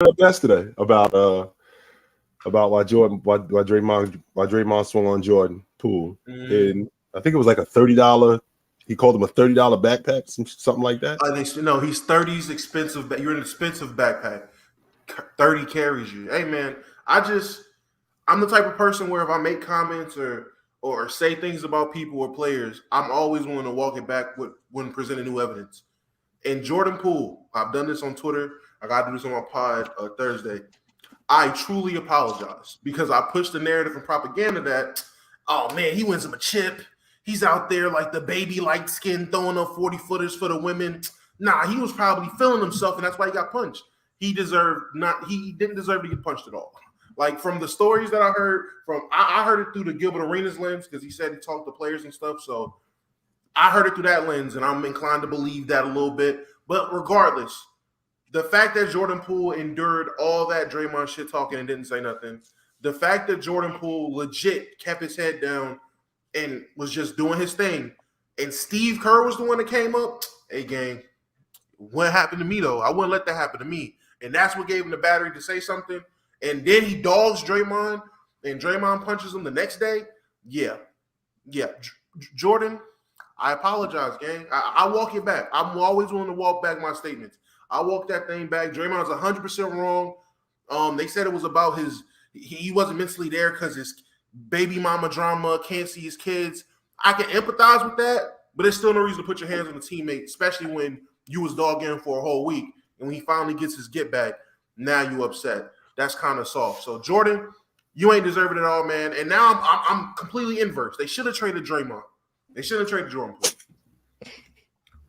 up yesterday about why Draymond swung on Jordan Poole, and I think it was like a $30. He called him a $30 backpack, something like that. I think no, he's 30's expensive. You're an expensive backpack. 30 carries you. Hey man, I'm the type of person where if I make comments or say things about people or players, I'm always willing to walk it back when presenting new evidence. And Jordan Poole, I've done this on Twitter. I got to do this on my pod Thursday. I truly apologize because I pushed the narrative and propaganda that, oh man, he wins him a chip. He's out there like the baby light skin throwing up 40-footers for the women. Nah, he was probably feeling himself, and that's why he got punched. He didn't deserve to get punched at all. Like from the stories that I heard I heard it through the Gilbert Arenas lens because he said he talked to players and stuff. So I heard it through that lens, and I'm inclined to believe that a little bit. But regardless, the fact that Jordan Poole endured all that Draymond shit talking and didn't say nothing, the fact that Jordan Poole legit kept his head down and was just doing his thing, and Steve Kerr was the one that came up, hey, gang, what happened to me, though? I wouldn't let that happen to me. And that's what gave him the battery to say something. And then he dogs Draymond, and Draymond punches him the next day. Yeah. Jordan, I apologize, gang. I walk it back. I'm always willing to walk back my statements. I walk that thing back. Draymond's 100% wrong. They said it was about he wasn't mentally there because his baby mama drama, can't see his kids. I can empathize with that, but there's still no reason to put your hands on a teammate, especially when you was dogging him for a whole week. And when he finally gets his get back, now you upset. That's kind of soft. So, Jordan, you ain't deserve it at all, man. And now I'm completely inverse. They should have traded Draymond. They should have traded Jordan Poole.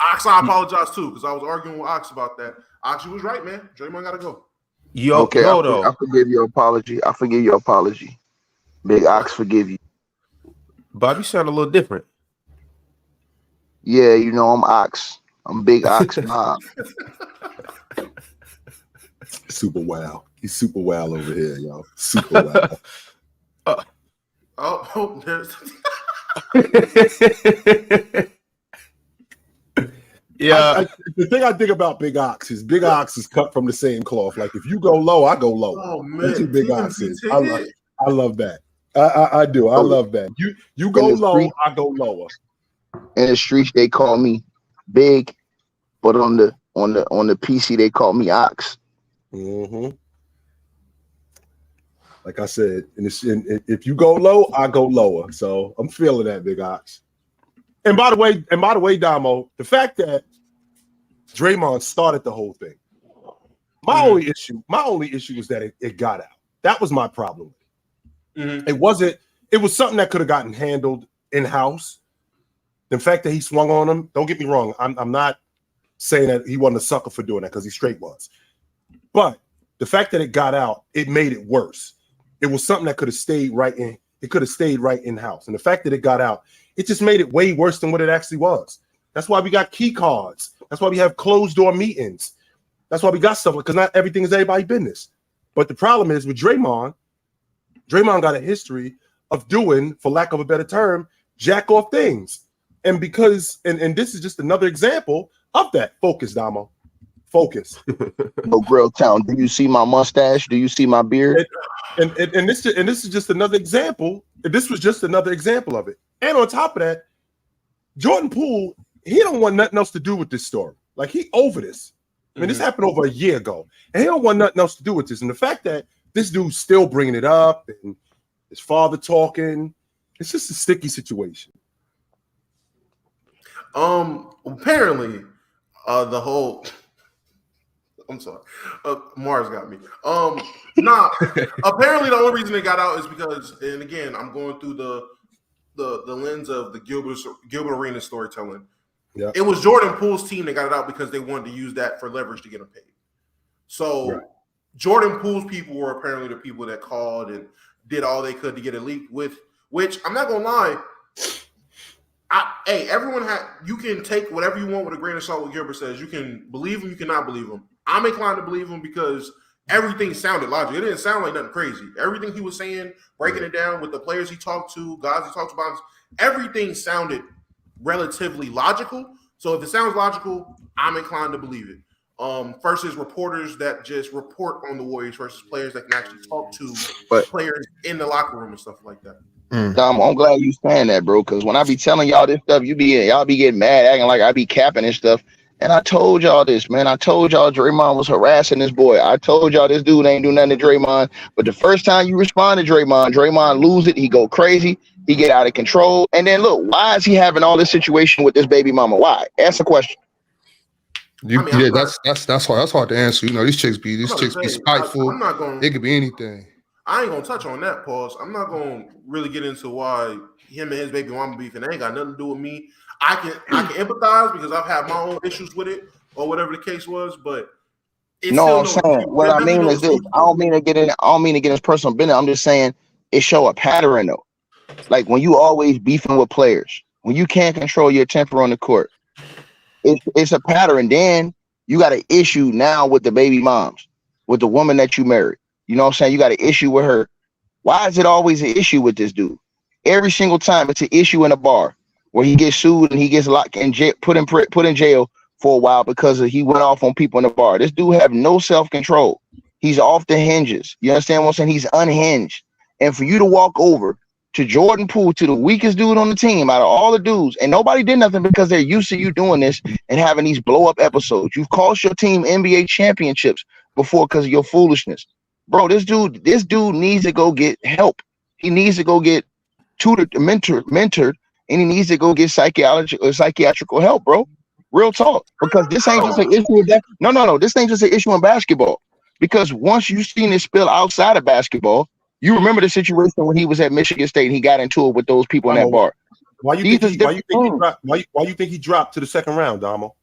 Ox, I apologize too, because I was arguing with Ox about that. Ox, you was right, man. Draymond got to go. Okay, I forgive your apology. Big Ox, forgive you. Bob, you sound a little different. Yeah, you know I'm Ox. I'm Big Ox Mob. Super wow. He's super wow over here, y'all. Super wow. There's yeah. The thing I think about Big Ox is cut from the same cloth. Like if you go low, I go low. Oh man, that's what Big Ox is. I love that. I do. I love that. You go low, I go lower. In the streets, they call me Big, but on the PC, they call me Ox. Mm-hmm. Like I said, if you go low, I go lower. So I'm feeling that, Big Ox. And by the way, Damo, the fact that Draymond started the whole thing, my only issue was that it got out. That was my problem. Mm-hmm. It was something that could have gotten handled in-house. The fact that he swung on him, don't get me wrong, I'm not saying that he wasn't a sucker for doing that because he straight was. But the fact that it got out, it made it worse. It was something that could have stayed right in. It could have stayed right in-house. And the fact that it got out, it just made it way worse than what it actually was. That's why we got key cards. That's why we have closed-door meetings. That's why we got stuff, because not everything is everybody's business. But the problem is with Draymond got a history of doing, for lack of a better term, jack-off things. And because, and this is just another example of that. Focus, Damo. Focus. No, Grill Town. Do you see my mustache? Do you see my beard? And this is just another example. This was just another example of it. And on top of that, Jordan Poole, he don't want nothing else to do with this story. Like, he over this. I mean, this happened over a year ago, and he don't want nothing else to do with this. And the fact that this dude's still bringing it up and his father talking, it's just a sticky situation. Apparently, the whole. I'm sorry. Mars got me. Apparently the only reason it got out is because, and again, I'm going through the lens of the Gilbert Arenas storytelling. Yeah. It was Jordan Poole's team that got it out because they wanted to use that for leverage to get him paid. So right. Jordan Poole's people were apparently the people that called and did all they could to get it leaked with, which I'm not going to lie. You can take whatever you want with a grain of salt what Gilbert says. You can believe him, you cannot believe him. I'm inclined to believe him because everything sounded logical. It didn't sound like nothing crazy. Everything he was saying, breaking it down with the players he talked to, guys he talked about, everything sounded relatively logical. So if it sounds logical, I'm inclined to believe it. versus reporters that just report on the Warriors versus players that can actually talk to But players in the locker room and stuff like that. Dom, I'm glad you saying that, bro. Because when I be telling y'all this stuff, y'all be getting mad, acting like I be capping and stuff. And I told y'all this, man. I told y'all Draymond was harassing this boy. I told y'all this dude ain't do nothing to Draymond. But the first time you respond to Draymond lose it. He go crazy. He get out of control. And then look, why is he having all this situation with this baby mama? Why? Ask the question. That's hard to answer. You know, these chicks be spiteful. It could be anything. I ain't gonna touch on that, pause. I'm not gonna really get into why him and his baby mama beef, and it ain't got nothing to do with me. I can empathize because I've had my own issues with it, or whatever the case was. But it's I'm saying what I mean is this. I don't mean to get in personal business. I'm just saying it show a pattern though. Like when you always beefing with players, when you can't control your temper on the court, it's a pattern. Then you got an issue now with the baby moms, with the woman that you married. You know what I'm saying? You got an issue with her. Why is it always an issue with this dude? Every single time it's an issue in a bar where he gets sued and he gets locked in jail, put in jail for a while because he went off on people in the bar. This dude have no self-control. He's off the hinges. You understand what I'm saying? He's unhinged. And for you to walk over to Jordan-Poole, to the weakest dude on the team out of all the dudes, and nobody did nothing because they're used to you doing this and having these blow-up episodes. You've cost your team NBA championships before because of your foolishness. Bro, this dude needs to go get help. He needs to go get tutored, mentored, and he needs to go get psychiatrical help, bro. Real talk. Because this ain't just an issue. This ain't just an issue in basketball. Because once you've seen it spill outside of basketball, you remember the situation when he was at Michigan State and he got into it with those people in that bar. Why you think he dropped to the second round, Damo?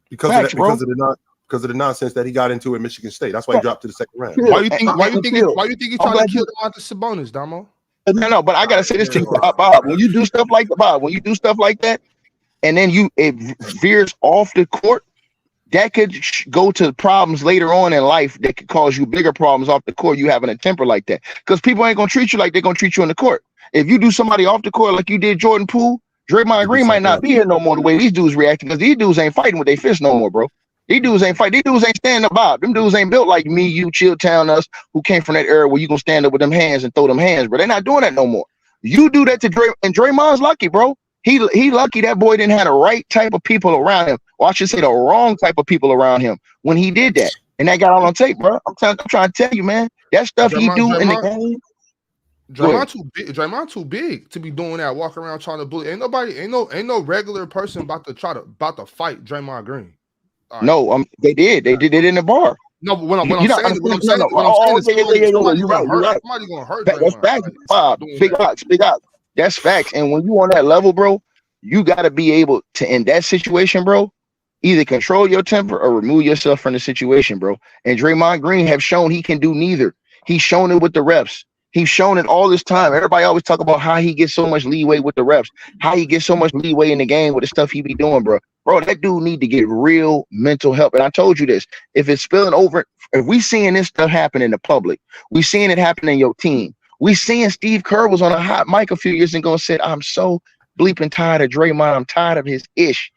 Because of the nonsense that he got into at Michigan State. That's why he dropped to the second round. Why you think he trying to kill DeMontis Sabonis, Damo? No, but I gotta say this to you, Bob. When you do stuff like that, and then it veers off the court, that could go to problems later on in life that could cause you bigger problems off the court. You having a temper like that, because people ain't gonna treat you like they're gonna treat you on the court. If you do somebody off the court like you did Jordan-Poole, Draymond Green might not be here no more the way these dudes reacting, because these dudes ain't fighting with their fists no more, bro. These dudes ain't fight. These dudes ain't standing up, Bob. Them dudes ain't built like me, you, Chilltown, us, who came from that era where you gonna stand up with them hands and throw them hands, bro. They're not doing that no more. You do that to Dray, and Draymond's lucky, bro. He lucky that boy didn't have the right type of people around him, or I should say the wrong type of people around him when he did that, and that got all on tape, bro. I'm trying to tell you, man, that stuff he do in the game. Draymond too big to be doing that. Walk around trying to bully. Ain't no regular person about to fight Draymond Green. Right. No, they did it in the bar. No, but what I'm saying is somebody's gonna hurt. That's facts, Bob. Big odds. That's facts. And when you on that level, bro, you got to be able to, in that situation, bro, either control your temper or remove yourself from the situation, bro. And Draymond Green have shown he can do neither. He's shown it with the refs. He's shown it all this time. Everybody always talk about how he gets so much leeway with the refs, how he gets so much leeway in the game with the stuff he be doing, bro. Bro, that dude need to get real mental help. And I told you this, if it's spilling over, if we seeing this stuff happen in the public, we seeing it happen in your team. We seeing Steve Kerr was on a hot mic a few years ago and said, I'm so bleeping tired of Draymond. I'm tired of his ish.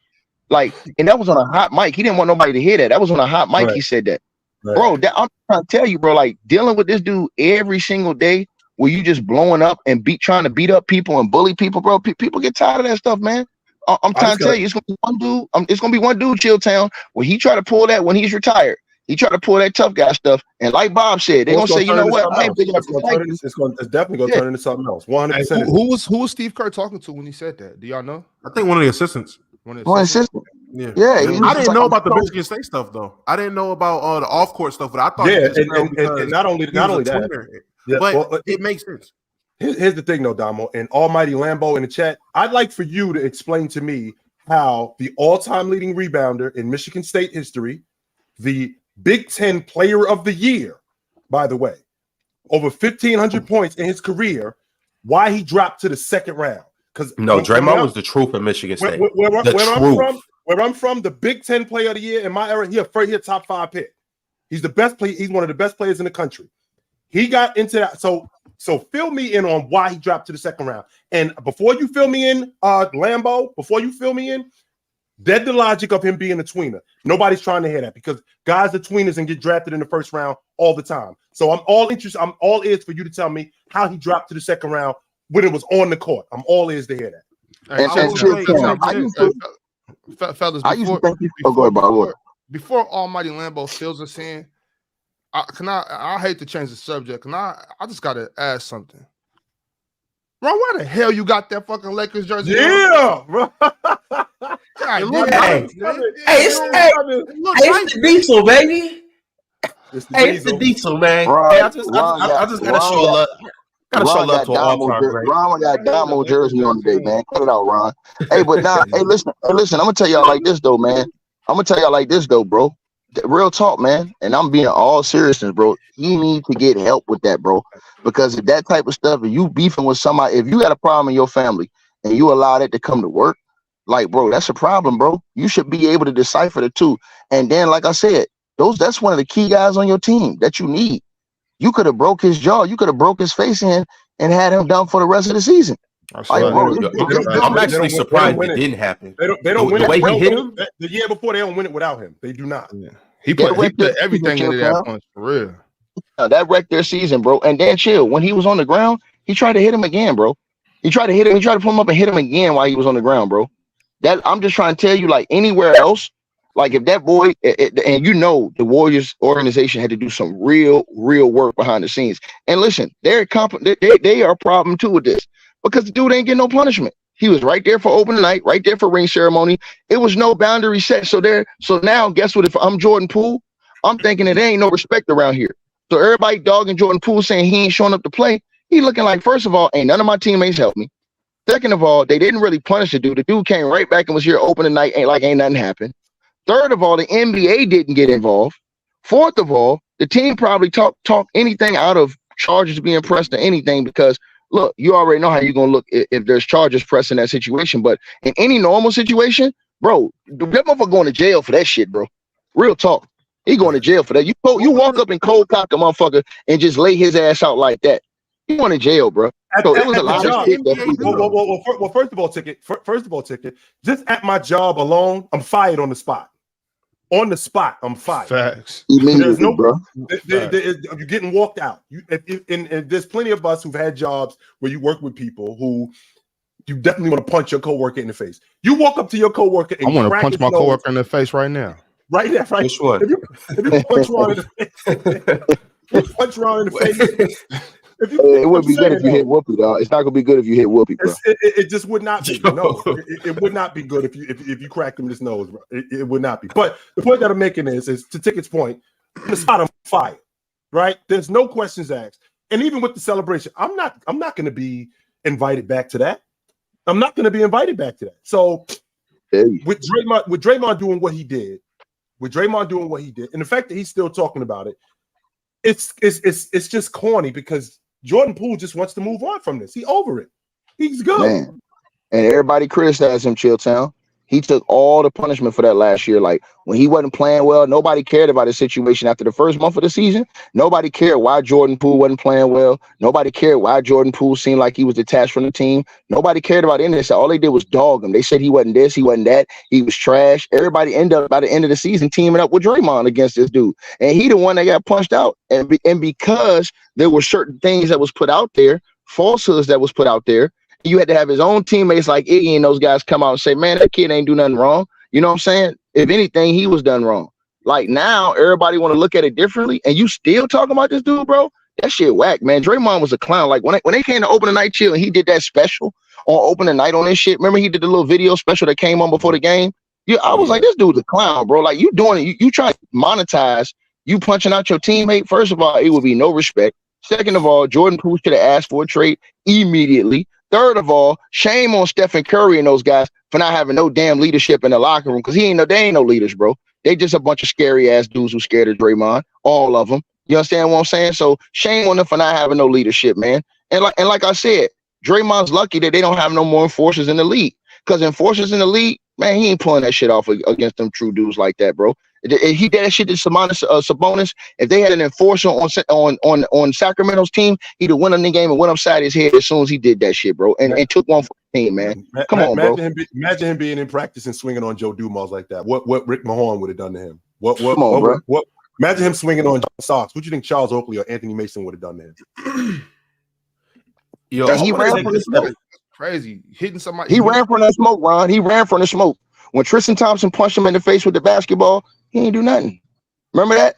Like, and that was on a hot mic. He didn't want nobody to hear that. That was on a hot mic. Right. He said that. Right. Bro, I'm trying to tell you, bro, like dealing with this dude every single day where you just blowing up and trying to beat up people and bully people, bro. People get tired of that stuff, man. I'm trying to tell you, it's gonna be one dude. It's gonna be one dude, Chilltown, where he try to pull that when he's retired. He tried to pull that tough guy stuff, and like Bob said, they're gonna say, you know what? It's definitely gonna turn into something else. 100%. Who was Steve Kerr talking to when he said that? Do y'all know? I think one of the assistants. Yeah. I didn't know about the Michigan State stuff though. I didn't know about the off court stuff, but I thought and not only that, but it makes sense. Here's the thing, though, Damo, and Almighty Lambo in the chat. I'd like for you to explain to me how the all-time leading rebounder in Michigan State history, the Big Ten Player of the Year, by the way, over 1,500 points in his career, why he dropped to the second round? Because Draymond was the truth in Michigan State. Where I'm from, the Big Ten Player of the Year in my era, he a top 5 pick. He's the best player. He's one of the best players in the country. He got into that. So fill me in on why he dropped to the second round. And before you fill me in, Lambo, before you fill me in, Dead the logic of him being a tweener. Nobody's trying to hear that because guys are tweeners and get drafted in the first round all the time. So I'm all interested. I'm all ears for you to tell me how he dropped to the second round when it was on the court. I'm all ears to hear that. Fellas, before Almighty Lambo fills us in, I hate to change the subject, and I just gotta ask something. Bro, why the hell you got that fucking Lakers jersey? Yeah, bro. Hey, it's the diesel, baby. It's the diesel, man. Ron, I just gotta show love. Gotta show love to an all-time great. Ron got Damo jersey on today, man. Cut it out, Ron. Hey, but now, listen. I'm gonna tell y'all like this though, man. Bro. Real talk, man. And I'm being all seriousness, bro. You need to get help with that, bro. Because if that type of stuff, if you beefing with somebody, if you got a problem in your family and you allow that to come to work, like, bro, that's a problem, bro. You should be able to decipher the two. And then, like I said, that's one of the key guys on your team that you need. You could have broke his jaw. You could have broke his face in and had him done for the rest of the season. I'm actually surprised it didn't happen. They don't win the it. way he hit him. The year before, they don't win it without him. They do not. Yeah. He put everything into that punch for real. That wrecked their season, bro. And then chill. When he was on the ground, he tried to hit him again, bro. He tried to hit him. He tried to pull him up and hit him again while he was on the ground, bro. That I'm just trying to tell you, like anywhere else, like if that boy, and you know, the Warriors organization had to do some real work behind the scenes. And listen, they are a problem too with this because the dude ain't getting no punishment. He was right there for opening night, right there for ring ceremony. It was no boundary set. So now, guess what? If I'm Jordan-Poole, I'm thinking that there ain't no respect around here. So everybody dogging Jordan-Poole saying he ain't showing up to play. He looking like, first of all, ain't none of my teammates helped me. Second of all, they didn't really punish the dude. The dude came right back and was here opening night, ain't nothing happened. Third of all, the NBA didn't get involved. Fourth of all, the team probably talk anything out of charges being pressed or anything because look, you already know how you're going to look if there's charges pressed in that situation. But in any normal situation, bro, that motherfucker going to jail for that shit, bro. Real talk. He going to jail for that. You walk up and cold cock the motherfucker and just lay his ass out like that. He going to jail, bro. So it was a lot of shit. Well, first of all, Ticket, just at my job alone, I'm fired on the spot. On the spot, I'm fired. Facts. There's no, bro. You're getting walked out. And there's plenty of us who've had jobs where you work with people who you definitely want to punch your coworker in the face. You walk up to your coworker and I want to punch my coworker in the face right now. Right there, right. Which one? If you punch Ron in the face, punch Ron in the face. It would be good if you hit Whoopi, dog. It's not gonna be good if you hit Whoopi, bro. It just would not be. No, it would not be good if you cracked him in his nose, bro. It would not be. But the point that I'm making is to Ticket's point, on the spot I'm fired, right? There's no questions asked, and even with the celebration, I'm not going to be invited back to that. I'm not going to be invited back to that. So with Draymond doing what he did, and the fact that he's still talking about it, it's just corny because Jordan-Poole just wants to move on from this. He over it. He's good. Man. And everybody criticized him, Chilltown. He took all the punishment for that last year. Like when he wasn't playing well, nobody cared about his situation after the first month of the season. Nobody cared why Jordan-Poole wasn't playing well. Nobody cared why Jordan-Poole seemed like he was detached from the team. Nobody cared about any of this. All they did was dog him. They said he wasn't this, he wasn't that. He was trash. Everybody ended up by the end of the season teaming up with Draymond against this dude. And he the one that got punched out. And because there were certain things that was put out there, falsehoods that was put out there, you had to have his own teammates like Iggy and those guys come out and say, man, that kid ain't do nothing wrong. You know what I'm saying? If anything, he was done wrong. Like now, everybody want to look at it differently, and you still talking about this dude, bro? That shit whack, man. Draymond was a clown. Like when they came to open the night chill and he did that special on opening night on this shit. Remember he did the little video special that came on before the game? Yeah, I was like, this dude's a clown, bro. Like you doing it, you trying to monetize you punching out your teammate. First of all, it would be no respect. Second of all, Jordan-Poole should have asked for a trade immediately. Third of all, shame on Stephen Curry and those guys for not having no damn leadership in the locker room because they ain't no leaders, bro. They just a bunch of scary ass dudes who scared of Draymond, all of them. You understand what I'm saying? So shame on them for not having no leadership, man. And like I said, Draymond's lucky that they don't have no more enforcers in the league because enforcers in the league, man, he ain't pulling that shit off against them true dudes like that, bro. He did that shit to Sabonis. If they had an enforcer on Sacramento's team, he'd have won the game and went upside his head as soon as he did that shit, bro. And took one team, man. Come on, bro. Imagine him being in practice and swinging on Joe Dumars like that. What Rick Mahorn would have done to him? Come on, bro. Imagine him swinging on John Sox. What do you think Charles Oakley or Anthony Mason would have done to him? Yo, he ran from the smoke. Crazy. Hitting somebody. He ran from that smoke, Ron. He ran from the smoke. When Tristan Thompson punched him in the face with the basketball, he ain't do nothing. Remember that?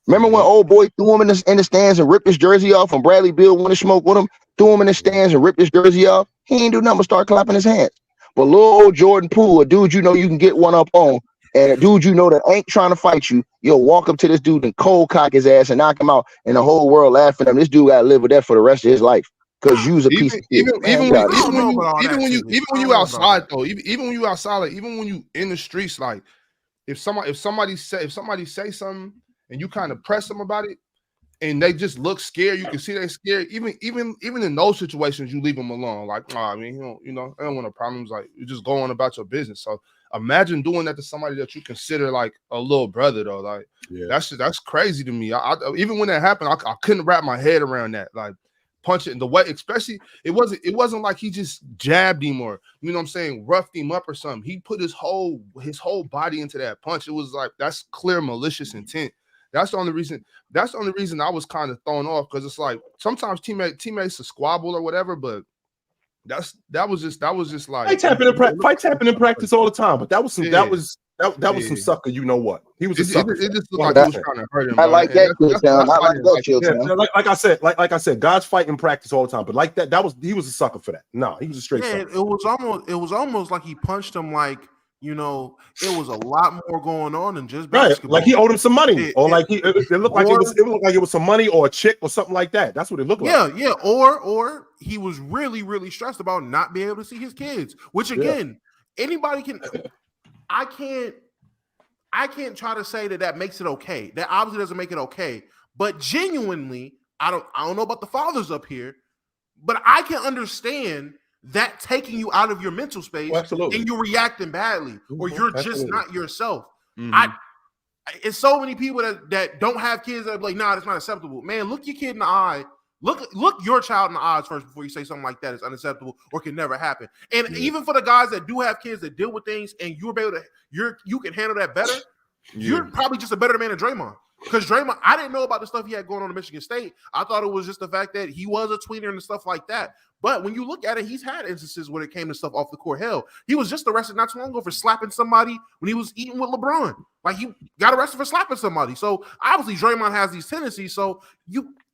Remember when old boy threw him in the stands and ripped his jersey off, and Bradley Beal went to smoke with him, threw him in the stands and ripped his jersey off? He ain't do nothing but start clapping his hands. But little old Jordan-Poole, a dude you know you can get one up on, and a dude you know that ain't trying to fight you, you'll walk up to this dude and cold cock his ass and knock him out, and the whole world laughing at him. This dude got to live with that for the rest of his life because you's a piece of shit. Even when you outside though, even when you outside, like even when you in the streets, like if somebody say something and you kind of press them about it, and they just look scared, you can see they're scared. Even in those situations, you leave them alone. Like, oh, I mean, I don't want no problems. Like, you just go on about your business. So imagine doing that to somebody that you consider like a little brother, though. Like, that's crazy to me. I even when that happened, I couldn't wrap my head around that. Like, punch it in the way, especially it wasn't like he just jabbed him or roughed him up or something. He put his whole body into that punch. It was like that's clear malicious intent. That's the only reason I was kind of thrown off, because it's like sometimes teammates will squabble or whatever, but that was just like fights happen in practice all the time. But that was some sucker. You know what? He was a sucker. It just looked like he was trying to hurt him. I like that. Like I said, guys fight in practice all the time. But like he was a sucker for that. No, he was a straight sucker. It was almost like he punched him like. It was a lot more going on than just basketball. Like he owed him some money, it looked like it was some money or a chick or something like that. That's what it looked like. Yeah, or he was really, really stressed about not being able to see his kids. Which again, anybody can. I can't try to say that makes it okay. That obviously doesn't make it okay. But genuinely, I don't know about the fathers up here, but I can understand that taking you out of your mental space, and you're reacting badly, or you're just not yourself. Mm-hmm. It's so many people that don't have kids that are like, nah, that's not acceptable. Man, look your kid in the eye. Look your child in the eyes first before you say something like that is unacceptable or can never happen. And even for the guys that do have kids that deal with things, and you can handle that better, you're probably just a better man than Draymond. Because Draymond, I didn't know about the stuff he had going on in Michigan State. I thought it was just the fact that he was a tweener and stuff like that. But when you look at it, he's had instances when it came to stuff off the court. Hell, he was just arrested not too long ago for slapping somebody when he was eating with LeBron. Like, he got arrested for slapping somebody. So obviously Draymond has these tendencies. So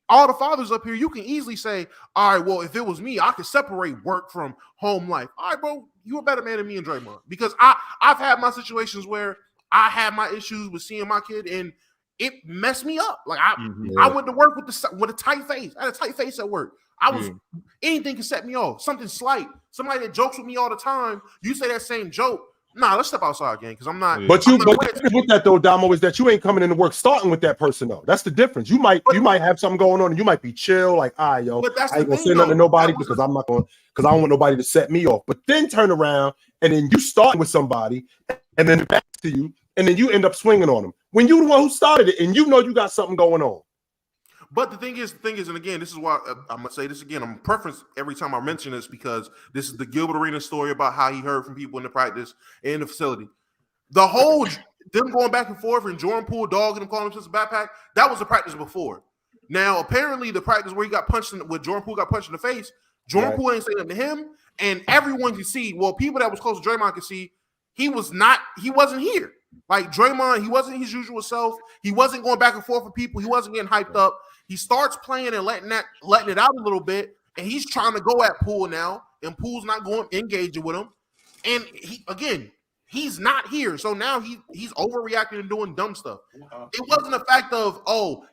all the fathers up here, you can easily say, all right, well, if it was me, I could separate work from home life. All right, bro, you're a better man than me and Draymond. Because I've had my situations where I had my issues with seeing my kid, and it messed me up. Like I went to work with a tight face. I had a tight face at work. Anything can set me off. Something slight. Somebody that jokes with me all the time. You say that same joke. Nah, let's step outside again, because I'm not. But with that though, Damo, is that you ain't coming into work starting with that person though. That's the difference. You might have something going on, and you might be chill, like, all right, yo, I ain't gonna say nothing to nobody because I don't want nobody to set me off. But then turn around and then you start with somebody, and then back to you, and then you end up swinging on them when you the one who started it, and you know you got something going on. But the thing is, and again, this is why I'm gonna say this again. I'm preference every time I mention this, because this is the Gilbert Arenas story about how he heard from people in the practice and in the facility. The whole them going back and forth and Jordan-Poole dogging him, calling him just a backpack. That was the practice before. Now, apparently, the practice where he got punched where Jordan-Poole got punched in the face, Jordan-Poole ain't saying nothing to him, and everyone can see. Well, people that was close to Draymond could see he wasn't here. Like Draymond, he wasn't his usual self. He wasn't going back and forth with people. He wasn't getting hyped up. He starts playing and letting it out a little bit, and he's trying to go at Poole now, and Poole's not engaging with him. And he's not here. So now he's overreacting and doing dumb stuff. It wasn't a fact of,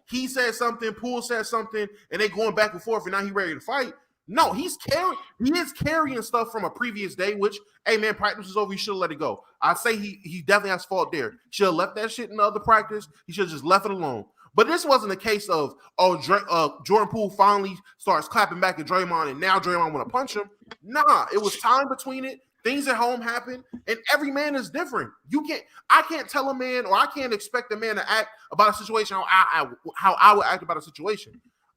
he said something, Poole said something, and they going back and forth, and now he's ready to fight. No, he is carrying stuff from a previous day, which, hey man, practice is over. You should have let it go. I'd say he definitely has fault there. Should have left that shit in the other practice. He should have just left it alone. But this wasn't a case of, Jordan-Poole finally starts clapping back at Draymond, and now Draymond want to punch him. Nah, it was time between it. Things at home happen, and every man is different. I can't tell a man, or I can't expect a man to act about a situation how I would act about a situation.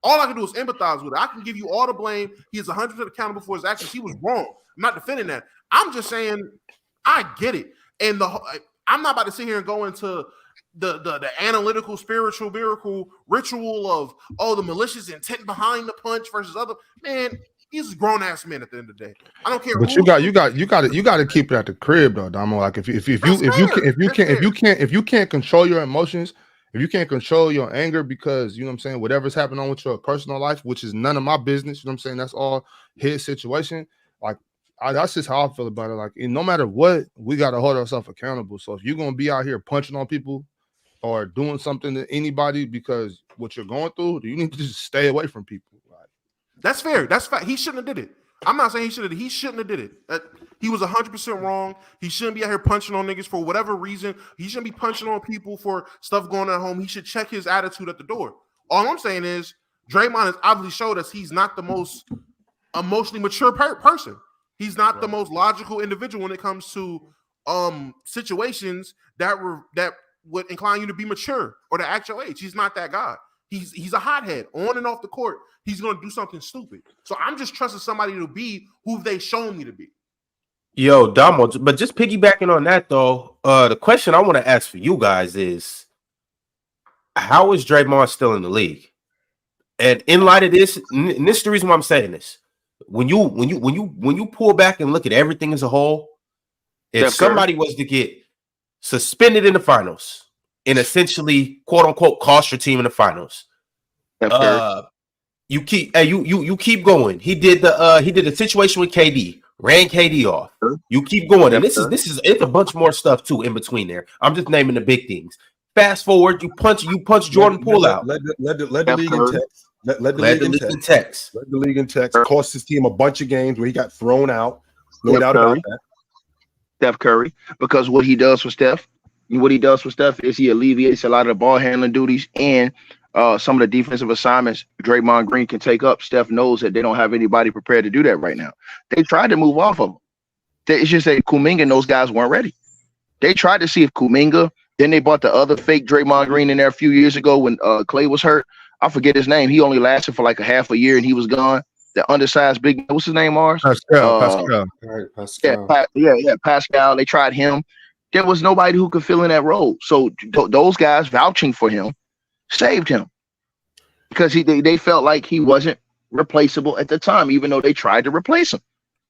All I can do is empathize with it. I can give you all the blame. He is 100% accountable for his actions. He was wrong. I'm not defending that. I'm just saying I get it. And I'm not about to sit here and go into the analytical, spiritual, miracle ritual of the malicious intent behind the punch versus other. Man, he's a grown ass man at the end of the day. I don't care. But you got to keep it at the crib though, Damo. Like if you can't control your emotions, if you can't control your anger, because you know what I'm saying, whatever's happening on with your personal life, which is none of my business, you know what I'm saying, that's all his situation. Like that's just how I feel about it. Like no matter what, we got to hold ourselves accountable. So if you're gonna be out here punching on people or doing something to anybody because what you're going through, you need to just stay away from people. Like, that's fair. That's fact. He shouldn't have did it. I'm not saying he should have. He shouldn't have did it. He was 100% wrong. He shouldn't be out here punching on niggas for whatever reason. He shouldn't be punching on people for stuff going on at home. He should check his attitude at the door. All I'm saying is Draymond has obviously showed us he's not the most emotionally mature person. He's not the most logical individual when it comes to situations that would incline you to be mature or to act your age. He's not that guy. He's a hothead on and off the court. He's going to do something stupid. So I'm just trusting somebody to be who they've shown me to be. Yo, Damo, but just piggybacking on that though, the question I want to ask for you guys is, how is Draymond still in the league? And in light of this, and this is the reason why I'm saying this. When you pull back and look at everything as a whole, if somebody was to get suspended in the finals and essentially quote unquote cost your team in the finals, you keep going. He did the situation with KD, ran KD off. You keep going, and this is it's a bunch more stuff too in between there. I'm just naming the big things. Fast forward, you punch Jordan-Poole out. Let the league in text. Let the league in text. Cost his team a bunch of games where he got thrown out. No doubt about that. Steph Curry, because what he does for Steph is he alleviates a lot of the ball handling duties and some of the defensive assignments Draymond Green can take up. Steph knows that they don't have anybody prepared to do that right now. They tried to move off of him. It's just that Kuminga and those guys weren't ready. They tried to see if Kuminga, then they bought the other fake Draymond Green in there a few years ago when Clay was hurt. I forget his name. He only lasted for like a half a year and he was gone. The undersized big, what's his name, Mars? Pascal. Yeah, Pascal. They tried him. There was nobody who could fill in that role. So those guys vouching for him saved him because they felt like he wasn't replaceable at the time, even though they tried to replace him.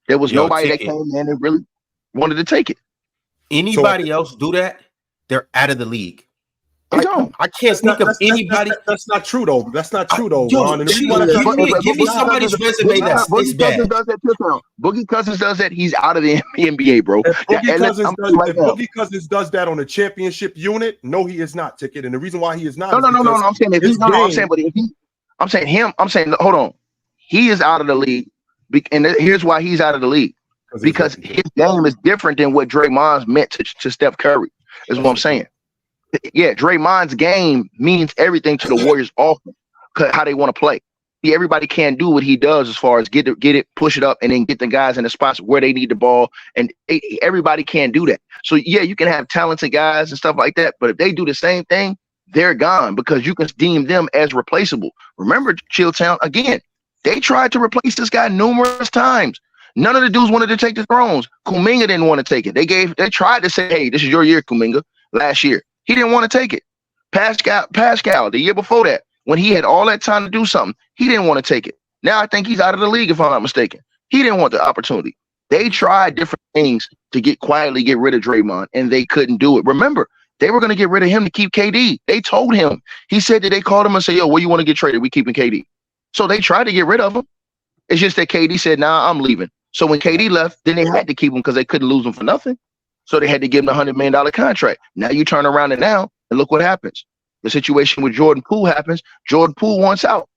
There was nobody that came in and really wanted to take it. Anybody else do that, they're out of the league. I can't think of anybody. That's not true though. That's not true though. Ron. Give me somebody's resume that's bad. Boogie Cousins does that. He's out of the NBA, bro. If Boogie Cousins does that on a championship unit, no, he is not. Ticket. And the reason why he is not. No. I'm saying, hold on. He is out of the league, and here's why he's out of the league. Because his game is different than what Draymond's meant to Steph Curry. Is what I'm saying. Yeah, Draymond's game means everything to the Warriors offense, how they want to play. See, everybody can't do what he does as far as get it, push it up, and then get the guys in the spots where they need the ball. And everybody can't do that. So, yeah, you can have talented guys and stuff like that, but if they do the same thing, they're gone because you can deem them as replaceable. Remember, Chilltown, again, they tried to replace this guy numerous times. None of the dudes wanted to take the thrones. Kuminga didn't want to take it. They tried to say, hey, this is your year, Kuminga, last year. He didn't want to take it. Pascal, the year before that, when he had all that time to do something, he didn't want to take it. Now I think he's out of the league, if I'm not mistaken. He didn't want the opportunity. They tried different things to quietly get rid of Draymond, and they couldn't do it. Remember, they were going to get rid of him to keep KD. They told him. He said that they called him and said, yo, where you want to get traded? We keeping KD. So they tried to get rid of him. It's just that KD said, nah, I'm leaving. So when KD left, then they had to keep him because they couldn't lose him for nothing. So they had to give him a $100 million contract. Now you turn around and look what happens. The situation with Jordan-Poole happens. Jordan-Poole wants out.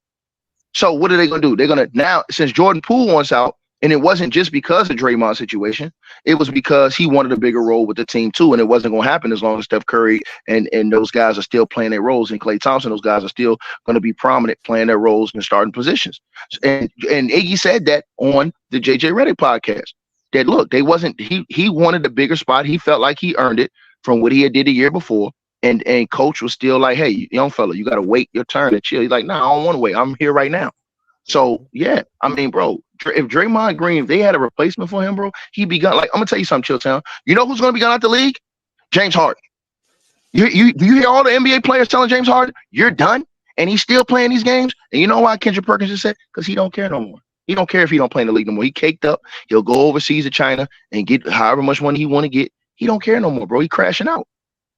So what are they going to do? They're going to now, since Jordan-Poole wants out, and it wasn't just because of Draymond's situation, it was because he wanted a bigger role with the team too, and it wasn't going to happen as long as Steph Curry and those guys are still playing their roles, and Klay Thompson, those guys are still going to be prominent playing their roles in starting positions. And Iggy said that on the JJ Redick podcast. That look, he wanted a bigger spot. He felt like he earned it from what he had did the year before. And coach was still like, hey, young fella, you got to wait your turn and chill. He's like, nah, I don't want to wait. I'm here right now. So, yeah, I mean, bro, if Draymond Green, if they had a replacement for him, bro, he'd be gone. Like, I'm going to tell you something, Chilltown. You know who's going to be gone out the league? James Harden. Do you hear all the NBA players telling James Harden, you're done? And he's still playing these games? And you know why Kendrick Perkins just said? Because he don't care no more. He don't care if he don't play in the league no more. He caked up. He'll go overseas to China and get however much money he want to get. He don't care no more, bro. He crashing out.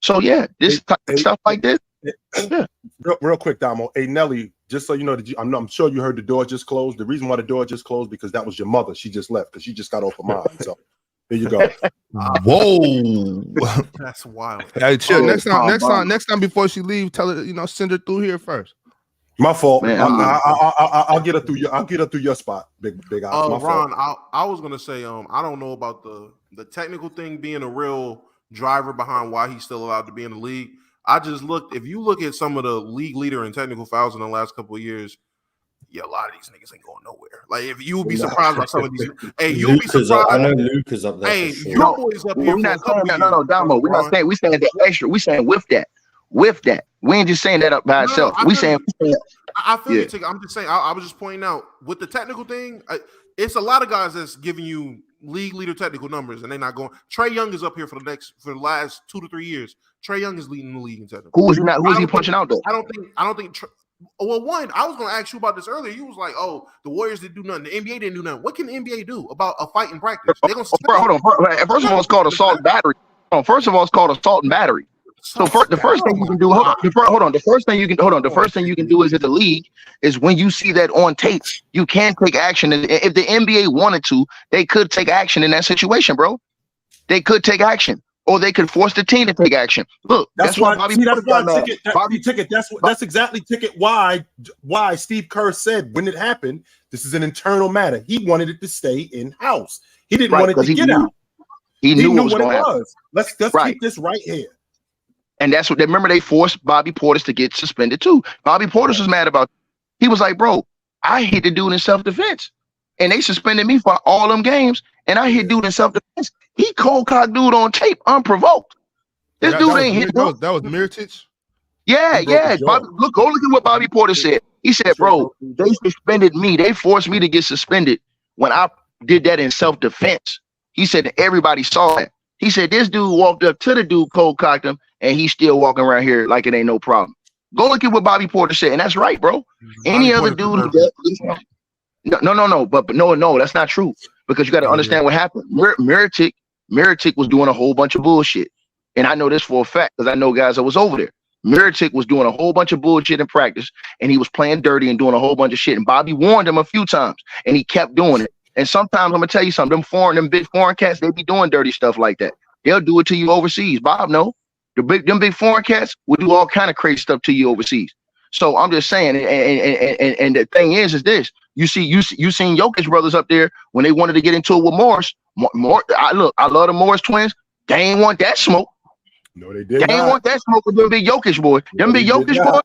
So, yeah, stuff like this. Yeah. Real quick, Damo. Hey, Nelly, just so you know, I'm sure you heard the door just closed. The reason why the door just closed because that was your mother. She just left because she just got off of mine. So there you go. Whoa, that's wild. Hey, chill. Next time before she leave, tell her, send her through here first. My fault. Man, I'll get her through your spot, big eyes. Oh, Ron, I was gonna say, I don't know about the technical thing being a real driver behind why he's still allowed to be in the league. I just looked. If you look at some of the league leader in technical fouls in the last couple of years, yeah, a lot of these niggas ain't going nowhere. Like, if you would be surprised by some of these, hey, you'll be surprised. I know Luke is up there. Hey, for sure. your boys up here. We're not saying that. No, Damo. We're not saying. We saying the extra. We saying with that. We ain't just saying that up by itself. I feel you. Yeah. I'm just saying. I was just pointing out with the technical thing. It's a lot of guys that's giving you league leader technical numbers, and they're not going. Trae Young is up here for the last 2 to 3 years. Trae Young is leading the league in technical. Who is he punching out though? I don't think. Well, one, I was going to ask you about this earlier. You was like, "Oh, the Warriors didn't do nothing. The NBA didn't do nothing." What can the NBA do about a fight in practice? They're gonna hold on. First of all, it's called assault and battery. First of all, it's called assault and battery. So the first thing you can do, the first thing you can do is, as a league, is when you see that on tape, you can take action. And if the NBA wanted to, they could take action in that situation, bro. They could take action, or they could force the team to take action. Look, that's why Bobby. Ticket. That's exactly Ticket. Why Steve Kerr said when it happened, this is an internal matter. He wanted it to stay in house. He didn't want it to get out. He knew what it was. Let's keep this right here. And that's what remember they forced Bobby Portis to get suspended too. Bobby Portis was mad about it. He was like, bro, I hit the dude in self-defense. And they suspended me for all them games. And I hit dude in self-defense. He cold-cocked dude on tape, unprovoked. This dude ain't hit. That was Mirotic? Yeah. Bobby, go look at what Bobby Portis said. He said, bro, they suspended me. They forced me to get suspended when I did that in self-defense. He said that everybody saw that. He said this dude walked up to the dude, cold-cocked him, and he's still walking around here like it ain't no problem. Go look at what Bobby Portis said, and that's right, bro. Any other dude no, that's not true. Because you got to understand what happened. Mirotic was doing a whole bunch of bullshit. And I know this for a fact because I know guys that was over there. Mirotic was doing a whole bunch of bullshit in practice, and he was playing dirty and doing a whole bunch of shit. And Bobby warned him a few times, and he kept doing it. And sometimes I'm gonna tell you something, them big foreign cats, they be doing dirty stuff like that. They'll do it to you overseas. Bob, no. Them big foreign cats will do all kind of crazy stuff to you overseas. So I'm just saying, and the thing is this: you seen Jokic brothers up there when they wanted to get into it with Morris. I love the Morris twins. They ain't want that smoke. No, they did. They ain't want that smoke with them big Jokic boys. Them big Jokic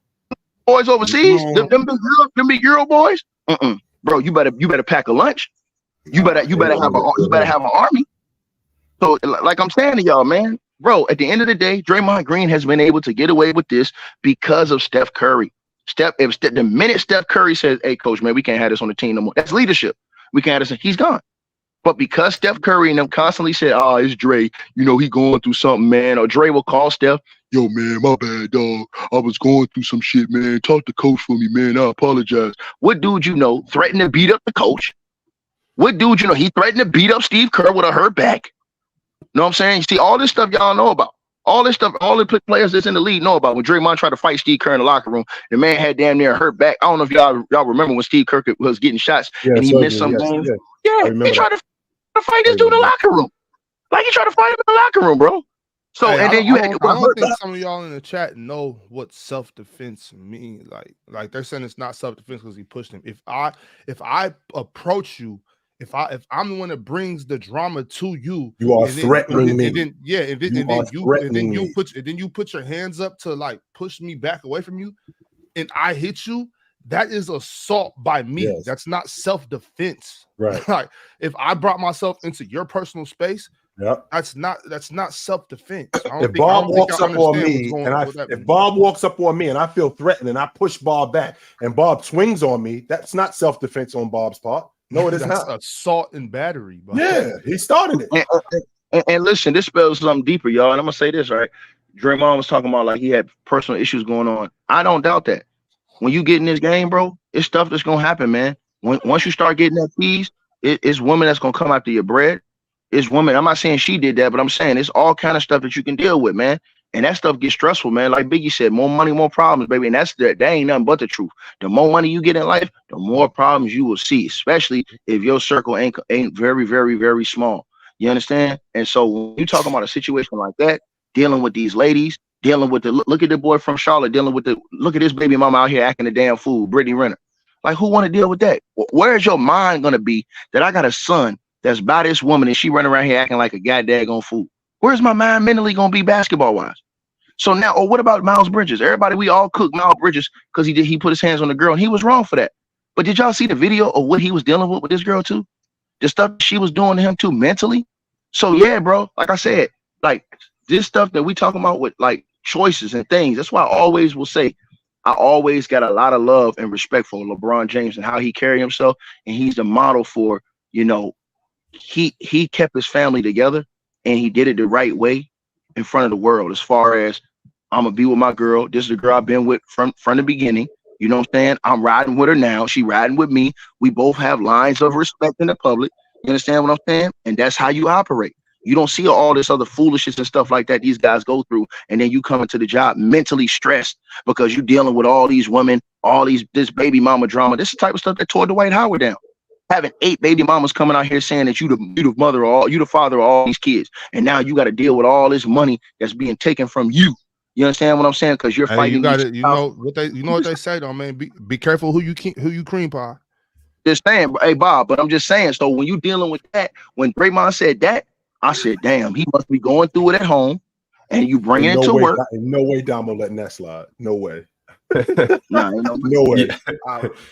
boys overseas. Them big Euro boys. Bro, you better pack a lunch. You better have an army. So, like I'm saying to y'all, man, bro, at the end of the day, Draymond Green has been able to get away with this because of Steph Curry. The minute Steph Curry says, "Hey, coach, man, we can't have this on the team no more," that's leadership. We can't have this. He's gone. But because Steph Curry and them constantly said, "Oh, it's Dre, he going through something, man," or Dre will call Steph, "Yo, man, my bad, dog. I was going through some shit, man. Talk to coach for me, man. I apologize." What dude threatened to beat up the coach? What dude he threatened to beat up Steve Kerr with a hurt back? Know what I'm saying? You see, all this stuff y'all know about. All this stuff, all the players that's in the league know about. When Draymond tried to fight Steve Kerr in the locker room, the man had damn near a hurt back. I don't know if y'all remember when Steve Kerr was getting shots and he missed some games. Yeah, he tried to fight this dude in the locker room. Like he tried to fight him in the locker room, bro. So hey, and then I don't think some of y'all in the chat know what self-defense means. Like they're saying it's not self-defense because he pushed him. If I approach you, if I'm the one that brings the drama to you, you are threatening me. And then you put your hands up to like push me back away from you, and I hit you. That is assault by me. Yes. That's not self-defense. Right. Like if I brought myself into your personal space, That's not self-defense. If Bob walks up on me and I feel threatened and I push Bob back and Bob swings on me, that's not self-defense on Bob's part. No, it is not. Assault and battery. Bro. Yeah, he started it. And listen, this spells something deeper, y'all. And I'm gonna say this, right? Draymond was talking about like he had personal issues going on. I don't doubt that. When you get in this game, bro, it's stuff that's gonna happen, man. Once you start getting that keys, it's women that's gonna come after your bread. It's women. I'm not saying she did that, but I'm saying it's all kind of stuff that you can deal with, man. And that stuff gets stressful, man. Like Biggie said, more money, more problems, baby. And that ain't nothing but the truth. The more money you get in life, the more problems you will see, especially if your circle ain't very, very, very small. You understand? And so when you talk about a situation like that, dealing with these ladies, dealing with look at the boy from Charlotte, look at this baby mama out here acting a damn fool, Brittany Renner. Like, who want to deal with that? Where's your mind gonna be that I got a son that's by this woman and she running around here acting like a goddamn fool? Where's my mind mentally gonna be basketball wise? So now, or what about Miles Bridges? Everybody, we all cook Miles Bridges because he put his hands on the girl and he was wrong for that. But did y'all see the video of what he was dealing with this girl too? The stuff she was doing to him too mentally. So yeah, bro, like I said, like this stuff that we talking about with like choices and things. That's why I always will say, I always got a lot of love and respect for LeBron James and how he carry himself. And he's the model for, you know, he kept his family together and he did it the right way in front of the world. As far as I'm gonna be with my girl. This is the girl I've been with from the beginning. You know what I'm saying? I'm riding with her now. She riding with me. We both have lines of respect in the public. You understand what I'm saying? And that's how you operate. You don't see all this other foolishness and stuff like that these guys go through, and then you come into the job mentally stressed because you're dealing with all these women, this baby mama drama. This is the type of stuff that tore Dwight Howard down. Having 8 baby mamas coming out here saying that you the mother or you the father of all these kids, and now you got to deal with all this money that's being taken from you. You understand what I'm saying? Because you're fighting. You got it. You know what they say though, man. Be careful who you cream pie. Just saying, hey Bob. But I'm just saying. So when you dealing with that, when Draymond said that, I said, damn, he must be going through it at home, and you bring it to work. No way, Damo letting that slide. No way. No way.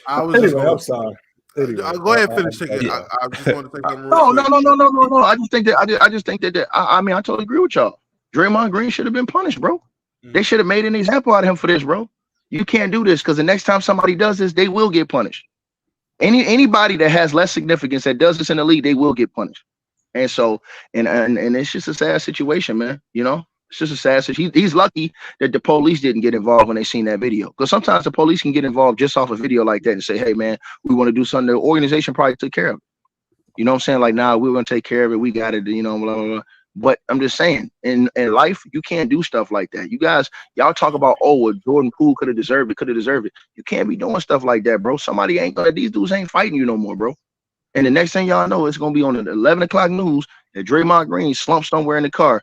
I was anyway, I'm sorry. Anyway, go ahead and finish it. I just want to take them. No. I just think that. I mean, I totally agree with y'all. Draymond Green should have been punished, bro. They should have made an example out of him for this, bro. You can't do this because the next time somebody does this, they will get punished. Anybody that has less significance that does this in the league, they will get punished. And so, and it's just a sad situation, man. You know, it's just a sad situation. He's lucky that the police didn't get involved when they seen that video. Because sometimes the police can get involved just off a video like that and say, hey, man, we want to do something. The organization probably took care of it. You know what I'm saying? Like, nah, we're going to take care of it. We got it, you know, blah, blah, blah. But I'm just saying, in life, you can't do stuff like that. You guys, y'all talk about, oh, well, Jordan-Poole could have deserved it. You can't be doing stuff like that, bro. These dudes ain't fighting you no more, bro. And the next thing y'all know, it's going to be on the 11 o'clock news that Draymond Green slumped somewhere in the car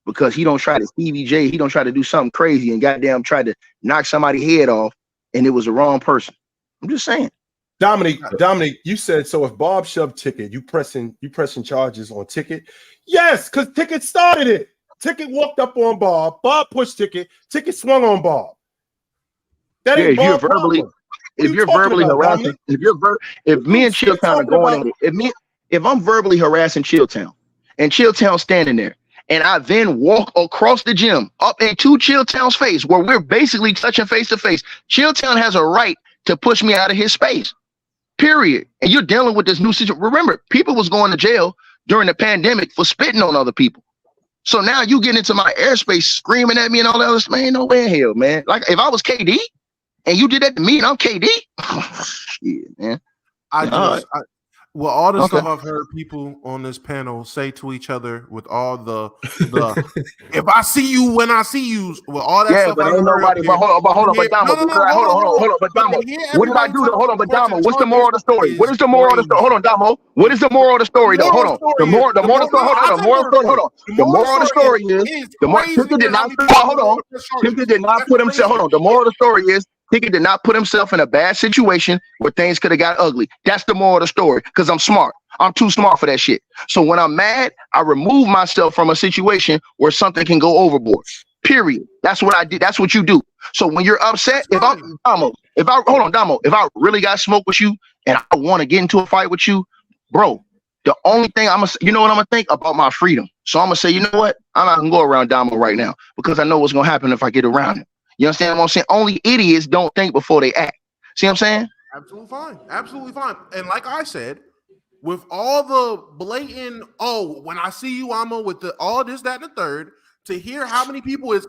because he don't try to CBJ. He don't try to do something crazy and goddamn try to knock somebody's head off, and it was the wrong person. I'm just saying. Dominic, you said, so if Bob shoved Ticket, you pressing charges on Ticket? Yes, because Ticket started it. Ticket walked up on Bob. Bob pushed Ticket. Ticket swung on Bob. That ain't Bob problem. If you're verbally harassing, if me and Chilltown are going at it, if I'm verbally harassing Chilltown and Chilltown standing there, and I then walk across the gym up into Chilltown's face where we're basically touching face to face, Chilltown has a right to push me out of his space. Period. And you're dealing with this new situation. Remember, people was going to jail during the pandemic for spitting on other people. So now you get into my airspace screaming at me and all that other, man, no way in hell, man. Like if I was KD and you did that to me and I'm KD, shit, man. All the stuff I've heard people on this panel say to each other with all the if I see you when I see you with all that stuff. But ain't nobody. But hold on, but Damo, but Damo, what did I do? Hold on, but Damo, what's the moral of the story? What is the moral of the story? Hold on, Damo, what is the moral of the story though? Hold on, the moral of the story. Hold on, the moral of the story is Ticket did not. Hold on, Ticket did not put himself. Hold on, the moral of the story is Ticket did not put himself in a bad situation where things could have got ugly. That's the moral of the story, because I'm smart. I'm too smart for that shit. So when I'm mad, I remove myself from a situation where something can go overboard. Period. That's what I did. That's what you do. So when you're upset, if I really got smoke with you and I want to get into a fight with you, bro, The only thing you know what I'm gonna think about my freedom. So I'm gonna say, you know what? I'm not gonna go around Damo right now because I know what's gonna happen if I get around him. You understand what I'm saying? Only idiots don't think before they act. See what I'm saying? Absolutely fine. Absolutely fine. And like I said, with all the blatant, when I see you, I'm with the all this, that, and the third, to hear how many people is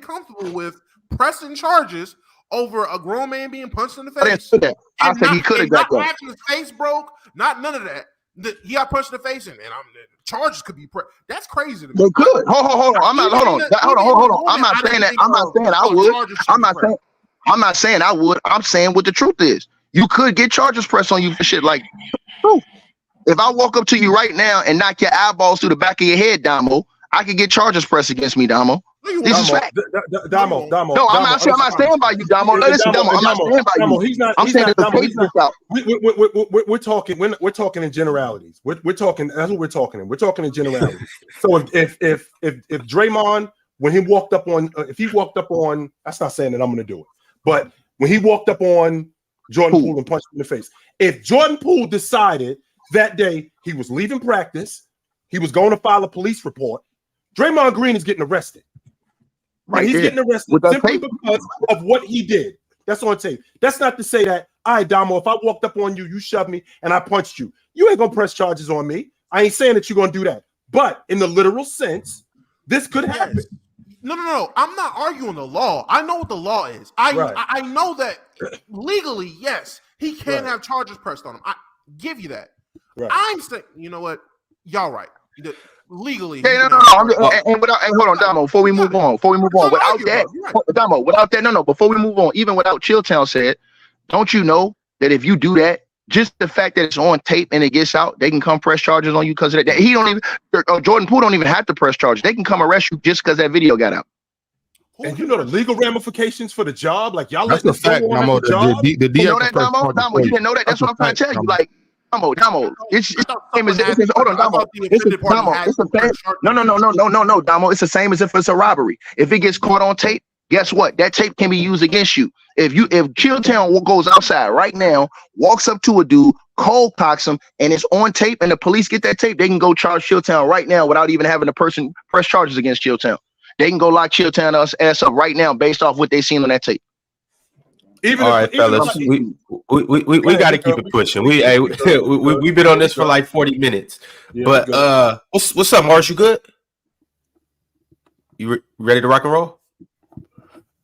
comfortable with pressing charges over a grown man being punched in the face. I said he could have got that. His face broke, not none of that. He got punched in the face, and charges could be that's crazy to me. They could. Hold on. Hold on. I'm not saying that. I'm not saying I would. I'm not saying I would. I'm saying what the truth is. You could get charges pressed on you for shit like. If I walk up to you right now and knock your eyeballs through the back of your head, Damo, I could get charges pressed against me, Damo. This is fact. Damo. No, I'm not saying by you, Damo. Listen, Damo, I'm not saying by you. I'm saying we're talking in generalities. We're talking. That's what we're talking in. We're talking in generalities. So if Draymond, when he walked up on, that's not saying that I'm going to do it, but when he walked up on Jordan Poole and punched him in the face, if Jordan Poole decided that day he was leaving practice, he was going to file a police report, Draymond Green is getting arrested. Right, he's getting arrested simply because of what he did. That's on tape. That's not to say that, all right, Damo, if I walked up on you, you shoved me, and I punched you, you ain't gonna press charges on me. I ain't saying that you're gonna do that. But in the literal sense, this could happen. No. I'm not arguing the law. I know what the law is. I know that legally, yes, he can have charges pressed on him. I give you that. Right. I'm saying, you know what? Y'all right. Legally. Hey, no. And hold on, Damo, before we move on. Without that, before we move on, even without Chilltown said, don't you know that if you do that, just the fact that it's on tape and it gets out, they can come press charges on you because of that. He don't even, Jordan Poole don't even have to press charges. They can come arrest you just because that video got out. And you know the legal ramifications for the job, like y'all. That's the fact, Damo. The you know that, Damo? You didn't know that. That's what I'm trying to tell you. Like, Damo. It's the same as hold on, Damo. It's the same. No, Damo. It's the same as if it's a robbery. If it gets caught on tape, guess what? That tape can be used against you. If Chilltown goes outside right now, walks up to a dude, cold cocks him, and it's on tape, and the police get that tape, they can go charge Chilltown right now without even having a person press charges against Chilltown. They can go lock Chilltown ass up right now based off what they seen on that tape. All right, fellas, we got to keep it pushing. We've been on this for like 40 minutes. But what's up, Mars? You good? You ready to rock and roll?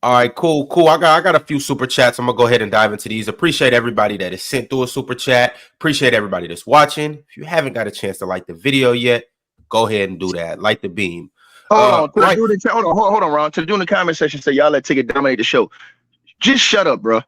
All right, cool. I got a few super chats. I'm gonna go ahead and dive into these. Appreciate everybody that is sent through a super chat. Appreciate everybody that's watching. If you haven't got a chance to like the video yet, go ahead and do that. Like the beam. Hold on, Ron. To do in the comment section, say y'all let Ticket dominate the show. Just shut up, bro.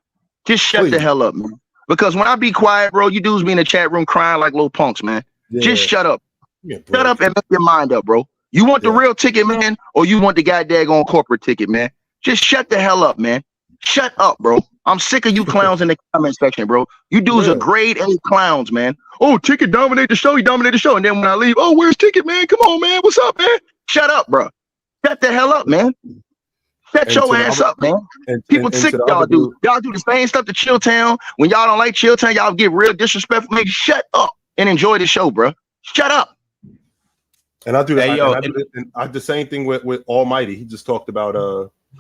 Just shut the hell up, man. Because when I be quiet, bro, you dudes be in the chat room crying like little punks, man. Yeah. Just shut up. Shut up and make your mind up, bro. You want the real ticket, man, or you want the goddamn corporate ticket, man? Just shut the hell up, man. Shut up, bro. I'm sick of you clowns in the comment section, bro. You dudes are grade A clowns, man. Oh, Ticket dominate the show. He dominate the show. And then when I leave, oh, where's Ticket, man? Come on, man. What's up, man? Shut up, bro. Shut the hell up, man. Shut your ass up, man. People sick y'all do. Y'all do the same stuff to Chilltown. When y'all don't like Chilltown, y'all get real disrespectful. Man, shut up and enjoy the show, bro. Shut up. And I'll do that. I do the same thing with Almighty. He just talked about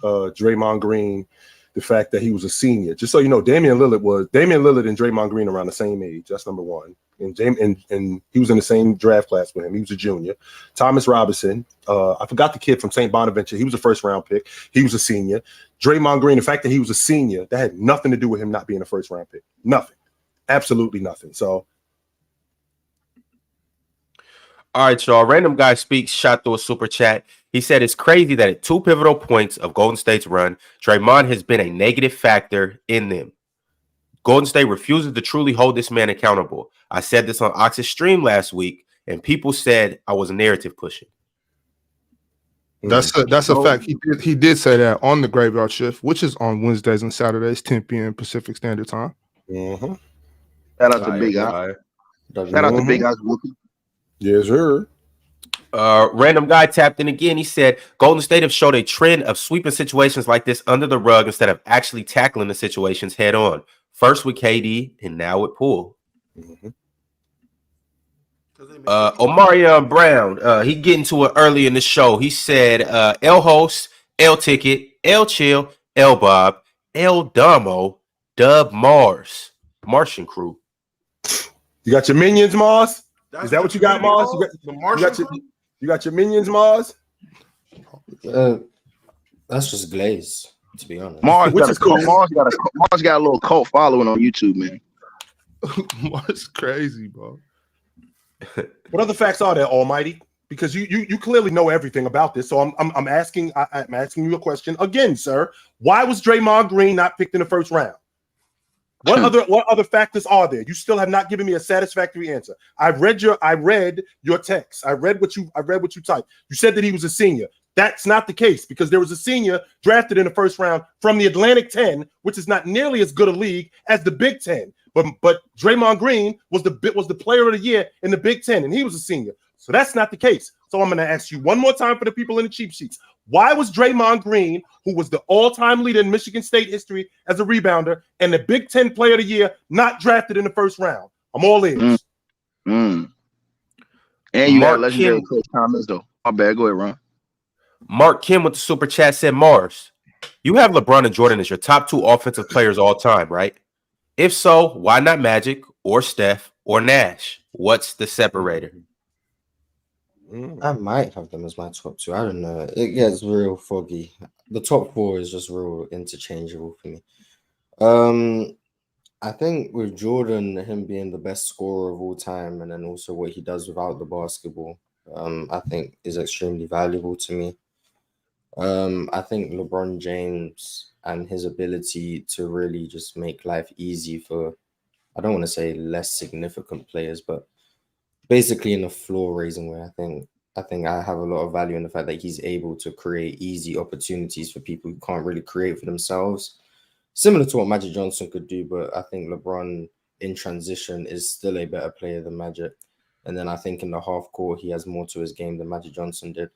Draymond Green, the fact that he was a senior. Just so you know, Damian Lillard and Draymond Green around the same age. That's number one. And he was in the same draft class with him. He was a junior. Thomas Robinson, I forgot the kid from St. Bonaventure. He was a first round pick. He was a senior. Draymond Green, the fact that he was a senior, that had nothing to do with him not being a first round pick. Nothing. Absolutely nothing. So. All right, y'all. Random guy speaks, shot through a super chat. He said it's crazy that at two pivotal points of Golden State's run, Draymond has been a negative factor in them. Golden State refuses to truly hold this man accountable. I said this on Ox's stream last week, and people said I was narrative pushing. That's a fact. He did say that on the Graveyard Shift, which is on Wednesdays and Saturdays, 10 p.m. Pacific Standard Time. Mm-hmm. Shout out to Big Eye. Shout out to Big Eye's Wookie. Yes, sir. Random guy tapped in again. He said Golden State have showed a trend of sweeping situations like this under the rug instead of actually tackling the situations head on. First with KD and now with Poole. Mm-hmm. Omarion Brown, he getting to it early in the show. He said, L host, L ticket, L chill, L Bob, L Damo, Dub Mars, Martian crew. You got your minions, Mars? Is that what you got, Mars? You got your minions, Mars? That's just Glaze, to be honest. Mars got a little cult following on YouTube, man. Mars crazy, bro. What other facts are there, Almighty? Because you clearly know everything about this. So I'm asking you a question again, sir. Why was Draymond Green not picked in the first round? What other factors are there? You still have not given me a satisfactory answer. I read your text. I read what you typed. You said that he was a senior. That's not the case because there was a senior drafted in the first round from the Atlantic 10, which is not nearly as good a league as the Big 10. But Draymond Green was the player of the year in the Big 10, and he was a senior. So that's not the case. So I'm going to ask you one more time for the people in the cheap sheets. Why was Draymond Green, who was the all-time leader in Michigan State history as a rebounder and the Big 10 player of the year, not drafted in the first round? I'm all in. And you got legendary coach comments, though. My bad. Go ahead, Ron. Mark Kim with the super chat said, Mars, you have LeBron and Jordan as your top two offensive players all time, right? If so, why not Magic or Steph or Nash? What's the separator? I might have them as my top two. I don't know. It gets real foggy. The top four is just real interchangeable for me. I think with Jordan, him being the best scorer of all time, and then also what he does without the basketball, I think is extremely valuable to me. I think LeBron James and his ability to really just make life easy for, I don't want to say less significant players, but basically in a floor raising way. I think I have a lot of value in the fact that he's able to create easy opportunities for people who can't really create for themselves. Similar to what Magic Johnson could do, but I think LeBron in transition is still a better player than Magic. And then I think in the half court, he has more to his game than Magic Johnson did.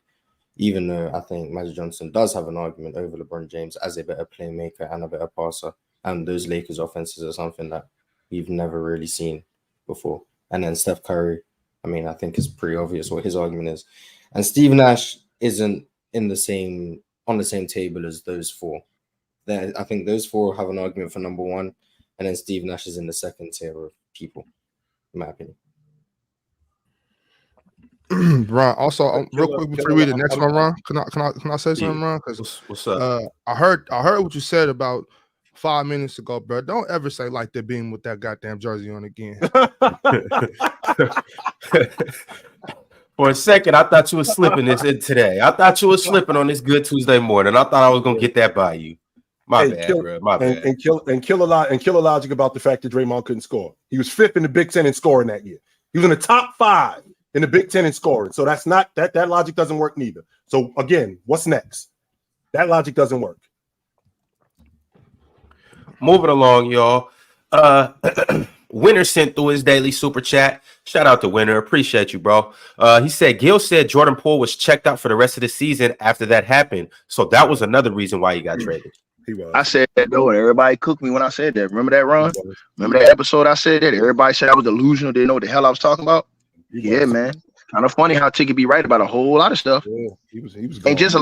Even though I think Magic Johnson does have an argument over LeBron James as a better playmaker and a better passer. And those Lakers offenses are something that we've never really seen before. And then Steph Curry, I mean, I think it's pretty obvious what his argument is. And Steve Nash isn't on the same table as those four. I think those four have an argument for number one. And then Steve Nash is in the second tier of people, in my opinion. Ron, also real quick before we read the next one, Ron, can I say something, Ron? Because what's up? I heard what you said about 5 minutes ago, bro. Don't ever say like they're being with that goddamn jersey on again. For a second, I thought you were slipping this in today. I thought you were slipping on this good Tuesday morning. I thought I was gonna get that by you. My bad, bro. My bad. And kill a logic about the fact that Draymond couldn't score. He was fifth in the Big Ten in scoring that year. He was in the top 5 in the Big Ten in scoring. So that's not that logic doesn't work neither. So again, what's next? That logic doesn't work. Moving along, y'all. Winner sent through his daily super chat. Shout out to Winner. Appreciate you, bro. He said Gil said Jordan-Poole was checked out for the rest of the season after that happened. So that was another reason why he got traded. He was. I said that though, and everybody cooked me when I said that. Remember that, Ron? Remember that episode I said that? Everybody said I was delusional, didn't know what the hell I was talking about. Yeah, man. Kind of funny how Ticket be right about a whole lot of stuff. Yeah, he was ain't just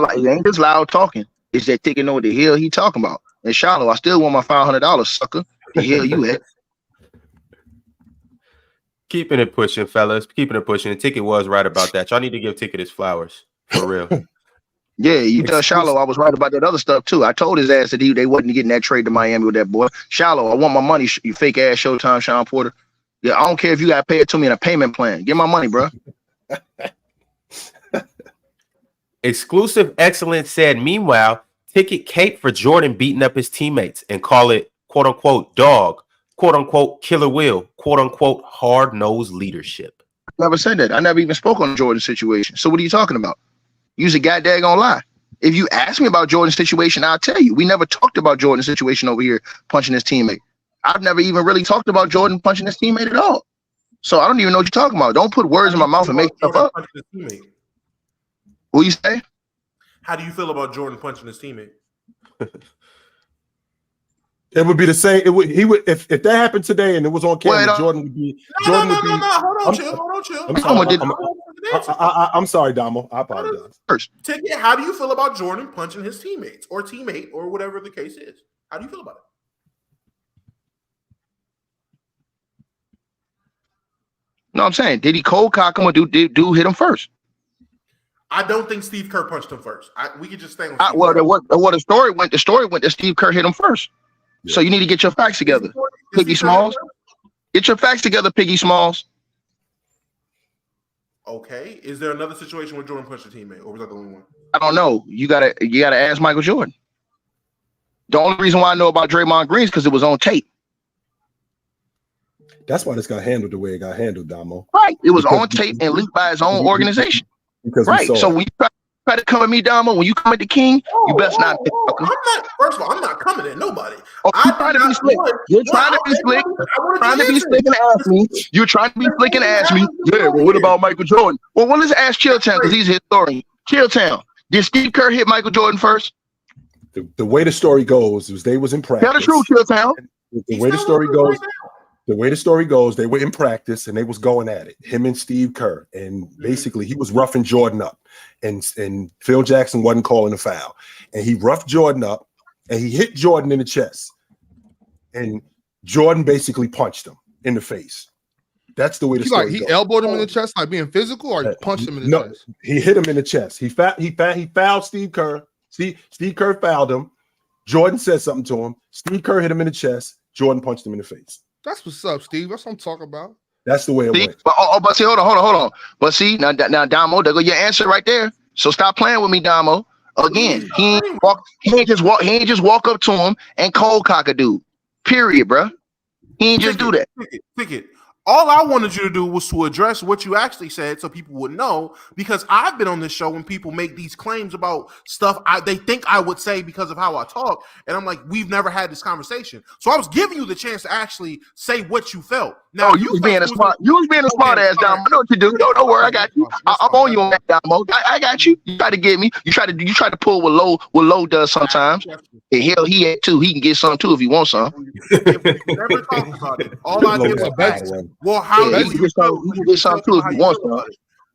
loud talking. It's that Ticket know what the hell he talking about. And Shallow, I still want my $500, sucker. The hell you at? Keeping it pushing, fellas. Keeping it pushing. The Ticket was right about that. Y'all need to give Ticket his flowers. For real. Yeah, you tell Shallow I was right about that other stuff too. I told his ass that they wasn't getting that trade to Miami with that boy. Shallow, I want my money, you fake ass Showtime Sean Porter. Yeah, I don't care if you got to pay it to me in a payment plan. Get my money, bro. Exclusive Excellence said, meanwhile, Ticket cape for Jordan beating up his teammates and call it, quote unquote, dog, quote unquote, killer will, quote unquote, hard-nosed leadership. I never said that. I never even spoke on the Jordan situation. So what are you talking about? You's a goddamn lie. If you ask me about Jordan's situation, I'll tell you. We never talked about Jordan's situation over here punching his teammate. I've never even really talked about Jordan punching his teammate at all. So I don't even know what you're talking about. Don't put words in my mouth and make stuff up. What you say? How do you feel about Jordan punching his teammate? It would be the same. It would. He would if that happened today and it was on camera. Jordan would be. No. Hold on, chill. I'm sorry, Damo. I apologize. First, Ticket, how do you feel about Jordan punching his teammates or teammate or whatever the case is? How do you feel about it? No, I'm saying, did he cold cock him or do hit him first? I don't think Steve Kerr punched him first. We could just stay on. The story went that Steve Kerr hit him first. Yeah. So you need to get your facts together, Piggy Smalls. Get your facts together, Piggy Smalls. Okay. Is there another situation where Jordan punched a teammate, or was that the only one? I don't know. You gotta ask Michael Jordan. The only reason why I know about Draymond Green is because it was on tape. That's why this got handled the way it got handled, Damo. Right. It was on tape and leaked by his own organization. Right. So when you try to come at me, Damo, when you come at the king, you best not. First of all, I'm not coming at nobody. You're trying to be slick. You're trying to be slick. Trying to be slick and ask me. You're trying to be slick and ask me. Yeah. Well, what about Michael Jordan? Well, let's ask Chilltown because he's a historian. Chilltown. Did Steve Kerr hit Michael Jordan first? The way the story goes is they was in practice. Tell the truth, Chilltown. The way the story goes. The way the story goes, they were in practice and they was going at it. Him and Steve Kerr, and basically he was roughing Jordan up, and Phil Jackson wasn't calling a foul, and he roughed Jordan up, and he hit Jordan in the chest, and Jordan basically punched him in the face. That's the way the story goes. He elbowed him in the chest, like being physical, or he punched him in the chest. He hit him in the chest. He fouled Steve Kerr. Steve Kerr fouled him. Jordan said something to him. Steve Kerr hit him in the chest. Jordan punched him in the face. That's what's up, Steve. That's what I'm talking about. That's the way it went. But see, hold on. But see, now, Damo, there go your answer right there. So stop playing with me, Damo. Again, he ain't just walk up to him and cold cock a dude. Period, bro. He ain't just do that. Ticket. All I wanted you to do was to address what you actually said so people would know, because I've been on this show when people make these claims about stuff they think I would say because of how I talk. And I'm like, we've never had this conversation. So I was giving you the chance to actually say what you felt. Now, you was being a smart ass, Damo. I know what you do. Don't worry, I got you. I'm on you on that, Damo. I got you. You try to get me. You try to pull what low does sometimes. And hell, he had too. He can get some too if he wants some. Never talked about it. All I did was best. Well, how he can get some too if he wants some.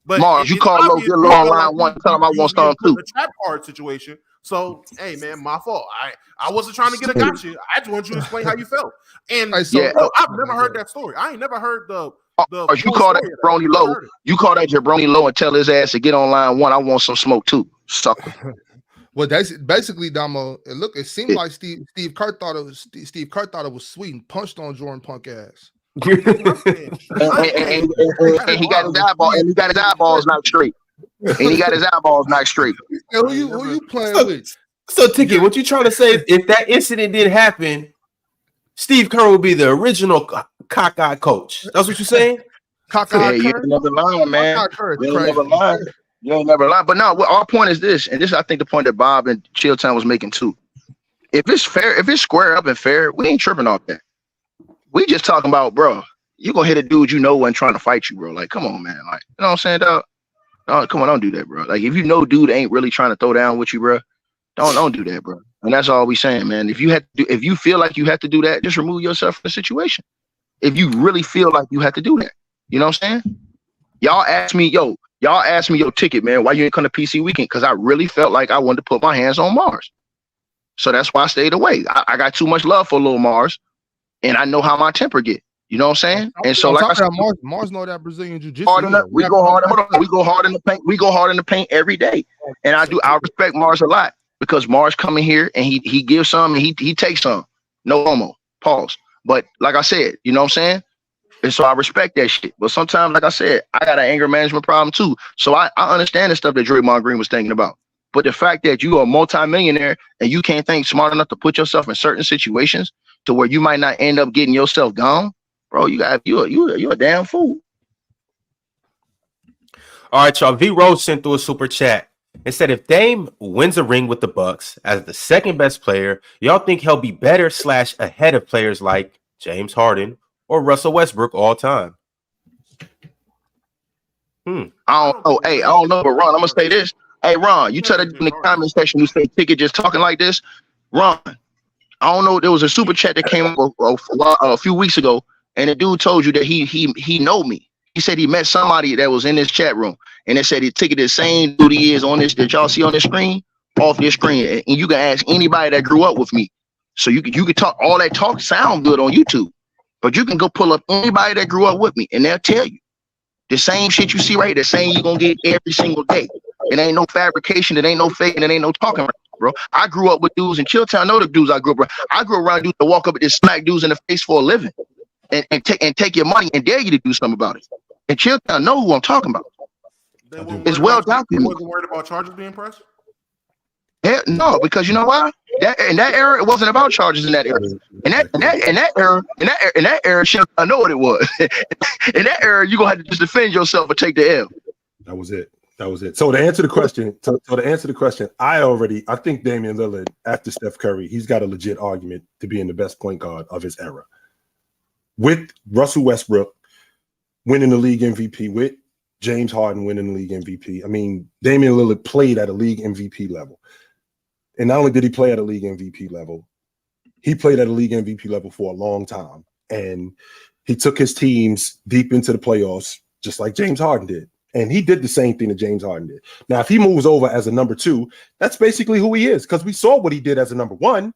But Mars, you call low, get low on line one. Tell him I want some too. The trap card situation. So, hey man, my fault. I wasn't trying to get a gotcha. I just want you to explain how you felt. And I've never heard that story. I ain't never heard the you call that jabroni low. You call that jabroni low and tell his ass to get on line one. I want some smoke too, sucker. Well, that's basically, Damo. It seemed like Steve Kerr thought it was sweet and punched on Jordan punk ass. and he got his eyeball, and he got his eyeballs not straight. Who you playing with? So, Ticket, what you trying to say is if that incident didn't happen, Steve Kerr would be the original cockeyed coach. That's what you're saying? Cockeyed Kerr? You ain't never lying, man. You ain't never lying. But no, our point is this, and this is, I think, the point that Bob and Chilltown was making too. If it's fair, if it's square up and fair, we ain't tripping off that. We just talking about, bro, you gonna hit a dude you know wasn't trying to fight you, bro. Like, come on, man. Like, you know what I'm saying, dog? No, come on, don't do that, bro. Like, if you know dude ain't really trying to throw down with you, bro, don't do that, bro. And that's all we saying, man. If you feel like you have to do that, just remove yourself from the situation. If you really feel like you have to do that, you know what I'm saying? Y'all asked me, yo, Ticket, man, why you ain't come to PC weekend? Because I really felt like I wanted to put my hands on Mars. So that's why I stayed away. I got too much love for little Mars, and I know how my temper get. You know what I'm saying? And so, like I said, Mars know that Brazilian jiu-jitsu. We go hard in the paint. We go hard in the paint every day. And I respect Mars a lot because Mars come in here and he gives some and he takes some. No homo. Pause. But like I said, you know what I'm saying? And so I respect that shit. But sometimes, like I said, I got an anger management problem too. So I understand the stuff that Draymond Green was thinking about. But the fact that you are a multimillionaire and you can't think smart enough to put yourself in certain situations to where you might not end up getting yourself gone, bro, you're a damn fool. All right, y'all. V Rose sent through a super chat and said if Dame wins a ring with the Bucks as the second best player, y'all think he'll be better / ahead of players like James Harden or Russell Westbrook all time? I don't know. Hey, I don't know, but Ron, I'm gonna say this. Hey, Ron, you tell that in the comment section who say Ticket just talking like this. Ron, I don't know. There was a super chat that came up a few weeks ago, and the dude told you that he know me. He said he met somebody that was in this chat room, and it said he took it the same dude he is on this that y'all see on the screen, off this screen, and you can ask anybody that grew up with me. So you could talk all that talk sound good on YouTube, but you can go pull up anybody that grew up with me, and they'll tell you the same shit you see right here, the same you're gonna get every single day. It ain't no fabrication, it ain't no fake, and it ain't no talking, bro. I grew up with dudes in Chilltown. I know the dudes I grew up around. I grew around dudes to walk up and just smack dudes in the face for a living, and take your money and dare you to do something about it. And Chilltown know who I'm talking about. It's well documented. You wasn't worried about charges being pressed? Yeah, no, because you know why? In that era, it wasn't about charges in that era. In that era, shit, I know what it was. In that era, you gonna have to just defend yourself or take the L. That was it. So to answer the question, I think Damian Lillard, after Steph Curry, he's got a legit argument to being the best point guard of his era. With Russell Westbrook winning the league MVP, with James Harden winning the league MVP. I mean, Damian Lillard played at a league MVP level. And not only did he play at a league MVP level, he played at a league MVP level for a long time. And he took his teams deep into the playoffs, just like James Harden did. And he did the same thing that James Harden did. Now, if he moves over as a number 2, that's basically who he is, because we saw what he did as a number 1.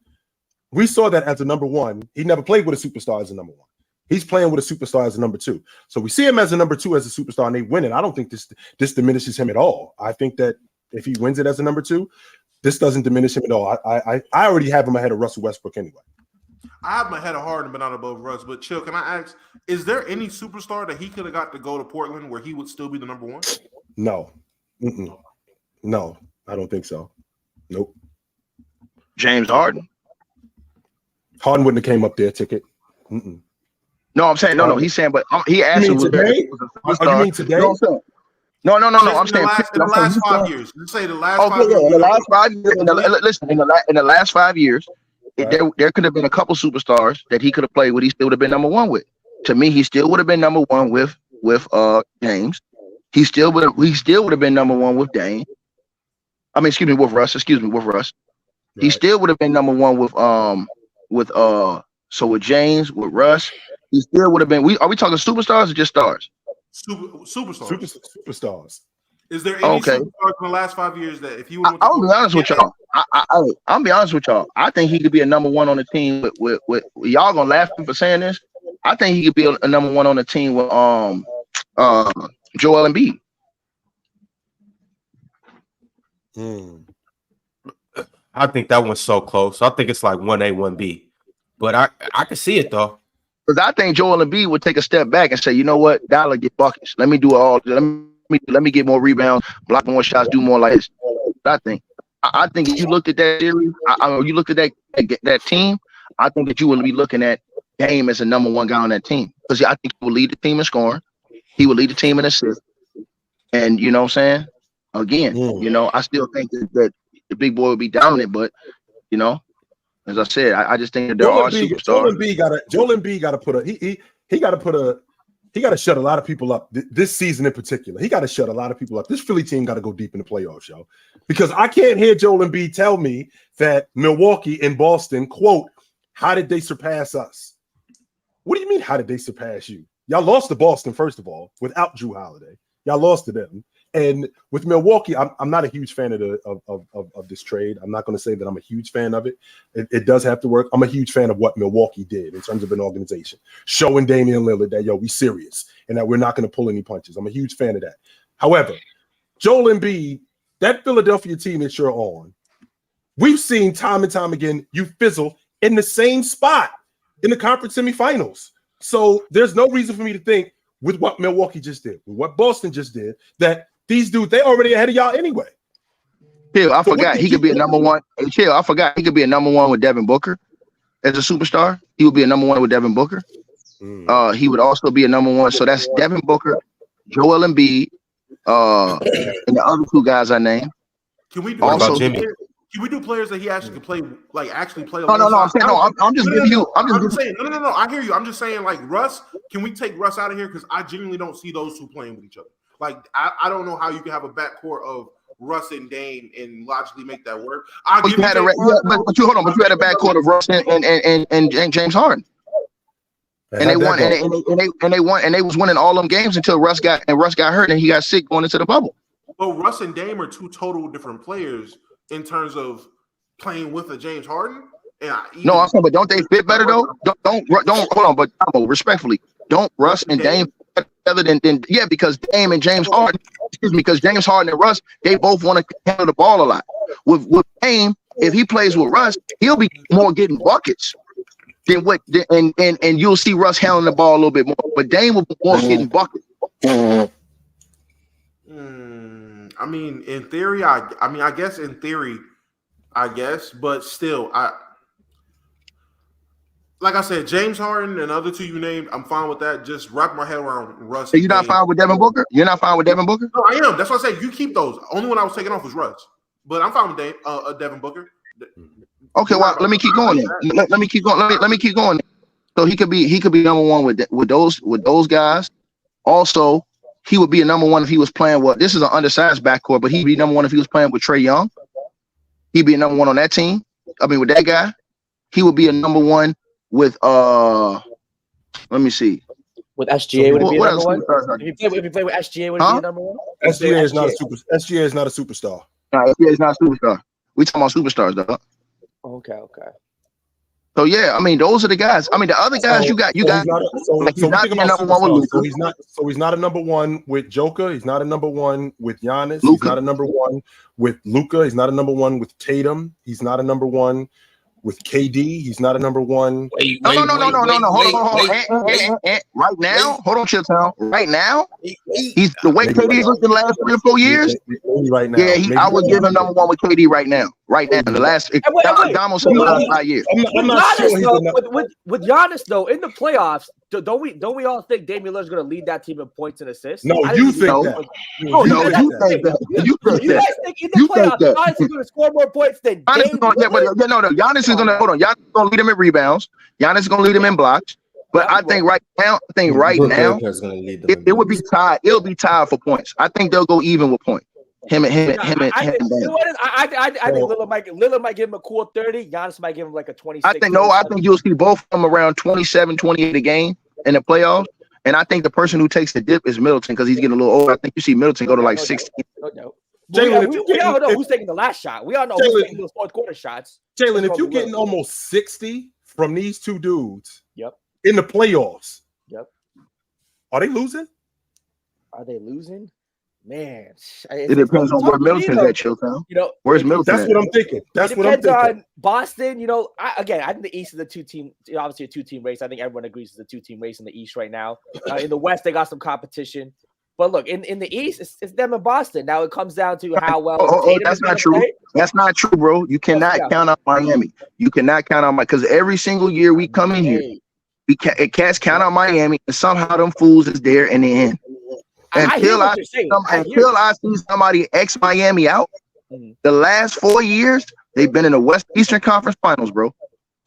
We saw that as a number 1. He never played with a superstar as a number 1. He's playing with a superstar as a number 2. So we see him as a number 2 as a superstar, and they win it. I don't think this diminishes him at all. I think that if he wins it as a number 2, this doesn't diminish him at all. I already have him ahead of Russell Westbrook anyway. I have him ahead of Harden, but not above Russ. But Chill, can I ask, is there any superstar that he could have got to go to Portland where he would still be the number 1? No. No, I don't think so. Nope. James Harden. Harden wouldn't have came up there, ticket. No, I'm saying no. He's saying, but he asked you mean today? You mean today? No. I'm saying in the last 5 years. You say the last 5 years. In the last 5 years. Listen, in the last 5 years, there could have been a couple superstars that he could have played with. He still would have been number 1 with. To me, he still would have been number 1 with James. He still would have been number 1 with Dame. I mean, with Russ. Right. He still would have been number 1 so with James, with Russ, he still would have been. Are we talking superstars or just stars? Superstars. Is there any superstars in the last 5 years that if you would? I'll be honest with y'all. I'll be honest with y'all. I think he could be a number 1 on the team with y'all gonna laugh at me for saying this. I think he could be a number 1 on the team with Joel Embiid. I think that one's so close. I think it's like 1A, 1B. But I can see it though. Because I think Joel Embiid would take a step back and say, you know what, Dollar get buckets. Let me do all. Let me get more rebounds, block more shots, do more like this. I think if you looked at that series, you looked at that team, I think that you would be looking at Dame as a number 1 guy on that team. Because I think he will lead the team in scoring. He will lead the team in assists. And you know what I'm saying? Again, I still think that the big boy will be dominant, but as I said, I just think that there are superstars. Joel Embiid got to put he got to shut a lot of people up this season in particular. He got to shut a lot of people up. This Philly team got to go deep in the playoffs, yo. Because I can't hear Joel Embiid tell me that Milwaukee and Boston, quote, how did they surpass us? What do you mean, how did they surpass you? Y'all lost to Boston, first of all, without Jrue Holiday. Y'all lost to them. And with Milwaukee, I'm not a huge fan of this trade. I'm not going to say that I'm a huge fan of it. It does have to work. I'm a huge fan of what Milwaukee did in terms of an organization, showing Damian Lillard that, we serious and that we're not going to pull any punches. I'm a huge fan of that. However, Joel Embiid, that Philadelphia team that you're on, we've seen time and time again, you fizzle in the same spot in the conference semifinals. So there's no reason for me to think with what Milwaukee just did, with what Boston just did, that these dudes, they already ahead of y'all anyway. Chill, I forgot he could be a number 1. Chill, I forgot he could be a number 1 with Devin Booker as a superstar. He would be a number 1 with Devin Booker. He would also be a number 1. So that's Devin Booker, Joel Embiid, and the other 2 guys I named. Can we do also Jimmy? Can we do players that he actually could play, like actually play? No. I'm saying no. I'm just giving you. I'm just saying no. I hear you. I'm just saying like Russ. Can we take Russ out of here because I genuinely don't see those 2 playing with each other. Like I don't know how you can have a backcourt of Russ and Dame and logically make that work. But you had a backcourt of Russ and James Harden. And they won, and they was winning all them games until Russ got hurt and he got sick going into the bubble. But Russ and Dame are two total different players in terms of playing with a James Harden. No, I'm saying, but don't they fit better though? Don't hold on, but respectfully, don't Russ and Dame other than because Dame and James Harden, because James Harden and Russ, they both want to handle the ball a lot. With Dame, if he plays with Russ, he'll be more getting buckets. And you'll see Russ handling the ball a little bit more, but Dame will be more getting buckets. I mean, in theory, I guess in theory, but still, like I said, James Harden and other two you named, I'm fine with that. Just wrap my head around Russ. So you're not fine with Devin Booker? You're not fine with Devin Booker? No, I am. That's what I said. You keep those. Only one I was taking off was Russ, but I'm fine with Devin Booker. Okay, well, let me keep going. Let me keep going. Let me keep going. So he could be number one with those guys. Also, he would be a number one if he was playing with. This is an undersized backcourt, but he'd be number one if he was playing with Trae Young. He'd be a number one on that team. I mean, with that guy, he would be a number one with let me see. With SGA, would it be a number one? If you play with SGA, would it be a number one? SGA is not a superstar. No, SGA is not a superstar. We talking about superstars, though. Okay. So yeah, I mean, those are the guys. I mean, the other guys he's not a number one with Joker. He's not a number one with Giannis. Luka. He's not a number one with Luka. He's not a number one with Tatum. He's not a number one with KD. He's not a number one. No. Hold on. Right now, hold on, Chilltown. Right now, he's the way KD's looked in the last 3 or 4 years. Right now, yeah, I would give him number one with KD right now. Right now, the last Damo said the last 5 years. I'm not sure with Giannis though in the playoffs. Don't we all think Damian Lillard's going to lead that team in points and assists? No, you think that. No, you think that. You guys think in the playoffs, Giannis is going to score more points than Damian Lillard? Giannis is going to hold on. Giannis is going to lead him in rebounds. Giannis is going to lead him in blocks. But I think right now, it would be tied. It'll be tied for points. I think they'll go even with points. Him and I think Lillard might give him a cool 30. Giannis might give him like a 26. I think you'll see both of them around 27, 28 a game in the playoffs. And I think the person who takes the dip is Middleton because he's getting a little older. I think you see Middleton go to like 16. No. We all know who's taking the last shot. We all know who's taking those fourth quarter shots. Jalen, if you're getting almost 60 from these two dudes in the playoffs, are they losing? Man, it depends on where Middleton's at, Chilltown. Where's Middleton? That's what I'm thinking. That's what I'm thinking. On Boston, I think the East is a two-team, obviously a two-team race. I think everyone agrees it's a two-team race in the East right now. In the West, they got some competition. But look, in the East, it's them and Boston. Now it comes down to how well. That's not true. That's not true, bro. You cannot count out Miami. You cannot count out because every single year we come in here, cats count out Miami, and somehow them fools is there in the end. Until I see somebody X Miami out, the last 4 years they've been in the Eastern Conference Finals, bro.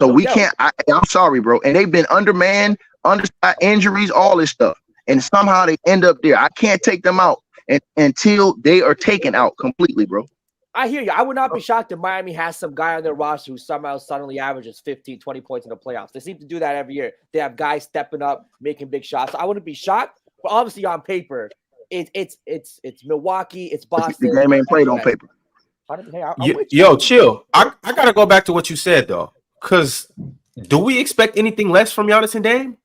So we can't. I'm sorry, bro. And they've been undermanned, undersized injuries, all this stuff, and somehow they end up there. I can't take them out until they are taken out completely, bro. I hear you. I would not be shocked if Miami has some guy on their roster who somehow suddenly averages 15, 20 points in the playoffs. They seem to do that every year. They have guys stepping up, making big shots. I wouldn't be shocked. But obviously, on paper, it's Milwaukee, it's Boston. The game ain't played on paper. Yo, chill. I gotta go back to what you said though, because do we expect anything less from Giannis and Dame?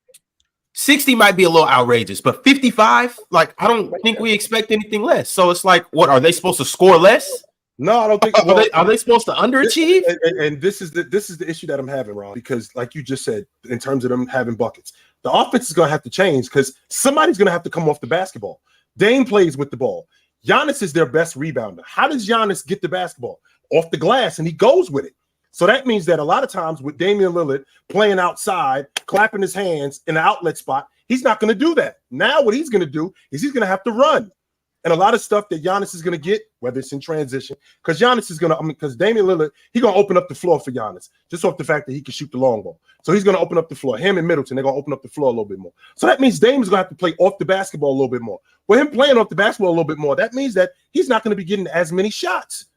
60 might be a little outrageous, but 55, like I don't think we expect anything less. So it's like, what are they supposed to score less? No, I don't think. Are they supposed to underachieve? And this is the issue that I'm having, Ron, because like you just said, in terms of them having buckets, the offense is going to have to change because somebody's going to have to come off the basketball. Dame plays with the ball. Giannis is their best rebounder. How does Giannis get the basketball? Off the glass, and he goes with it. So that means that a lot of times with Damian Lillard playing outside, clapping his hands in the outlet spot, he's not going to do that. Now what he's going to do is he's going to have to run. And a lot of stuff that Giannis is going to get, whether it's in transition, because Giannis is going to, because Damian Lillard, he's going to open up the floor for Giannis, just off the fact that he can shoot the long ball. So he's going to open up the floor. Him and Middleton, they're going to open up the floor a little bit more. So that means Dame is going to have to play off the basketball a little bit more. With him playing off the basketball a little bit more, that means that he's not going to be getting as many shots.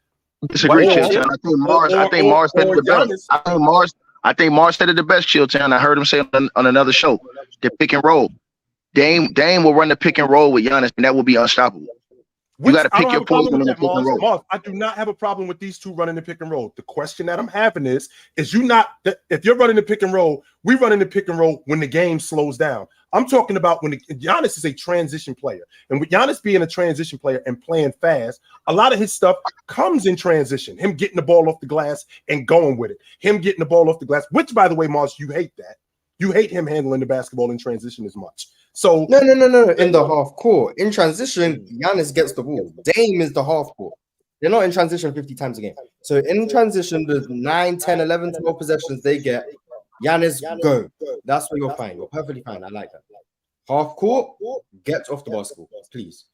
Disagree, Chilltown. I think Mars said it the best. I think Mars said it the best, Chilltown. I heard him say on another show, the pick and roll. Dame will run the pick and roll with Giannis, and that will be unstoppable. You got to pick your poison in the pick and roll. Mars, I do not have a problem with these two running the pick and roll. The question that I'm having is you not if you're running the pick and roll, we run in the pick and roll when the game slows down. I'm talking about when Giannis is a transition player, and with Giannis being a transition player and playing fast, a lot of his stuff comes in transition. Him getting the ball off the glass and going with it. Him getting the ball off the glass, which, by the way, Mars, you hate that. You hate him handling the basketball in transition as much. So no. In the half court, in transition, Giannis gets the ball. Dame is the half court. They're not in transition 50 times a game. So in transition, the 9, 10, 11, 12 possessions they get, Giannis go. That's where you're fine. You're perfectly fine. I like that. Half court, get off the basketball, please.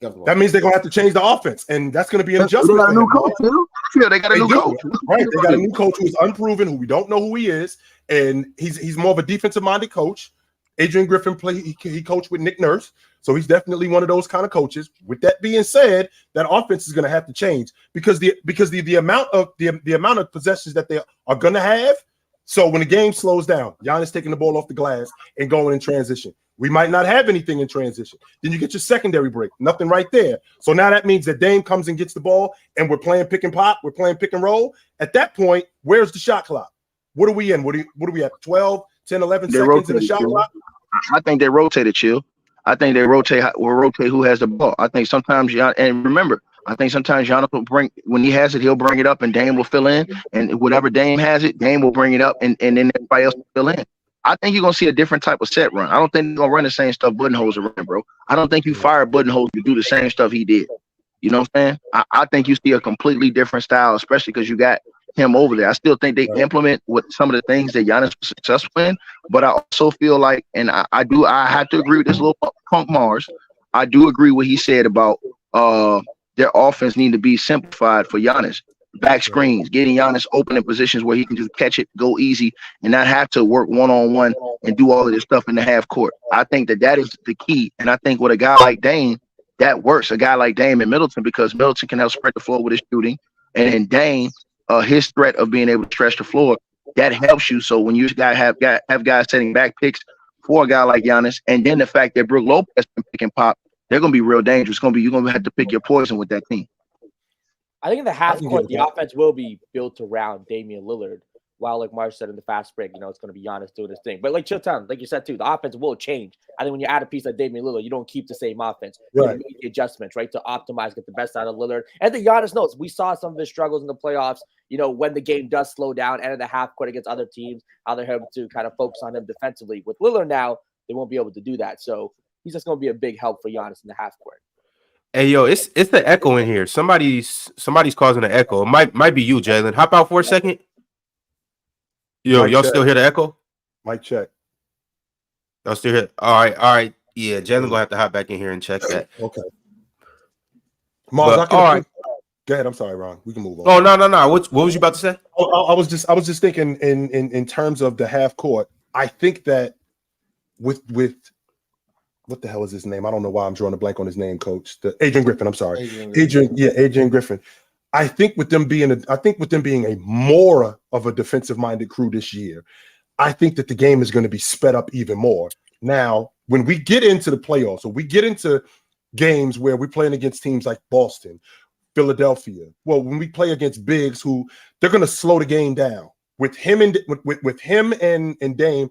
That means they're gonna have to change the offense, and that's gonna be an adjustment. They got a new coach, too. Yeah, they got a new coach. Right, they got a new coach who's unproven, who we don't know who he is, and he's more of a defensive-minded coach. Adrian Griffin he coached with Nick Nurse, so he's definitely one of those kind of coaches. With that being said, that offense is going to have to change because the amount of possessions that they are going to have. So when the game slows down, Giannis taking the ball off the glass and going in transition. We might not have anything in transition. Then you get your secondary break, nothing right there. So now that means that Dame comes and gets the ball, and we're playing pick and pop, we're playing pick and roll. At that point, where's the shot clock? What are we in? What are we at? 12, 10, 11 seconds in the shot clock? I think they rotated, Chill. I think they rotate who has the ball. I think sometimes and remember, I think sometimes Giannis will when he has it, he'll bring it up and Dame will fill in. And whatever Dame has it, Dame will bring it up and then everybody else will fill in. I think you're gonna see a different type of set run. I don't think they're gonna run the same stuff Budenholzer running, bro. I don't think you fire Budenholzer to do the same stuff he did. You know what I'm saying? I think you see a completely different style, especially because you got him over there. I still think they implement with some of the things that Giannis was successful in, but I also feel like, and I have to agree with this little punk Mars. I do agree what he said about their offense need to be simplified for Giannis. Back screens, getting Giannis open in positions where he can just catch it, go easy, and not have to work one-on-one and do all of this stuff in the half court. I think that is the key, and I think with a guy like Dame, that works. A guy like Dame and Middleton, because Middleton can help spread the floor with his shooting, and then Dame, his threat of being able to stretch the floor, that helps you. So when you have guys setting back picks for a guy like Giannis, and then the fact that Brook Lopez can pick and pop, they're going to be real dangerous. You're going to have to pick your poison with that team. I think in the half court, the offense will be built around Damian Lillard. While, like Marsh said in the fast break, it's going to be Giannis doing his thing. But like Chilltown, like you said too, the offense will change. I think when you add a piece like Damian Lillard, you don't keep the same offense. You make the adjustments, right, to optimize, get the best out of Lillard. And the Giannis knows. We saw some of his struggles in the playoffs, when the game does slow down, and in the half court against other teams, how they're able to kind of focus on him defensively. With Lillard now, they won't be able to do that. So he's just going to be a big help for Giannis in the half court. Hey, yo, it's the echo in here. Somebody's causing an echo. It might be you, Jalen. Hop out for a second. Yo, y'all still hear the echo? Mic check. Y'all still hear? All right. Yeah, Jalen gonna have to hop back in here and check that. Okay. Mars, all right. Go ahead. I'm sorry, Ron. We can move on. Oh no. What was you about to say? I was just thinking in terms of the half court. I think that with what the hell is his name? I don't know why I'm drawing a blank on his name, Coach. Adrian Griffin. I'm sorry, Adrian Griffin. I think with them being a more of a defensive-minded crew this year, I think that the game is going to be sped up even more. Now, when we get into the playoffs, or we get into games where we're playing against teams like Boston, Philadelphia, when we play against bigs who they're going to slow the game down with him and Dame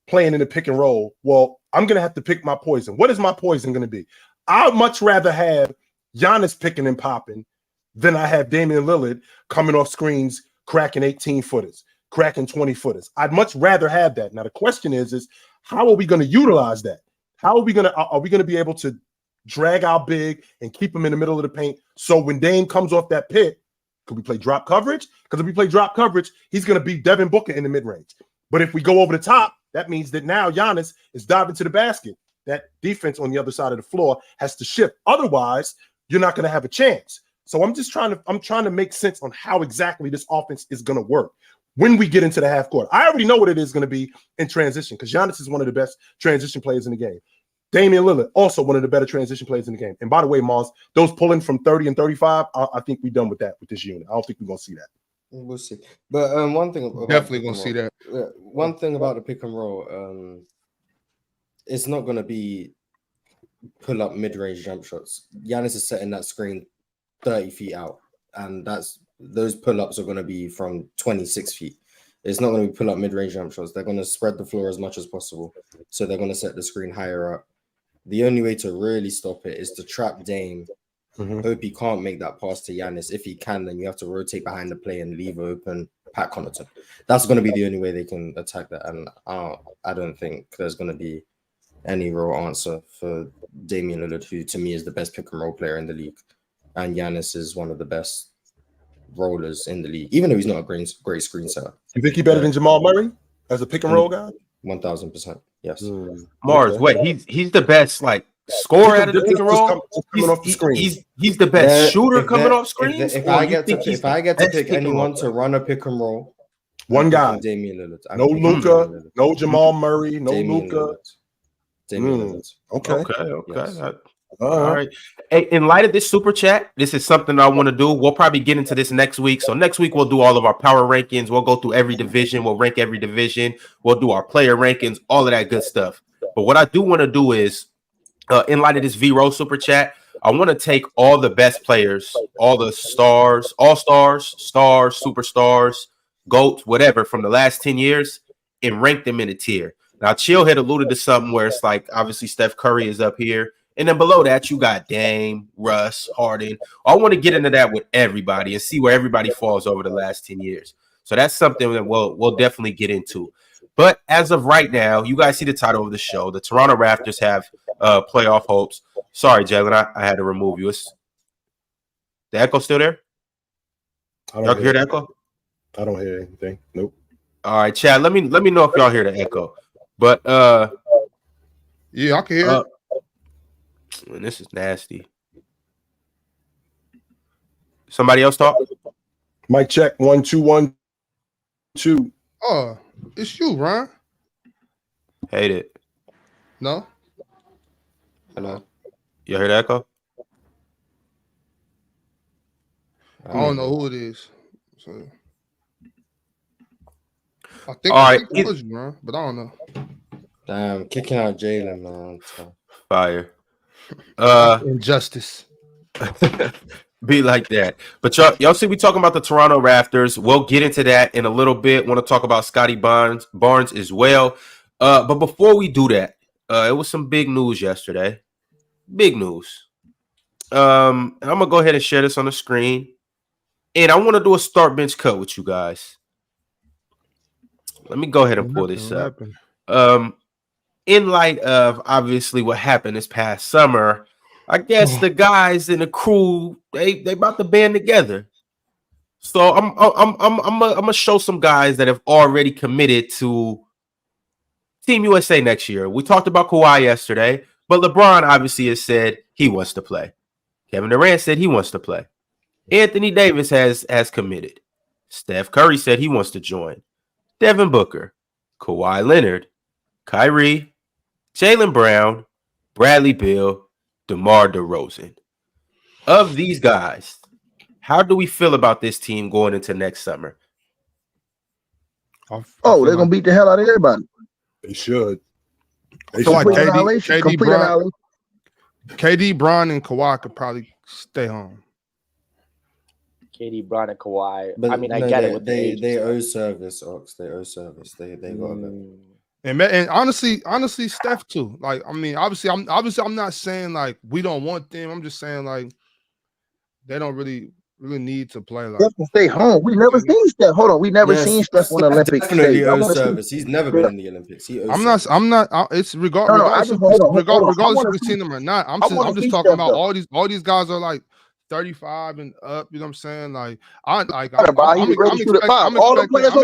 playing in the pick and roll. Well, I'm going to have to pick my poison. What is my poison going to be? I'd much rather have Giannis picking and popping than I have Damian Lillard coming off screens, cracking 18-footers, cracking 20-footers. I'd much rather have that. Now, the question is how are we going to utilize that? Are we going to be able to drag our big and keep him in the middle of the paint? So when Dame comes off that pick, could we play drop coverage? Because if we play drop coverage, he's going to be Devin Booker in the mid-range. But if we go over the top, that means that now Giannis is diving to the basket. that defense on the other side of the floor has to shift. Otherwise, you're not going to have a chance. So I'm trying to make sense on how exactly this offense is going to work when we get into the half court. I already know what it is going to be in transition because Giannis is one of the best transition players in the game. Damian Lillard, also one of the better transition players in the game. And by the way, Mars, those pulling from 30 and 35, I think we're done with that with this unit. I don't think we're going to see that. We'll see. But one thing about definitely going to see that. One thing about the pick and roll, it's not going to be pull up mid-range jump shots. Giannis is setting that screen 30 feet out, and those pull-ups are going to be from 26 feet. It's not going to be pull up mid-range jump shots. They're going to spread the floor as much as possible. So they're going to set the screen higher up. The only way to really stop it is to trap Dame. Hope he can't make that pass to Giannis. If he can, then you have to rotate behind the play and leave open Pat Connaughton. That's going to be the only way they can attack that. And I don't think there's going to be any real answer for Damian Lillard, who to me is the best pick and roll player in the league. And Giannis is one of the best rollers in the league, even though he's not a great screen setter. You think he's better than Jamal Murray as a pick and roll guy? 1000%. Yes. Mars, wait, he's the best scorer out of the pick and roll. He's the best shooter coming off screens. If I get to pick anyone to run a pick and roll, one guy, Damian Lillard. No Luka, no Jamal Murray, no Luka. Damian Lillard. Okay. Yes. All right. Hey, in light of this super chat, this is something I want to do. We'll probably get into this next week. So next week we'll do all of our power rankings. We'll go through every division. We'll rank every division. We'll do our player rankings, all of that good stuff. But what I do want to do is, in light of this V-Roll super chat, I want to take all the best players, all the stars, all-stars, stars, superstars, GOATs, whatever, from the last 10 years and rank them in a tier. Now, Chill had alluded to something where it's like, obviously, Steph Curry is up here. And then below that, you got Dame, Russ, Harden. I want to get into that with everybody and see where everybody falls over the last 10 years. So that's something that we'll definitely get into. But as of right now, you guys see the title of the show. The Toronto Raptors have playoff hopes. Sorry, Jalen, I had to remove you. The echo still there? Y'all can hear the echo? I don't hear anything. Nope. All right, Chad, let me know if y'all hear the echo. But yeah, I can hear it. And this is nasty. Somebody else talk? Mic check 1 2 1 2. Oh, it's you, Ryan. Hate it. No. Hello. You hear the echo? I don't know who it is. So I think it was you, Ryan, but I don't know. Damn, kicking out Jalen, man. Fire. Injustice. Be like that. But y'all see we talking about the Toronto Raptors. We'll get into that in a little bit. Want to talk about Scottie Barnes as well. But before we do that, it was some big news yesterday. Big news. I'm gonna go ahead and share this on the screen. And I want to do a start bench cut with you guys. Let me go ahead and pull this up. In light of obviously what happened this past summer, I guess the guys in the crew they about to band together. So I'm gonna show some guys that have already committed to Team USA next year. We talked about Kawhi yesterday, but LeBron obviously has said he wants to play. Kevin Durant said he wants to play. Anthony Davis has committed. Steph Curry said he wants to join. Devin Booker, Kawhi Leonard, Kyrie, Jaylen Brown, Bradley Beal, DeMar DeRozan. Of these guys, how do we feel about this team going into next summer? They're going to beat the hell out of everybody. They should. I feel like KD, Bron, and Kawhi could probably stay home. KD, Bron, and Kawhi. But I mean, I get it. They owe service, Ox. They owe service. They got it. And honestly, Steph too. Like, I mean, obviously, I'm not saying like we don't want them. I'm just saying like they don't really need to play. Like, Steph can stay home. We never seen Steph. Hold on, we never seen Steph on the Olympics. Definitely owes service. He's never been in the Olympics. I'm not. It's regardless if we've seen them or not. I'm just talking about all these guys are like 35 and up. You know what I'm saying? Like I'm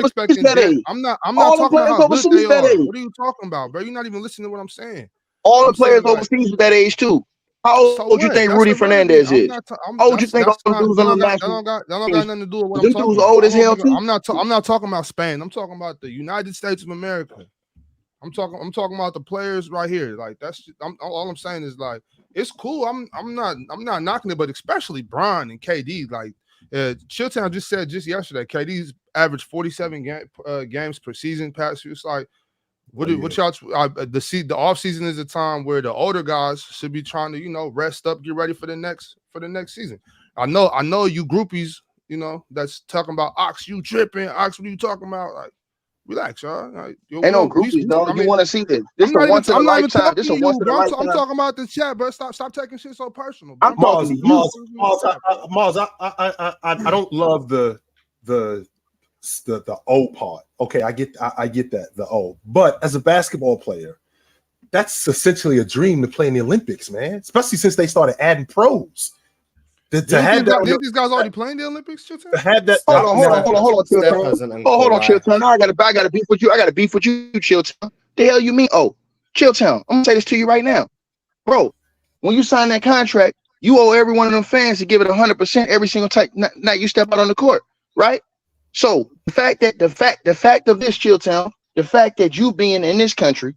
expecting. I'm not talking about how good they are. What are you talking about, bro? You're not even listening to what I'm saying. All the players overseas at that age too. How old you think Rudy Fernandez is? How old you think all them dudes on the national? That don't got nothing to do with what Them I'm talking dudes about. old as hell too. I'm not talking about Spain. I'm talking about the United States of America. I'm talking about the players right here. Like all I'm saying is like it's cool. I'm not knocking it, but especially Bron and KD. Like Chilltown just said just yesterday, KD's averaged 47 games per season past year. It's like what y'all the off season is a time where the older guys should be trying to rest up, get ready for the next season. I know you groupies, that's talking about Ox, you tripping, Ox, what are you talking about? Like, relax, y'all. Like, ain't no groupies, dog. You want to see this? This is a once in a lifetime. This is a once in a lifetime. I'm talking about the chat, bro. Stop taking shit so personal. Bro. I'm talking to you. Mars, I don't love the O part. Okay, I get that, the O. But as a basketball player, that's essentially a dream to play in the Olympics, man. Especially since they started adding pros. These guys already playing the Olympics? Had that. Hold on, Chilltown. Hold on, Chilltown. Now I got to beef with you. Chilltown. The hell you mean? Oh, Chilltown. I'm gonna say this to you right now, bro. When you sign that contract, you owe every one of them fans to give it 100% every single time. Night you step out on the court, right? So the fact of this, Chilltown, the fact that you being in this country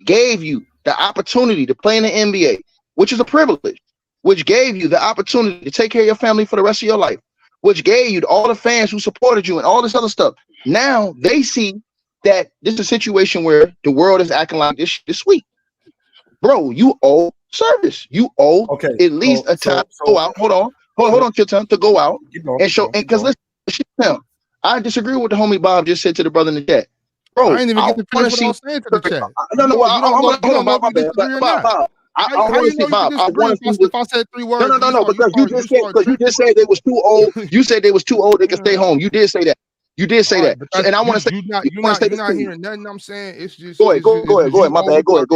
gave you the opportunity to play in the NBA, which is a privilege, which gave you the opportunity to take care of your family for the rest of your life, which gave you all the fans who supported you and all this other stuff. Now they see that this is a situation where the world is acting like this sweet. Bro, you owe service. You owe at least a time to go out. Hold on, Chilltown, to go out and show. And because listen, I disagree with the homie Bob just said to the brother in the chat. Bro, I ain't even get to finish what I was saying to the chat. No, hold on, Bob. I want to see Bob. I want to see if I said 3 words. No, because you just said they was too old. You said they was too old. They can stay home. You did say that. And I want to say you're not hearing nothing. I'm saying it's just go ahead. My bad. Go ahead.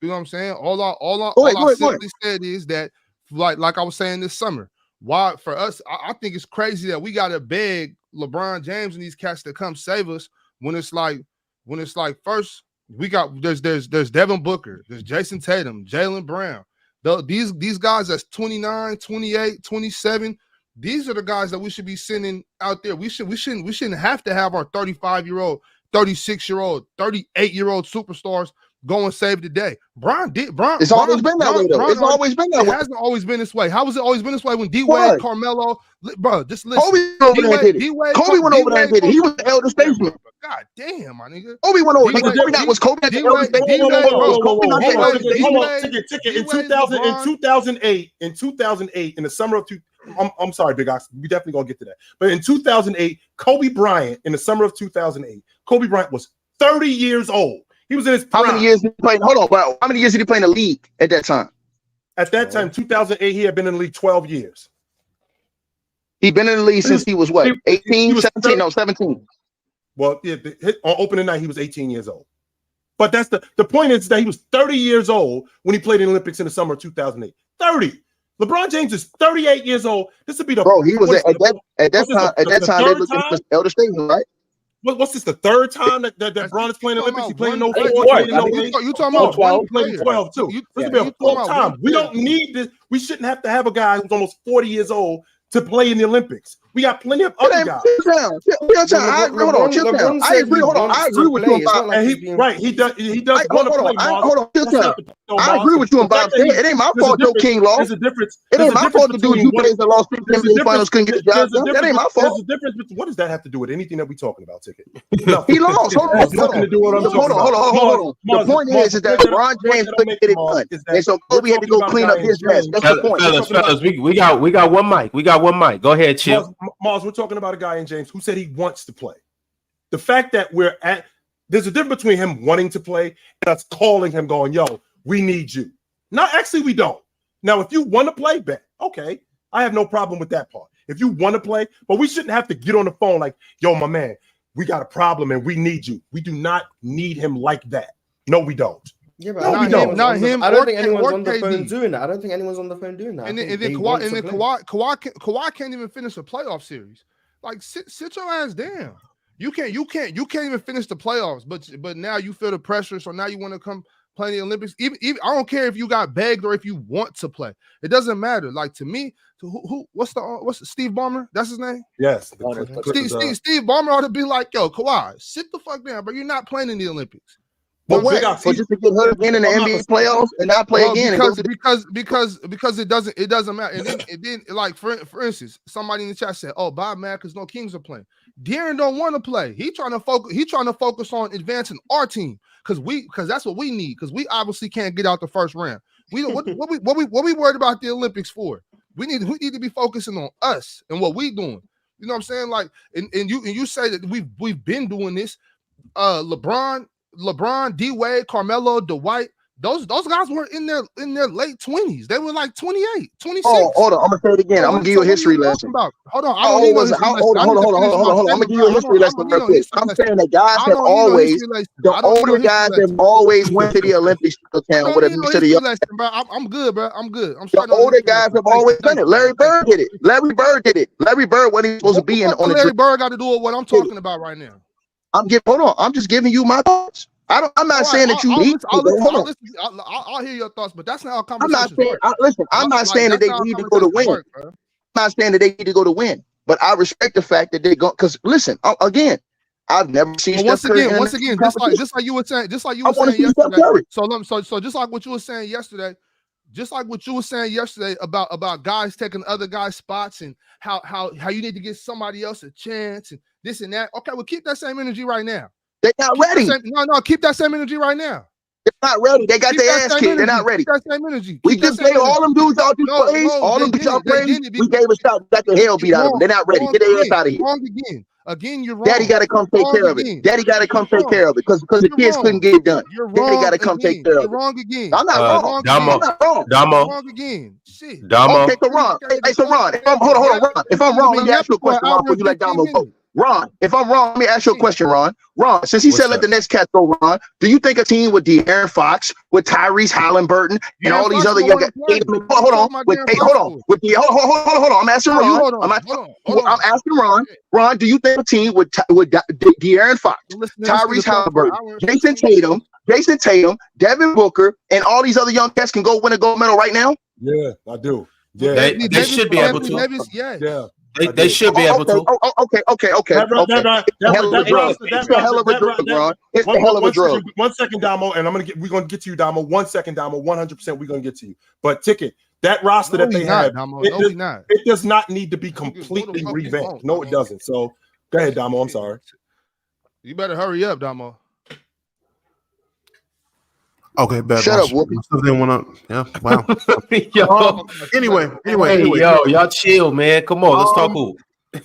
You know what I'm saying? All I simply said is that, like I was saying this summer, why for us, I think it's crazy that we gotta beg LeBron James and these cats to come save us when it's like first. We got there's Devin Booker, there's Jason Tatum, Jaylen Brown. These guys that's 29, 28, 27. These are the guys that we should be sending out there. We shouldn't have to have our 35-year-old, 36-year-old, 38-year-old superstars go and save the day. It's always been that way, though. It's always been that way. It hasn't always been this way. How has it always been this way when D-Wade, Carmelo, bro, just listen. Kobe went over there and did it. He was the elder statesman. God damn, my nigga. Kobe went over there. Was Kobe the elder statesman? In 2008, in the summer of I'm sorry, Big Ox. We definitely gonna get to that. But in 2008, Kobe Bryant, in the summer of 2008, Kobe Bryant was 30 years old. He was in his prime. How many years did he play? Hold on, bro. How many years did he play in the league at that time? At that time, 2008, he had been in the league 12 years. He'd been in the league since he was what? 18, 17? No, 17. Well, yeah, on opening night, he was 18 years old. But that's the point is that he was 30 years old when he played in the Olympics in the summer of 2008. 30. LeBron James is 38 years old. This would be the bro. He was at that time. They looked at the elder statesman, right? What's this? The third time that Bron is playing Olympics? He played in 04. You talking about 12? He played in 12 too. This will be a full time. We don't need this. We shouldn't have to have a guy who's almost 40 years old to play in the Olympics. We got plenty of other guys. I agree with you about that. He does want to play. I agree with you about that. It ain't my fault your king lost. It ain't my fault the dude you played that lost 3 NBA finals couldn't get the job done. That ain't my fault. There's a difference. What does that have to do with anything that we're talking about, Ticket? He lost. Hold on. The point is that LeBron James couldn't get it done. And so Kobe had to go clean up his mess. That's the point. Fellas, we got one mic. Go ahead, Chip. Mars, we're talking about a guy in James who said he wants to play. The fact that there's a difference between him wanting to play and us calling him going, yo, we need you. No, actually, we don't. Now, if you want to play, bet. Okay, I have no problem with that part. If you want to play, but we shouldn't have to get on the phone like, yo, my man, we got a problem and we need you. We do not need him like that. No, we don't. Yeah, but I don't think anyone's on the phone doing that. And then Kawhi can't even finish a playoff series. Like sit your ass down. You can't even finish the playoffs. But now you feel the pressure, so now you want to come playing the Olympics. Even I don't care if you got begged or if you want to play. It doesn't matter. Like to me, what's Steve Ballmer? That's his name? Yes. Steve Ballmer ought to be like, yo, Kawhi, sit the fuck down, bro. You're not playing in the Olympics. But what? So just to get hurt again in the NBA playoffs and not play again? Because it doesn't matter. And then like for instance, somebody in the chat said, "Oh, Bob mad because no Kings are playing." De'Aaron don't want to play. He trying to focus on advancing our team because that's what we need because we obviously can't get out the first round. What we worried about the Olympics for? We need to be focusing on us and what we doing. You know what I'm saying? Like and you say that we've been doing this. LeBron, D-Wade, Carmelo, Dwight, those guys were in their late 20s. They were like 28, 26. Oh, hold on. I'm gonna say it again. I'm gonna give you a history lesson. Hold on. Hold on. I'm gonna give you a history lesson real quick. I'm saying that guys have always, the older guys have always went to the Olympics account with a mix of the young. I'm good, bro. I'm good. The older guys have always done it. Larry Bird did it. Larry Bird wasn't even supposed to be on the. Larry Bird got to do with what I'm talking about right now. I'm just giving you my thoughts. I'm not saying that you need to. I'll hear your thoughts, but that's not how conversations work. I'm not saying that they need to go to win. I'm not saying that they need to go to win, but I respect the fact that they go. Because listen, again, I've never seen. Once again, just like you were saying yesterday. So just like what you were saying yesterday. Just like what you were saying yesterday about guys taking other guys' spots and how you need to give somebody else a chance and this and that. Okay, well, keep that same energy right now. They're not ready. Keep that same energy right now. They're not ready. They got their ass kicked. They're not ready. Keep that same energy. We just gave all them dudes out these plays. All them dudes out plays. We gave a shot. Got the hell beat out of them. They're not ready. Get their ass out of here. Wrong again. Again, you're wrong. Daddy got to come take care of it. Daddy got to come take care of it because the kids couldn't get it done. Daddy got to come take care of it. You're wrong again. I'm not wrong. I'm not wrong. Damo. Wrong again. Shit. Damo. Okay, so Ron. Hey, so Ron. Hold on, Ron. If I'm wrong, let me ask you a question, Ron, before you let Damo go. Ron, if I'm wrong, let me ask you a question, Ron. Ron, since he said let the next cat go, Ron, do you think a team with De'Aaron Fox, with Tyrese Halliburton, and all these other young guys? Hold on. I'm asking Ron. I'm asking Ron. Ron, do you think a team with De'Aaron Fox, Tyrese Halliburton, Jason Tatum, Devin Booker, and all these other young cats can go win a gold medal right now? Yeah, I do. Yeah, they should be able to. Yeah. They should be able to. Okay. It's a hell of a drug, Ron. It's a hell of a drug. 1 second, Damo, and we're gonna get to you, Damo. 1 second, Damo. 100% we're gonna get to you. But Ticket, that roster that they have, it does not need to be completely revamped. No, it doesn't. So go ahead, Damo. I'm sorry. You better hurry up, Damo. Okay, bad. Shut up, Whoopi. They went up. Yeah, wow. Anyway, y'all chill, man. Come on, let's talk hoop.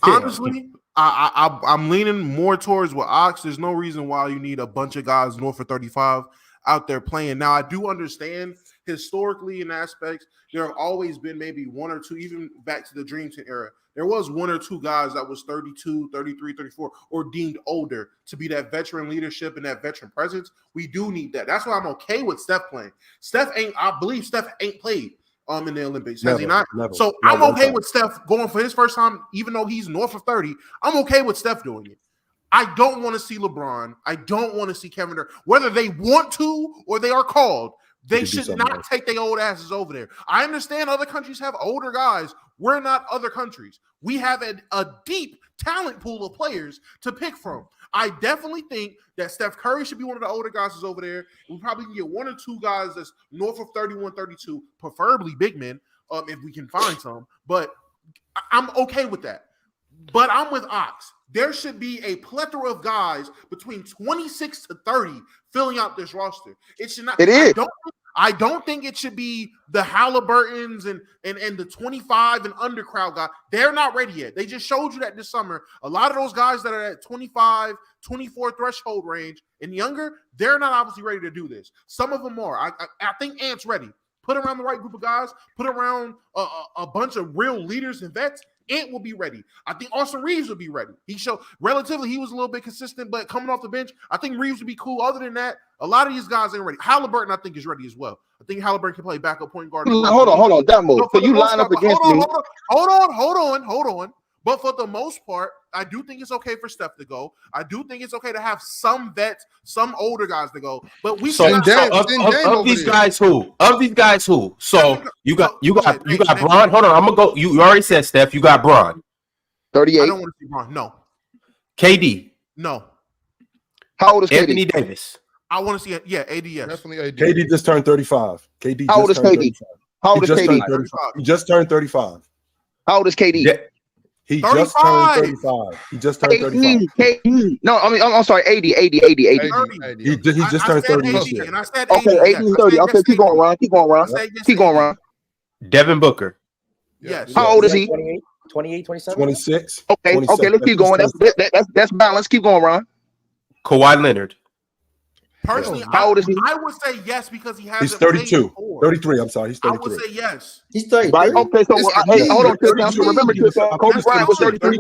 Honestly, I'm leaning more towards with Ox. There's no reason why you need a bunch of guys north of 35 out there playing. Now, I do understand historically in aspects, there have always been maybe one or two, even back to the Dream Team era. There was one or two guys that was 32, 33, 34, or deemed older to be that veteran leadership and that veteran presence. We do need that. That's why I'm okay with Steph playing. I believe Steph ain't played in the Olympics. Has he not? So I'm okay with Steph going for his first time, even though he's north of 30. I'm okay with Steph doing it. I don't want to see LeBron. I don't want to see Kevin Durant. Whether they want to or they are called, they should not take their old asses over there. I understand other countries have older guys. We're not other countries. We have a deep talent pool of players to pick from. I definitely think that Steph Curry should be one of the older guys that's over there. We probably can get one or two guys that's north of 31, 32, preferably big men, if we can find some. But I'm okay with that. But I'm with Ox. There should be a plethora of guys between 26 to 30 filling out this roster. It should not. It is. I don't think it should be the Halliburtons and the 25 and under crowd guy. They're not ready yet. They just showed you that this summer. A lot of those guys that are at 25, 24 threshold range and younger, they're not obviously ready to do this. Some of them are. I think Ant's ready. Put around the right group of guys. Put around a bunch of real leaders and vets. Ant will be ready. I think Austin Reeves will be ready. He was a little bit consistent, but coming off the bench, I think Reeves would be cool. Other than that, a lot of these guys ain't ready. Halliburton, I think, is ready as well. I think Halliburton can play backup point guard. Hold on, Damo. So you line up against me. Hold on. But for the most part, I do think it's okay for Steph to go. I do think it's okay to have some vets, some older guys to go. But we So of these guys who? So you got Bron. Hold on, I'm gonna go. You already said Steph. You got Bron. 38. I don't want to see Bron. No. KD. No. How old is Anthony KD? Davis. I want to see it. Yeah, AD. Yes. Definitely AD. KD just turned 35. KD. How old is KD? How old is KD? He just turned 35. How old is KD? Yeah. He just turned 35. He just turned 35. KD. No, I'm sorry. 80. He just turned 30 this year. And I said Okay, 80 30. Okay, keep going, Ron. Keep going, Ron. Devin Booker. Yes. How old is he? 28, 27? 26. Okay, 27. okay, let's keep going. That's balanced. Keep going, Ron. Kawhi Leonard. Personally, How old is he? I would say yes because he has. He's 32. 33. I'm sorry. He's 33. I would say yes. He's 33. Right. Okay. So hey, hold on. Remember, Kobe Bryant was 33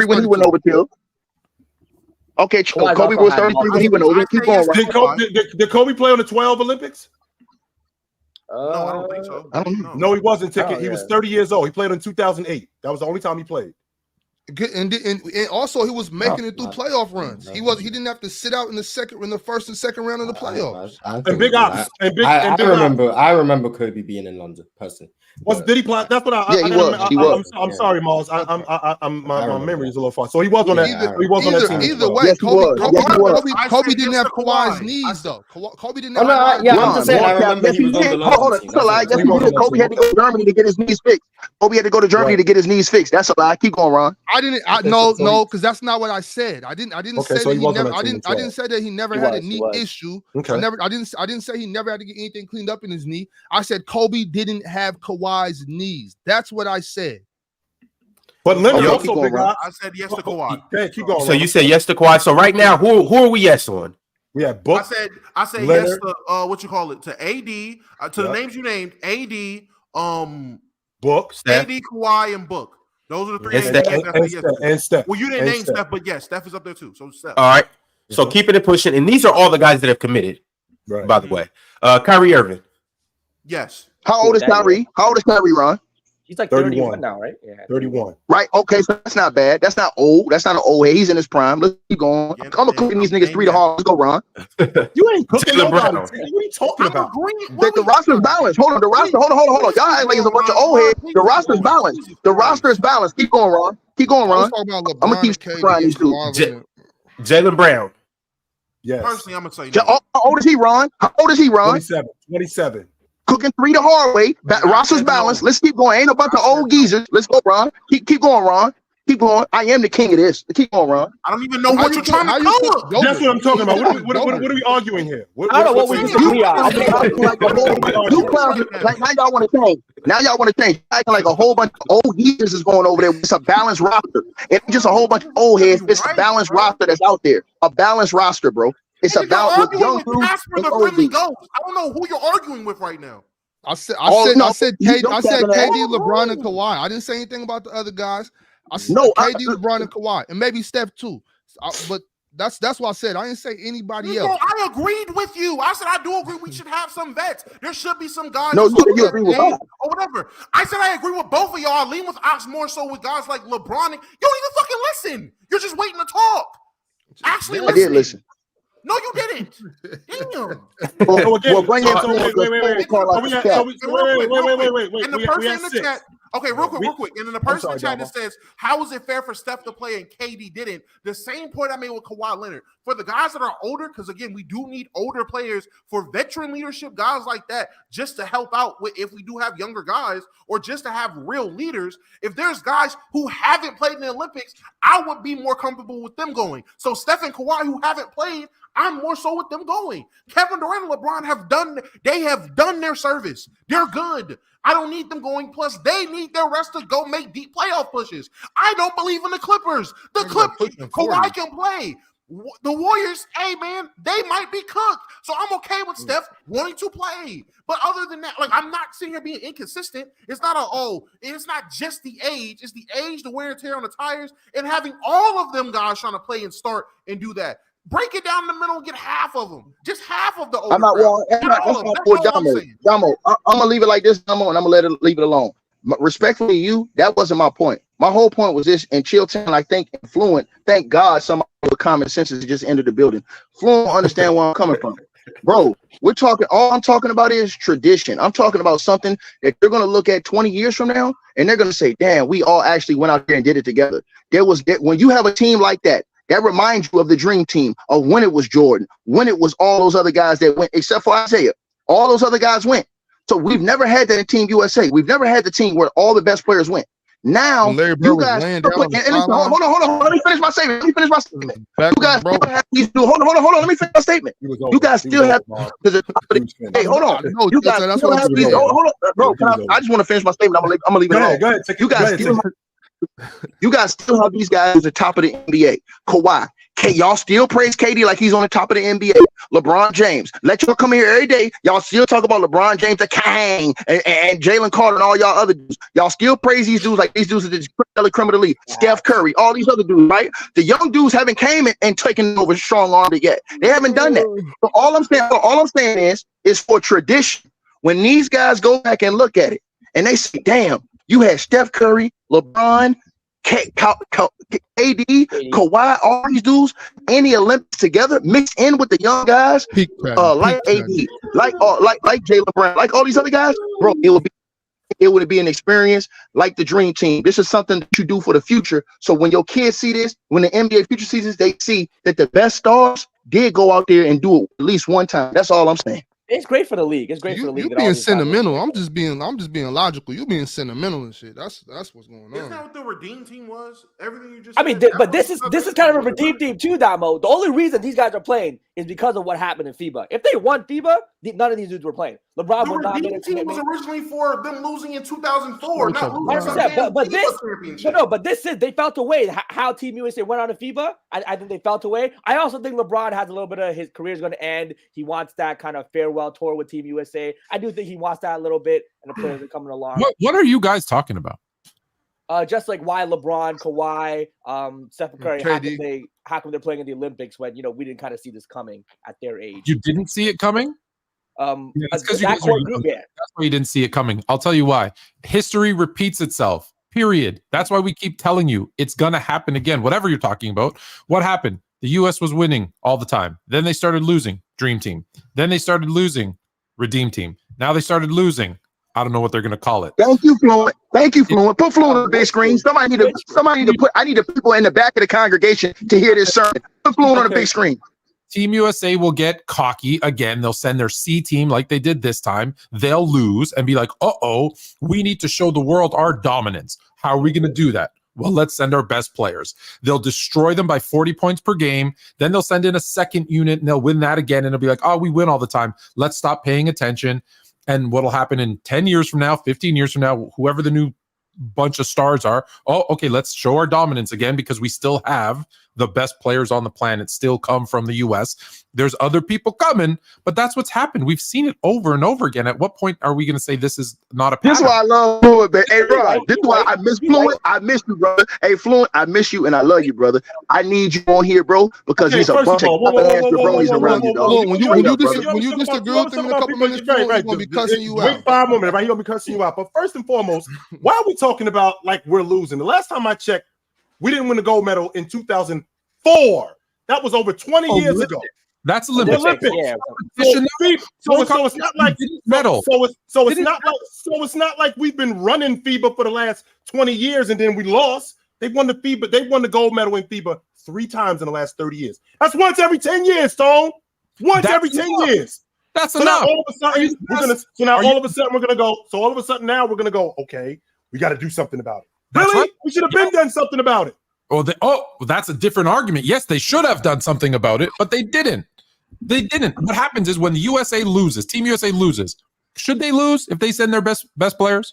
when he went over till. Okay, Kobe was 33 when he went over. Keep going. Did Kobe play on the 12 Olympics? No, I don't think so. I don't know. No, he wasn't. He was 30 years old. He played in 2008. That was the only time he played. And also he was making it through playoff runs. He didn't have to sit out in the first and second round of the playoffs. I remember Kobe being in London personally. Did he play? That's what he was. I'm sorry, Miles. My memory is a little far. So he was on that. He was on that team. Either way, yes, Kobe didn't have Kawhi's knees though. Kobe didn't have. I'm just saying. I remember he was on the London team. That's a lie. Kobe had to go to Germany to get his knees fixed. Kobe had to go to Germany to get his knees fixed. That's a lie. Keep going, Ron. No, because that's not what I said. I didn't say that he never. I didn't say that he never had a knee issue. Okay. I didn't say he never had to get anything cleaned up in his knee. I said Kobe didn't have Kawhi's knees. That's what I said. But Leonard also big guy. I said yes to Kawhi. Okay, keep going. So you said yes to Kawhi. So right now, who are we yes on? We have Book. I said Leonard. yes to what you call it, to AD, to the names you named, AD, Book, Steph. AD, Kawhi, and Book. Those are the three names. And Steph. Well, you didn't name Steph, but yes, Steph is up there too. So Steph. All right. So keeping it pushing, and these are all the guys that have committed. Right. By the way, Kyrie Irving. Yes. How old is Kyrie? How old is Kyrie, Ron? He's like 31 now, right? Yeah. 31. Right. Okay, so that's not bad. That's not old. That's not an old head. He's in his prime. Let's keep going. I'm gonna cooking these niggas 3 to hard. Let's go, Ron. You ain't cooking nobody. What are you talking about? The roster's balanced. Hold on. The roster. Hold on. Y'all act like it's a bunch of old heads. The roster's balanced. The roster is balanced. Keep going, Ron. Keep going, Ron. I'm gonna keep trying these two. Jaylen Brown. Yes. Personally, I'm gonna say How old is he, Ron? 27. Cooking 3 the hard way. Roster's balanced. Let's keep going. Ain't a bunch of old geezers. Let's go, Ron. Keep going, Ron. Keep going. I am the king of this. Keep going,Ron. I don't even know what you're trying to cover. That's what I'm talking about. What are we arguing here? I don't know what we disagree on. Like now y'all want to change. Acting like a whole bunch of old geezers is going over there. It's a balanced roster. It's just a whole bunch of old heads. It's a balanced roster that's out there. A balanced roster, bro. It's about with young dudes and old dudes. I don't know who you're arguing with right now. I said KD, LeBron, and Kawhi. I didn't say anything about the other guys. I said KD, LeBron, and Kawhi, and maybe Steph too. But that's what I said. I didn't say anybody else. I agreed with you. I said I do agree. We should have some vets. There should be some guys. No, you agree with that or whatever. I said I agree with both of y'all. I lean with Ox more so with guys like LeBron. You don't even fucking listen. You're just waiting to talk. Actually, I did listen. No, you didn't. Damn. Well, bring it to wait. And the person in the chat. Okay, real quick. And then the person in the chat that says, how is it fair for Steph to play and KD didn't? The same point I made with Kawhi Leonard. For the guys that are older, because again, we do need older players for veteran leadership, guys like that, just to help out with if we do have younger guys or just to have real leaders. If there's guys who haven't played in the Olympics, I would be more comfortable with them going. So Steph and Kawhi who haven't played, I'm more so with them going. Kevin Durant and LeBron have done their service. They're good. I don't need them going. Plus, they need their rest to go make deep playoff pushes. I don't believe in the Clippers. Kawhi can play. The Warriors, hey, man, they might be cooked. So I'm okay with Steph wanting to play. But other than that, like, I'm not sitting here being inconsistent. It's not it's not just the age. It's the age, the wear and tear on the tires, and having all of them guys trying to play and start and do that. Break it down in the middle and get half of them. Just half of the older Damo, I'm going to leave it like this, Damo, and I'm going to leave it alone. Respectfully, that wasn't my point. My whole point was this, and Chilton, I think, Fluent, thank God somebody with common sense has just entered the building. Fluent understand where I'm coming from. Bro, all I'm talking about is tradition. I'm talking about something that you're going to look at 20 years from now, and they're going to say, damn, we all actually went out there and did it together. When you have a team like that, that reminds you of the dream team, of when it was Jordan, when it was all those other guys that went, except for Isaiah. All those other guys went. So we've never had that in Team USA. We've never had the team where all the best players went. Now, you guys, hold on. Let me finish my statement. You guys still have these dudes. Hold on. Let me finish my statement. You guys still have. Hey, hold on. You guys still have these. Hold on, bro. I just want to finish my statement. I'm gonna leave it alone. Go ahead. You guys still have these guys at the top of the NBA. Kawhi. Y'all still praise KD like he's on the top of the NBA. LeBron James. Let y'all come here every day. Y'all still talk about LeBron James, the Kang, and Jalen Carter and all y'all other dudes. Y'all still praise these dudes like these dudes are the creme of the league. Steph Curry, all these other dudes, right? The young dudes haven't came and taken over strong-armed yet. They haven't done that. So all I'm saying is for tradition, when these guys go back and look at it and they say, damn, you had Steph Curry, LeBron, KD, Kawhi, all these dudes in the Olympics together, mixed in with the young guys, like AD, like Jalen Brown, like all these other guys, bro. It would be an experience like the dream team. This is something that you do for the future. So when your kids see this, when the NBA future sees this, they see that the best stars did go out there and do it at least one time. That's all I'm saying. It's great for the league. It's great for the league. You being sentimental. I'm just being logical. You being sentimental and shit. That's what's going on. Isn't that what the redeem team was? Everything you just. I mean, but this is kind of a redeem team too, Damo. The only reason these guys are playing is because of what happened in FIBA. If they won FIBA, none of these dudes were playing. LeBron would not. The team was originally for them losing in 2004, not losing. But this is they felt away. How Team USA went on to FIBA, I think they felt away. I also think LeBron has a little bit of his career is going to end. He wants that kind of farewell tour with Team USA. I do think he wants that a little bit, and the players are coming along. What are you guys talking about? Just like why LeBron, Kawhi, Steph Curry, how come they're playing in the Olympics when we didn't kind of see this coming at their age? You didn't see it coming? That's because that's why you didn't see it coming. I'll tell you why. History repeats itself. Period. That's why we keep telling you it's gonna happen again. Whatever you're talking about. What happened? The U.S. was winning all the time. Then they started losing. Dream team. Then they started losing. Redeem team. Now they started losing. I don't know what they're going to call it. Thank you, Fluent. Put Fluent on the big screen. Somebody need to put. I need the people in the back of the congregation to hear this sermon. Put Fluent on the big screen. Team USA will get cocky again. They'll send their C team like they did this time. They'll lose and be like, we need to show the world our dominance. How are we going to do that? Well, let's send our best players. They'll destroy them by 40 points per game. Then they'll send in a second unit and they'll win that again. And it'll be like, we win all the time. Let's stop paying attention. And what'll happen in 10 years from now, 15 years from now, whoever the new bunch of stars are, okay, let's show our dominance again because we still have the best players on the planet still come from the U.S. There's other people coming, but that's what's happened. We've seen it over and over again. At what point are we going to say this is not a pattern? This is why I love Fluent, man. Hey, Rod, this is why I miss Fluent. I miss you, brother. Hey, Fluent, I miss you and I love you, brother. I need you on here, bro, because there's a bunch of jabronis around you, dog. When you disagree with him in a couple minutes, he's going to be cussing you out. Wait 5 more minutes, right? He's going to be cussing you out. But first and foremost, why are we talking about like we're losing? The last time I checked, we didn't win the gold medal in 2004. That was over 20 years ago. That's Olympics. Yeah. So it's not like medal. So it's not like we've been running FIBA for the last 20 years and then we lost. They won the FIBA. They won the gold medal in FIBA 3 times in the last 30 years. That's once every 10 years, Stone. Every 10 years. That's enough. Now all of a sudden, all of a sudden we're gonna go. So all of a sudden now we're gonna go. Okay, we got to do something about it. Really? Right. We should have been done something about it. That's a different argument. Yes, they should have done something about it, but they didn't. What happens is when the USA loses, Team USA loses. Should they lose if they send their best players?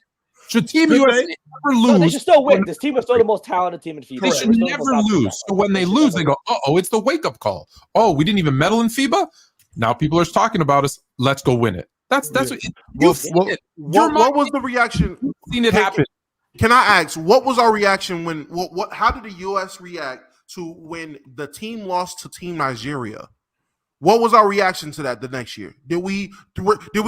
Should Team USA never lose? No, they should still win. This team is still the most talented team in FIBA. They should never lose. So when they lose, they go, it's the wake-up call. We didn't even medal in FIBA? Now people are talking about us. Let's go win it. That's what what was the reaction? You've seen it happen. Can I ask, what was our reaction when how did the US react to when the team lost to Team Nigeria? What was our reaction to that the next year? Did we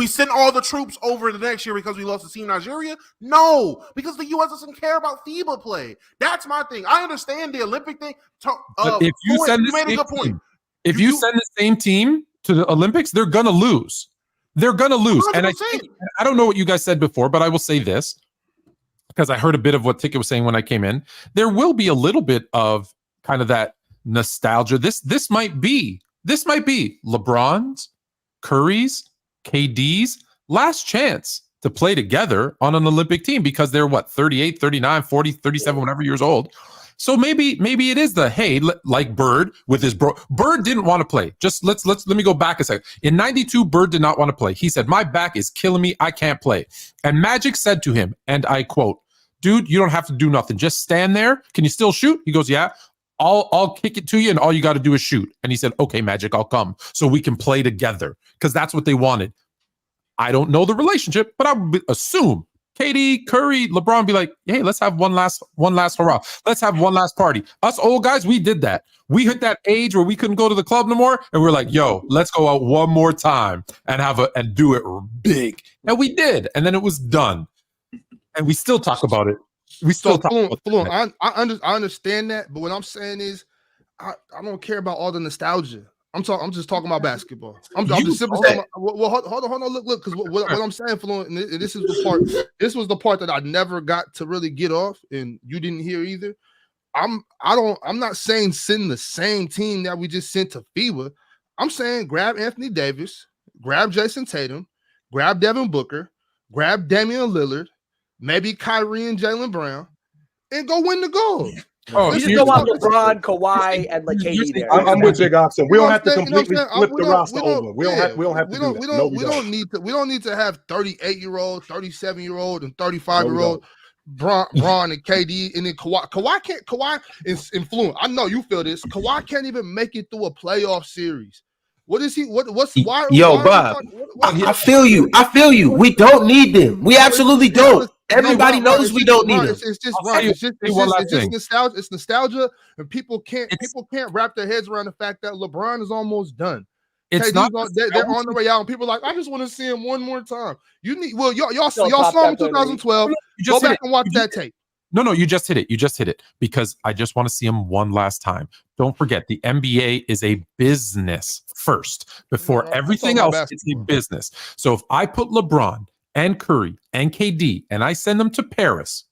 send all the troops over the next year because we lost to Team Nigeria? No, because the U.S. doesn't care about FIBA play. That's my thing. I understand the Olympic thing. But if you send if you send the same team to the Olympics, they're gonna lose. They're gonna lose. 100%. And I don't know what you guys said before, but I will say this because I heard a bit of what Ticket was saying when I came in. There will be a little bit of kind of that nostalgia. This might be LeBron's, Curry's, KD's last chance to play together on an Olympic team because they're 38, 39, 40, 37, whatever years old. So maybe it is like Bird with his bro. Bird didn't want to play. Just let me go back a second. In 92, Bird did not want to play. He said, "My back is killing me. I can't play." And Magic said to him, and I quote, "Dude, you don't have to do nothing. Just stand there. Can you still shoot?" He goes, "Yeah. I'll kick it to you, and all you got to do is shoot." And he said, "Okay, Magic, I'll come so we can play together," because that's what they wanted. I don't know the relationship, but I would assume KD, Curry, LeBron be like, "Hey, let's have one last hurrah. Let's have one last party." Us old guys, we did that. We hit that age where we couldn't go to the club no more, and we're like, "Yo, let's go out one more time and do it big." And we did, and then it was done, and we still talk about it. We still talk about it. I understand that, but what I'm saying is, I don't care about all the nostalgia. I'm just talking about basketball. I'm just simply talking about, well, hold on, look, because what I'm saying, Fluent, and this is the part. This was the part that I never got to really get off, and you didn't hear either. I'm not saying send the same team that we just sent to FIBA. I'm saying grab Anthony Davis, grab Jason Tatum, grab Devin Booker, grab Damian Lillard, maybe Kyrie and Jaylen Brown, and go win the gold. Oh, you just don't want LeBron, Kawhi, and like KD there. I'm with Jake Oxen. We don't have to completely flip the roster over. We don't have to do that. We don't need to have 38-year-old, 37-year-old, and 35-year-old Bron and KD, and then Kawhi. Kawhi is influent. I know you feel this. Kawhi can't even make it through a playoff series. What is he? Why? Yo, Bob. I feel you. We don't need them. We absolutely don't. Everybody knows we don't need them. It's just right. It's just nostalgia. It's nostalgia, and people can't wrap their heads around the fact that LeBron is almost done. It's not. They're on the way out, and people are like, I just want to see him one more time. Y'all saw him in 2012. Go back and watch that tape. No, you just hit it. You just hit it because I just want to see him one last time. Don't forget, the NBA is a business first. Before everything else, it's a business. So if I put LeBron and Curry and KD and I send them to Paris,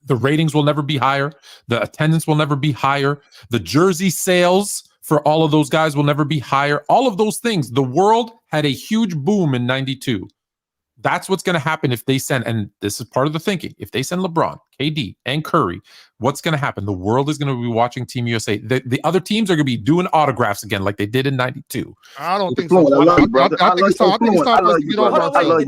the ratings will never be higher. The attendance will never be higher. The jersey sales for all of those guys will never be higher. All of those things. The world had a huge boom in 92. That's what's going to happen if they send, and this is part of the thinking, if they send LeBron, KD, and Curry, what's going to happen? The world is going to be watching Team USA. The other teams are going to be doing autographs again like they did in 92. I don't think so. I think it's time for us to get over ourselves.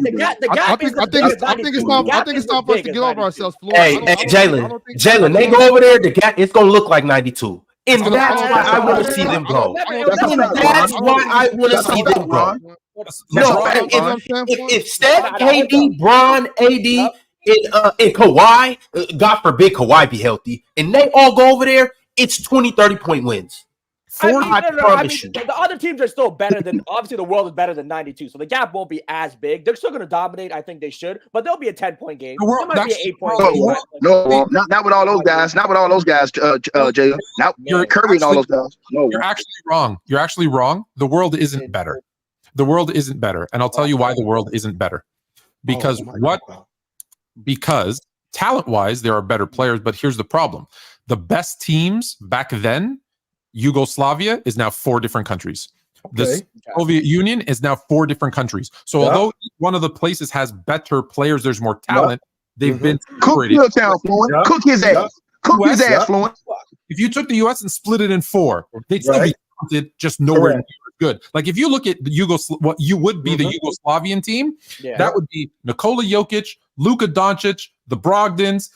I think it's time for us to get over ourselves. Hey, Jalen, they go over there, the gap, it's going to look like 92. And that's why I want to see them go. That's why I want to see them go. No, if Steph, KD, Bron, AD, and Kawhi, God forbid Kawhi be healthy, and they all go over there, it's 20, 30-point wins. The other teams are still better than, obviously the world is better than 92, so the gap won't be as big. They're still going to dominate. I think they should, but they'll be a 10-point game. It might be an 8-point game. No, not with all those guys. Not with all those guys, Jay. Not Curry and all those guys. No. You're actually wrong. The world isn't better. The world isn't better. And I'll tell you why the world isn't better. Because Because talent-wise, there are better players, but here's the problem. The best teams back then, Yugoslavia is now 4 different countries. Okay. The Soviet Union is now 4 different countries. So although each one of the places has better players, there's more talent, they've been separated. Cook his ass. Cook his ass, Fluent. If you took the U.S. and split it in 4, they'd still be talented, just nowhere near good. Like if you look at the what you would be the Yugoslavian team, that would be Nikola Jokic, Luka Doncic, the Brogdons,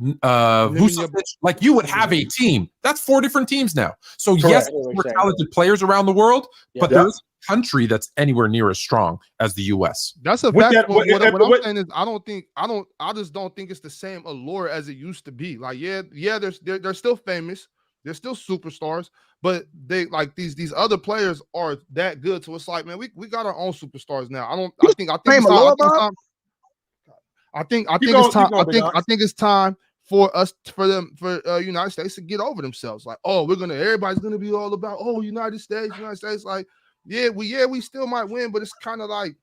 Vucevic. Like you would have a team. That's 4 different teams now. So yes, more talented players around the world, but there's a country that's anywhere near as strong as the U.S. That's a fact. What I'm saying is, I just don't think it's the same allure as it used to be. Like they're still famous. They're still superstars, but they like these other players are that good. So it's like, man, we got our own superstars now. I think it's time for United States to get over themselves. Like, everybody's gonna be all about United States. Like, we still might win, but it's kind of like,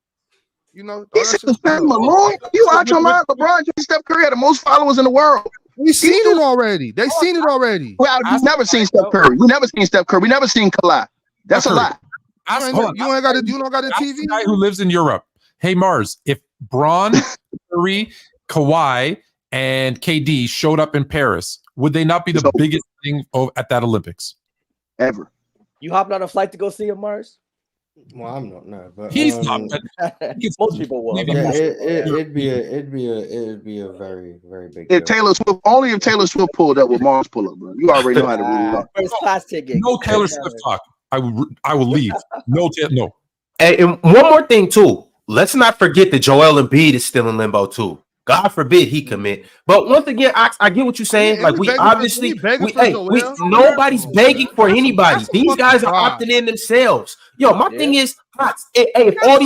He said Malone. You out your mind? LeBron James, Steph Curry had the most followers in the world. We've seen it already. They've seen it already. Well, we've never seen Steph Curry. We never seen Steph Curry. We never seen Kawhi. That's a lie. You don't got a TV. Guy who lives in Europe. Hey Mars, if Bron, Curry, Kawhi, and KD showed up in Paris, would they not be the biggest thing at that Olympics ever? You hopped on a flight to go see him, Mars? Well, I'm not, no, but he's not. Most people will. Yeah, it'd be a very, very big. If Taylor Swift pulled up, with Mars pull up, bro. You already know how to really first class ticket. No Taylor Swift talk. I will leave. No. Hey, and one more thing too. Let's not forget that Joel Embiid is still in limbo too. God forbid he commit. But once again, I get what you're saying. Like nobody's begging for anybody. These guys are opting in themselves. Yo, my thing is, if all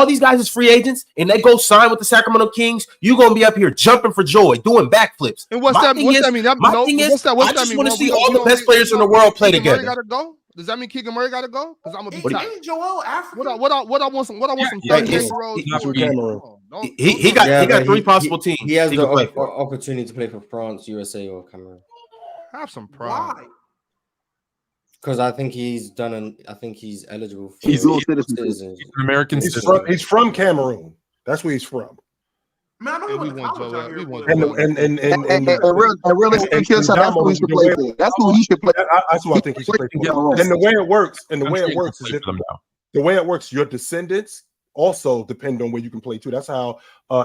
these guys is free agents and they go sign with the Sacramento Kings, you're gonna be up here jumping for joy, doing backflips. And what's that mean? I just want to see all the best players in the world play together. Does that mean Keegan Murray got to go? Because I'm gonna be tight. Joel African. What I want some 38-year-olds. He got three possible teams. He has the opportunity to play for France, USA, or Cameroon. Have some pride. Why? Because I think he's eligible for. He's dual citizen. He's an American citizen. He's from Cameroon. That's where he's from. Man, I know he went to college out here. That's who he should play. That's who I think he should play for. And the way it works, your descendants also depend on where you can play too. That's how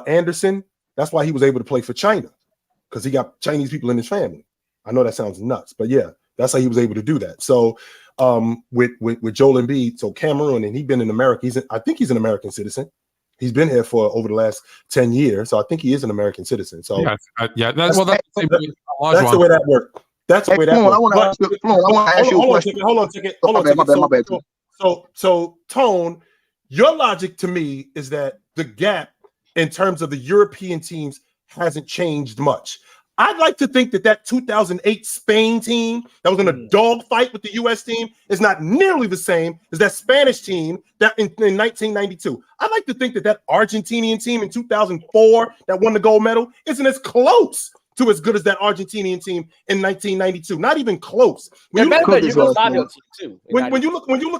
Anderson. That's why he was able to play for China, because he got Chinese people in his family. I know that sounds nuts, but yeah, that's how he was able to do that. So with Joel Embiid, so Cameroon, and he's been in America. I think he's an American citizen. He's been here for over the last 10 years, so I think he is an American citizen. So that's the way that works. That's the way that works. I want to ask you a question. Hold on a second. So Tone, your logic to me is that the gap in terms of the European teams hasn't changed much. I'd like to think that 2008 Spain team that was in a dogfight with the U.S. team is not nearly the same as that Spanish team that in 1992. I'd like to think that Argentinian team in 2004 that won the gold medal isn't as close to as good as that Argentinian team in 1992. Not even close. When you look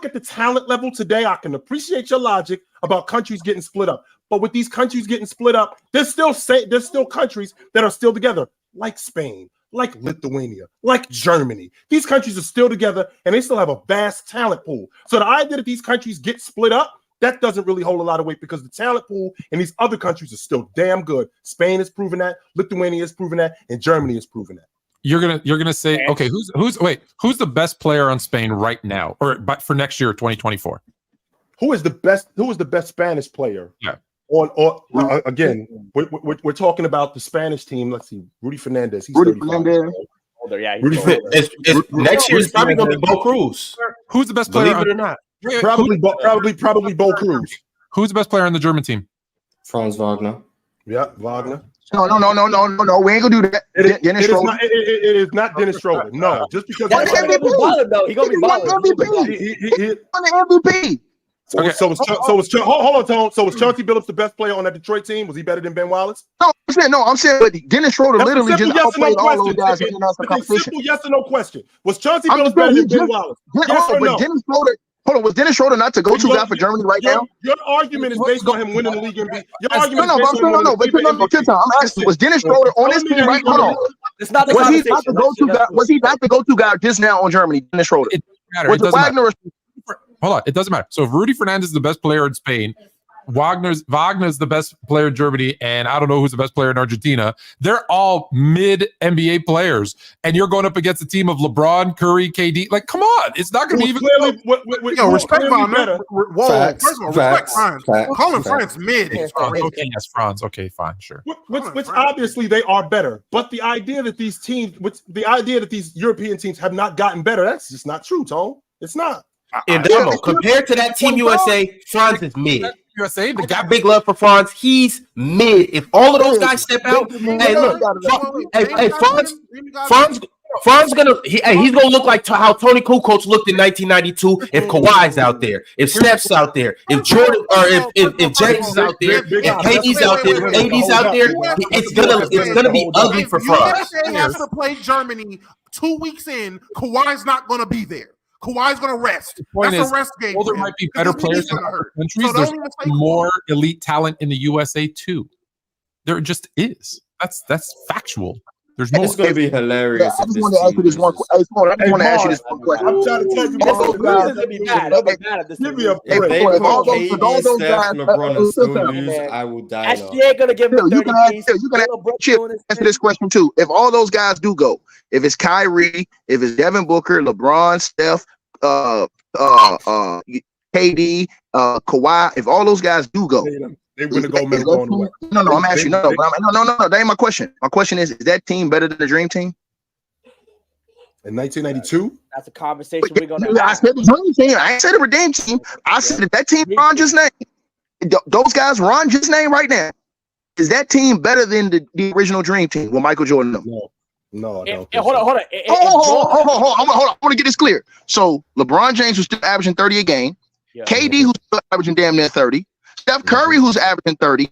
at the talent level today, I can appreciate your logic about countries getting split up. But with these countries getting split up, there's still countries that are still together, like Spain, like Lithuania, like Germany. These countries are still together, and they still have a vast talent pool. So the idea that these countries get split up, that doesn't really hold a lot of weight, because the talent pool in these other countries is still damn good. Spain has proven that, Lithuania has proven that, and Germany has proven that. You're gonna say, okay, who's the best player on Spain right now, or for next year, 2024? Who is the best Spanish player? Yeah. Again, we're talking about the Spanish team. Let's see, Rudy Fernandez. He's Rudy Fernandez. Older, yeah. Next year is probably going to be Bo Cruz. Who's the best player? Believe it or not, probably Bo Cruz. Who's the best player on the German team? Franz Wagner. Yeah, Wagner. No. We ain't gonna do that. It is not Dennis Schroeder. No, just because he's gonna be balling though. He's gonna be balling. He won the MVP. Hold on, Tone. So was Chauncey Billups the best player on that Detroit team? Was he better than Ben Wallace? No, I'm saying, but Dennis Schroeder literally just outplayed all those guys in the competition. Simple yes or no question. Was Chauncey Billups better than Ben Wallace? Yes or no? Was Dennis Schroeder not the go-to guy for Germany right now? Your argument is based on him winning the league MVP. I'm asking, was Dennis Schroeder on this team right now? It's not the was he not the go-to guy? Was he not the go-to guy just now on Germany? Dennis Schroeder. It doesn't matter. Hold on, it doesn't matter. So if Rudy Fernandez is the best player in Spain, Wagner's the best player in Germany, and I don't know who's the best player in Argentina. They're all mid NBA players, and you're going up against a team of LeBron, Curry, KD. Like, come on, it's not going to be even. Respect Wagner. Whoa, Facts, first of all, respect France. Calling France mid. Okay, yes, Franz. Okay, fine, sure. Which obviously they are better, but the idea that these European teams have not gotten better, that's just not true, Tone. It's not. And Damo, compared to that Team USA, Franz is mid. USA, I got big love for Franz. He's mid. If all of those guys step out, hey, look, Franz he's gonna look like how Tony Kukoc looked in 1992. If Kawhi's out there, if Steph's out there, if Jordan or if James is out there, if KD's out there, if AD's out there, it's gonna be ugly for Franz. USA has to play Germany 2 weeks in. Kawhi's not gonna be there. Kawhi's going to rest. That's a rest game. Well, there might be better players in other countries. So there's more elite talent in the USA too. There just is. That's factual. There's more. It's going to be hilarious. I just want to ask you this one question. I want to ask you this one question. I'm trying to tell you, give me a break. If all those guys, I will die. SGA going to give him 30 piece. You can answer this question too. If all those guys do go, if it's Kyrie, if it's Devin Booker, LeBron, Steph, KD, Kawhi, if all those guys do go, they win the gold medal going away. No, I'm asking. No, that ain't my question. My question is that team better than the Dream Team? In 1992? That's a conversation we're going to have. I said the Dream Team. I ain't said the Redeem Team. I said that team Ron just named. Those guys Ron just named right now. Is that team better than the original Dream Team with Michael Jordan? No, I don't. Hold on. I want to get this clear. So LeBron James was still averaging 30 a game. Yeah. KD who's still averaging damn near 30. Steph Curry who's averaging 30.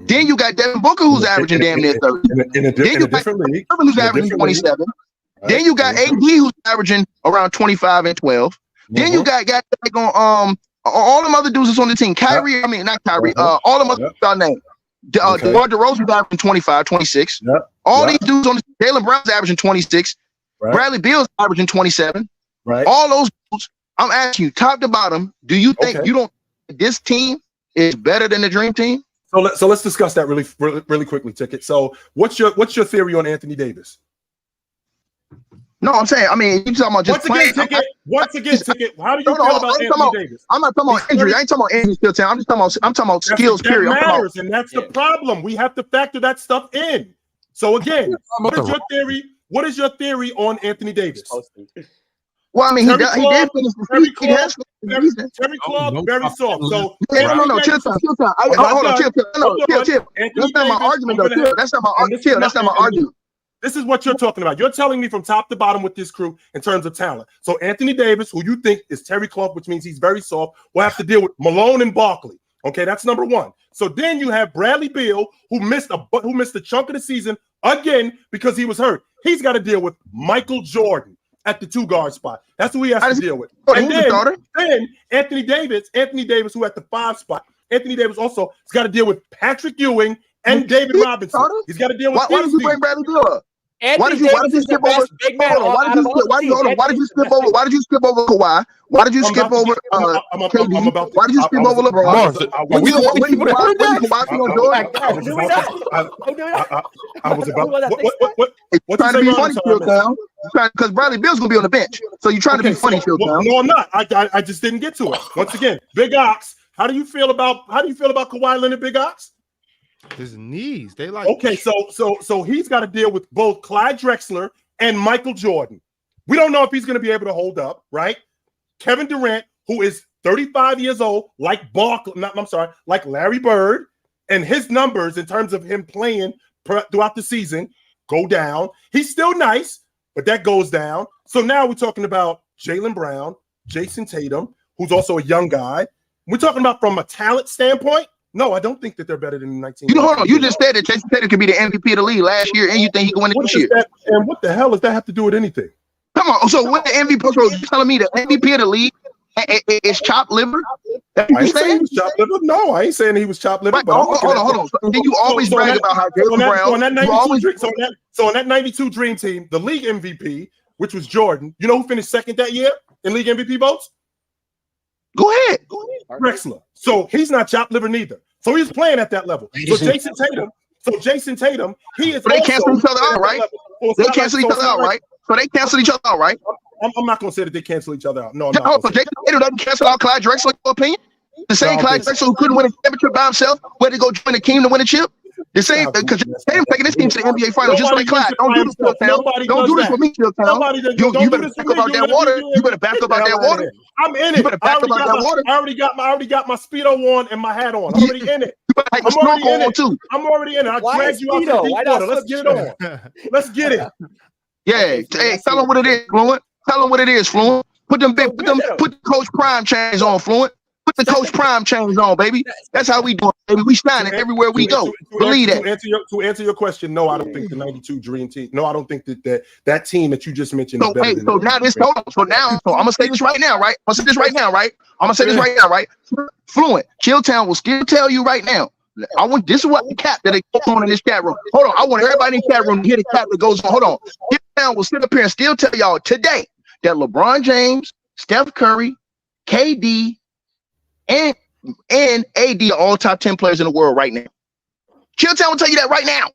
Then you got Devin Booker who's averaging damn near 30. In a different league. Who's averaging 27. Then you got AD who's averaging around 25 and 12. Then you got guys like on all them other dudes that's on the team. Kyrie, I mean not Kyrie. All them other y'all name. DeMar DeRozan's averaging 25, 26. All these dudes on the Jaylen Brown's averaging 26. Bradley Beal's averaging 27. Right. All those dudes, I'm asking you, top to bottom, do you think this team is better than the Dream Team? So let's discuss that really quickly, Ticket. So what's your theory on Anthony Davis? No, I'm saying, I mean, you talking about just Once again, Ticket. How do you feel about Anthony Davis? I'm not talking about injury. I ain't talking about injury skill time. I'm talking about skills, period. That matters, and that's the problem. We have to factor that stuff in. So again, what is your theory? What is your theory on Anthony Davis? Well, I mean, he did finish the season. Terry Claude, very soft. So no, chill time. Hold on, chill. That's not my argument, though. That's not my argument. This is what you're talking about. You're telling me from top to bottom with this crew in terms of talent. So Anthony Davis, who you think is Terry Clark, which means he's very soft, will have to deal with Malone and Barkley. Okay, that's number one. So then you have Bradley Beal, who missed a chunk of the season again because he was hurt. He's got to deal with Michael Jordan at the 2-guard spot. That's who he has to deal with. And then Anthony Davis, who at the 5 spot. Anthony Davis also has got to deal with Patrick Ewing and David Robinson. He's got to deal with. Why did you bring Bradley Beal up? Why did you skip over? Why did you skip over? Why did you skip over Kawhi? Why did you skip over KD? Why did you skip over LeBron? I was about. What trying to be funny, Phil? Because Bradley Beal's gonna be on the bench, so you're trying to be funny, Phil. No, I'm not. I just didn't get to it. Once again, Big Ox. How do you feel about Kawhi Leonard, Big Ox? His knees, they like okay. So he's got to deal with both Clyde Drexler and Michael Jordan. We don't know if he's going to be able to hold up, right? Kevin Durant, who is 35 years old, like Larry Bird, and his numbers in terms of him playing throughout the season go down. He's still nice, but that goes down. So now we're talking about Jaylen Brown, Jason Tatum, who's also a young guy. We're talking about from a talent standpoint. No, I don't think that they're better than 19. Hold on. You just said that Jason Tatum could be the MVP of the league last year, and you think he can win it this year. And what the hell does that have to do with anything? Come on. So when the MVP, you telling me the MVP of the league is chopped liver? I ain't saying he was chopped liver. No, I ain't saying he was chopped liver. But hold on. So then you always brag about how Jaylen Brown. So on that 92 Dream Team, the league MVP, which was Jordan, you know who finished second that year in league MVP votes? Go ahead. Drexler. So he's not chopped liver neither. So he's playing at that level. So Jason Tatum, he is. So they cancel each other out, right? They cancel each other out, right? So they cancel each other out, right? I'm not gonna say that they cancel each other out. No, I'm So not. Jason Tatum doesn't cancel out Clyde Drexler, in your opinion? The same Clyde Drexler who couldn't win a championship by himself, went to go join the team to win a chip? The same, because Tatum taking this team to the NBA Finals just like Clyde. Don't do this, Chilltown. Don't do this for me, Chilltown. You better back up out that water. You better back up out that water. I'm in it. You better back up out that water. I already got my Speedo on and my hat on. I'm already in it. You better have your snorkel on too. I'm already in it. I dragged you out to the deep water. Let's get it on. Let's get it. Yeah. Hey, tell them what it is, Fluent. Tell them what it is, Fluent. Put the Coach Prime chains on, Fluent. Put the Coach Prime chains on, baby. That's how we do it, baby. We shining everywhere we go. Believe that. To answer your question, no, I don't think the 92 Dream Team. No, I don't think that team that you just mentioned is better than so now I'm gonna say this right now, right? Fluent. Chilltown will still tell you right now. This is what the cap that they put on in this chat room. Hold on, I want everybody in the chat room to hear the cap that goes on. Hold on. Chilltown will sit up here and still tell y'all today that LeBron James, Steph Curry, KD, and AD are all top 10 players in the world right now. Chilltown will tell you that right now.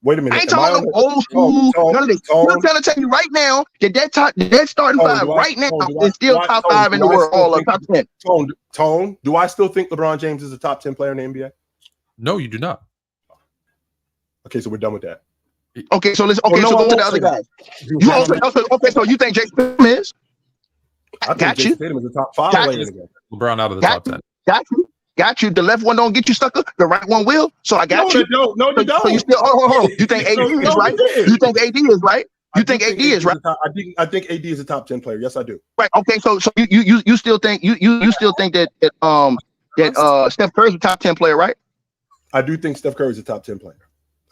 Wait a minute. I ain't talking about no old school. None of this. Chilltown will tell you right now that starting five right now is still top 5 in the world, all of top 10. Tone, do I still think LeBron James is a top 10 player in the NBA? No, you do not. Okay, so we're done with that. Okay, so let's go to the other guys. So you think Jason is? I think Jason Tatum is a top 5 player in the game. LeBron out of the top 10. Got you. The left one don't get you stuck up. The right one will. So I got you. No, you don't. So you still hold on. You think AD is right? You think AD is right? You think AD is right? I think AD is a top 10 player. Yes, I do. Right. Okay. So you still think you still think that Steph Curry's a top 10 player, right? I do think Steph Curry is a top 10 player.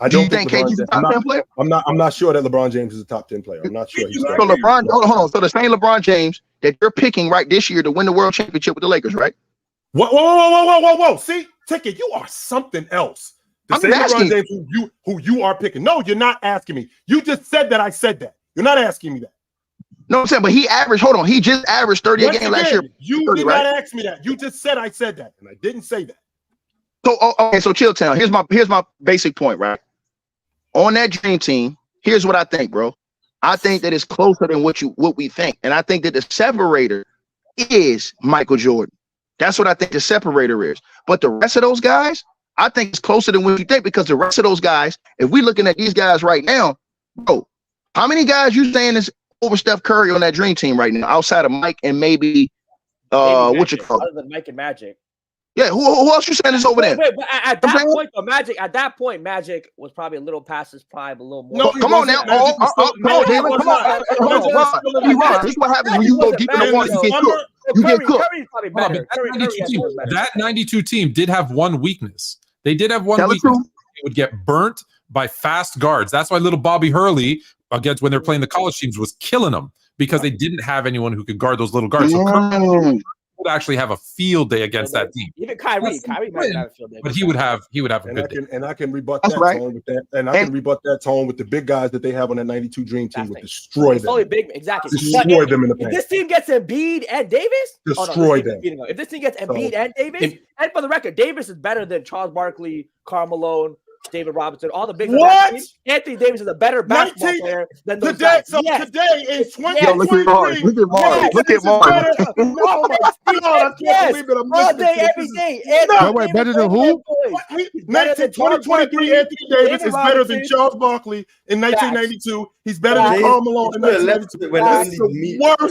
Do you think KD's a top 10 player? I'm not sure that LeBron James is a top 10 player. I'm not sure. So LeBron, hold on. So the same LeBron James that you're picking right this year to win the world championship with the Lakers, right? Whoa. See, Ticket, you are something else. The same LeBron James who you are picking. No, you're not asking me. You just said that I said that. You're not asking me that. No, I'm saying, but he just averaged 30 a game last year. You 30, did not ask me that. You just said I said that, and I didn't say that. So okay, so Chilltown. Here's my basic point, right? On that dream team, here's what I think, bro. I think that it's closer than what we think, and I think that the separator is Michael Jordan. That's what I think the separator is. But the rest of those guys, I think it's closer than what you think, because the rest of those guys, if we're looking at these guys right now, bro, how many guys you saying is over Steph Curry on that dream team right now, outside of Mike and maybe what you call it? Other than Mike and Magic. Yeah, who else you saying is over there? Wait, but at that point, Magic was probably a little past his prime, a little more. No, come on now. Come on, David. Come on. This is what happens when you go deep in the water. You get cooked. Curry's probably better. That 92 team did have one weakness. They did have one weakness. They would get burnt by fast guards. That's why little Bobby Hurley, against when they're playing the college teams, was killing them, because they didn't have anyone who could guard those little guards. So Curry would actually have a field day against that team. Even Kyrie might have a field day, but he would have a good day. And I can rebut that tone with that. And I can rebut that tone with the big guys that they have on that 92 Dream Team would destroy them. Only big, exactly. Destroy them in the paint. If this team gets Embiid and Davis, destroy them. If this team gets Embiid and Davis, and for the record, Davis is better than Charles Barkley, Karl Malone, David Robinson, all the big. What? Anthony Davis is a better basketball player than those today. Guys. So today is 2023. Look at Mars. Look at Mars. Oh my God! All day, every day. No, wait, better than who? 2023 Anthony Davis is better than Charles Barkley in 1992. He's better than Karl Malone in 1992.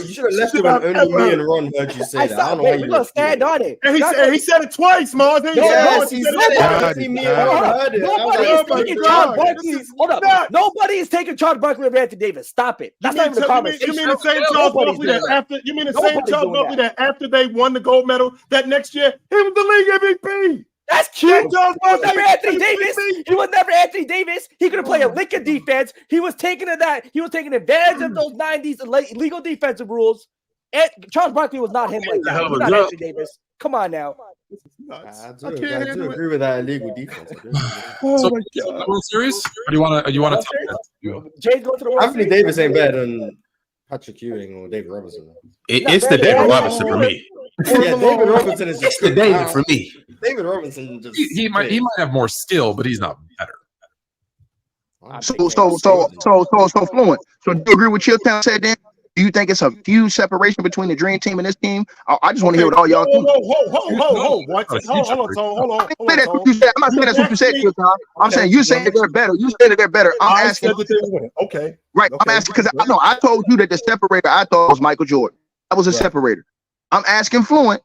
You should have left it when only me and Ron heard you say that. I don't know why you gonna stand on it. And he said it twice, Mars. Yes, he said it. Only me and Ron heard it. Hold up. Nobody is taking Charles Barkley over Anthony Davis. Stop it. That's not even the conversation. You mean the same Charles Barkley that after they won the gold medal that next year, he was the league MVP. That's cute. He was never Anthony Davis. He was never Anthony Davis. He could have played a Lincoln defense. He was taking advantage of those 90s legal defensive rules. And Charles Barkley was not him like that. He was not Anthony Davis. Come on now. I do agree with that illegal defense. So, World Series? Or do you want to? Jay's going to the World Anthony Davis ain't better than Patrick Ewing or David Robinson. It's the David Robinson for me. Yeah, David Robinson is just David for me. David Robinson just He might have more skill, but he's not better. So Fluent. So do you agree with Chilltown said then? Do you think it's a huge separation between the dream team and this team? I just want to hear what all y'all think. Hold on, That's what you said. I'm not saying that's what you said, Chilltown. I'm saying you saying that they're better. You said that they're better. I'm asking. Okay. Right. I'm asking because I know I told you that the separator I thought was Michael Jordan. That was a separator. I'm asking Fluent.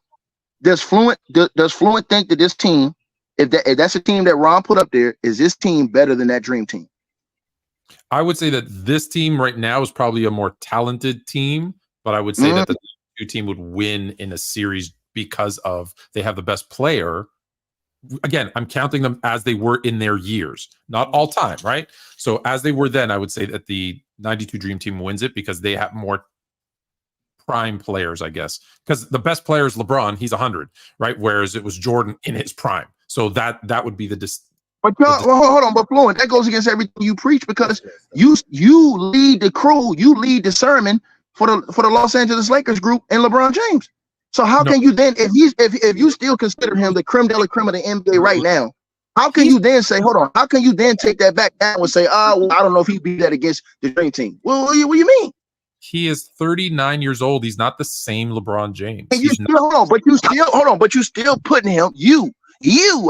Does Fluent think that this team, if that's a team that Ron put up there, is this team better than that dream team? I would say that this team right now is probably a more talented team, but I would say that the two team would win in a series because of they have the best player. Again, I'm counting them as they were in their years, not all time, right? So as they were then, I would say that the 92 Dream Team wins it because they have more prime players, I guess. Because the best player is LeBron, he's 100, right? Whereas it was Jordan in his prime. So that would be the But hold on, but Fluent, that goes against everything you preach because you lead the crew, you lead the sermon for the Los Angeles Lakers group and LeBron James. So how can you then, if you still consider him the creme de la creme of the NBA right now, how can you then say, hold on, how can you then take that back down and say, well, I don't know if he beat that against the Dream Team? Well, what do you mean? He is 39 years old. He's not the same LeBron James. And but you still putting him, you,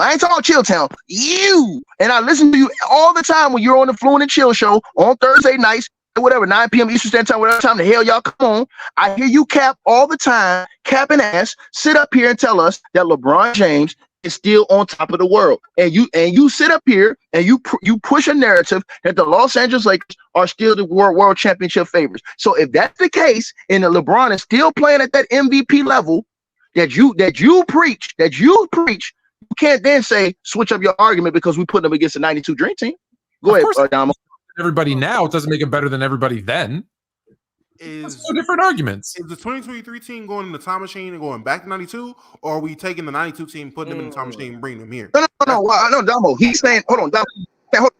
I ain't talking about Chilltown, you. And I listen to you all the time when you're on the Fluent and Chill show on Thursday nights, whatever, 9 p.m. Eastern Standard Time, whatever time the hell y'all come on. I hear you cap all the time, capping ass, sit up here and tell us that LeBron James is still on top of the world. And you sit up here and you push a narrative that the Los Angeles Lakers are still the world championship favorites. So if that's the case, and the LeBron is still playing at that MVP level that you preach, you can't then say switch up your argument because we put them against the 92 Dream Team. Go ahead, Damo. Everybody now, it doesn't make it better than everybody then. That's two different arguments. Is the 2023 team going in the time machine and going back to 92, or are we taking the 92 team, putting them in the time machine, and bringing them here? No, Damo. He's saying, hold on,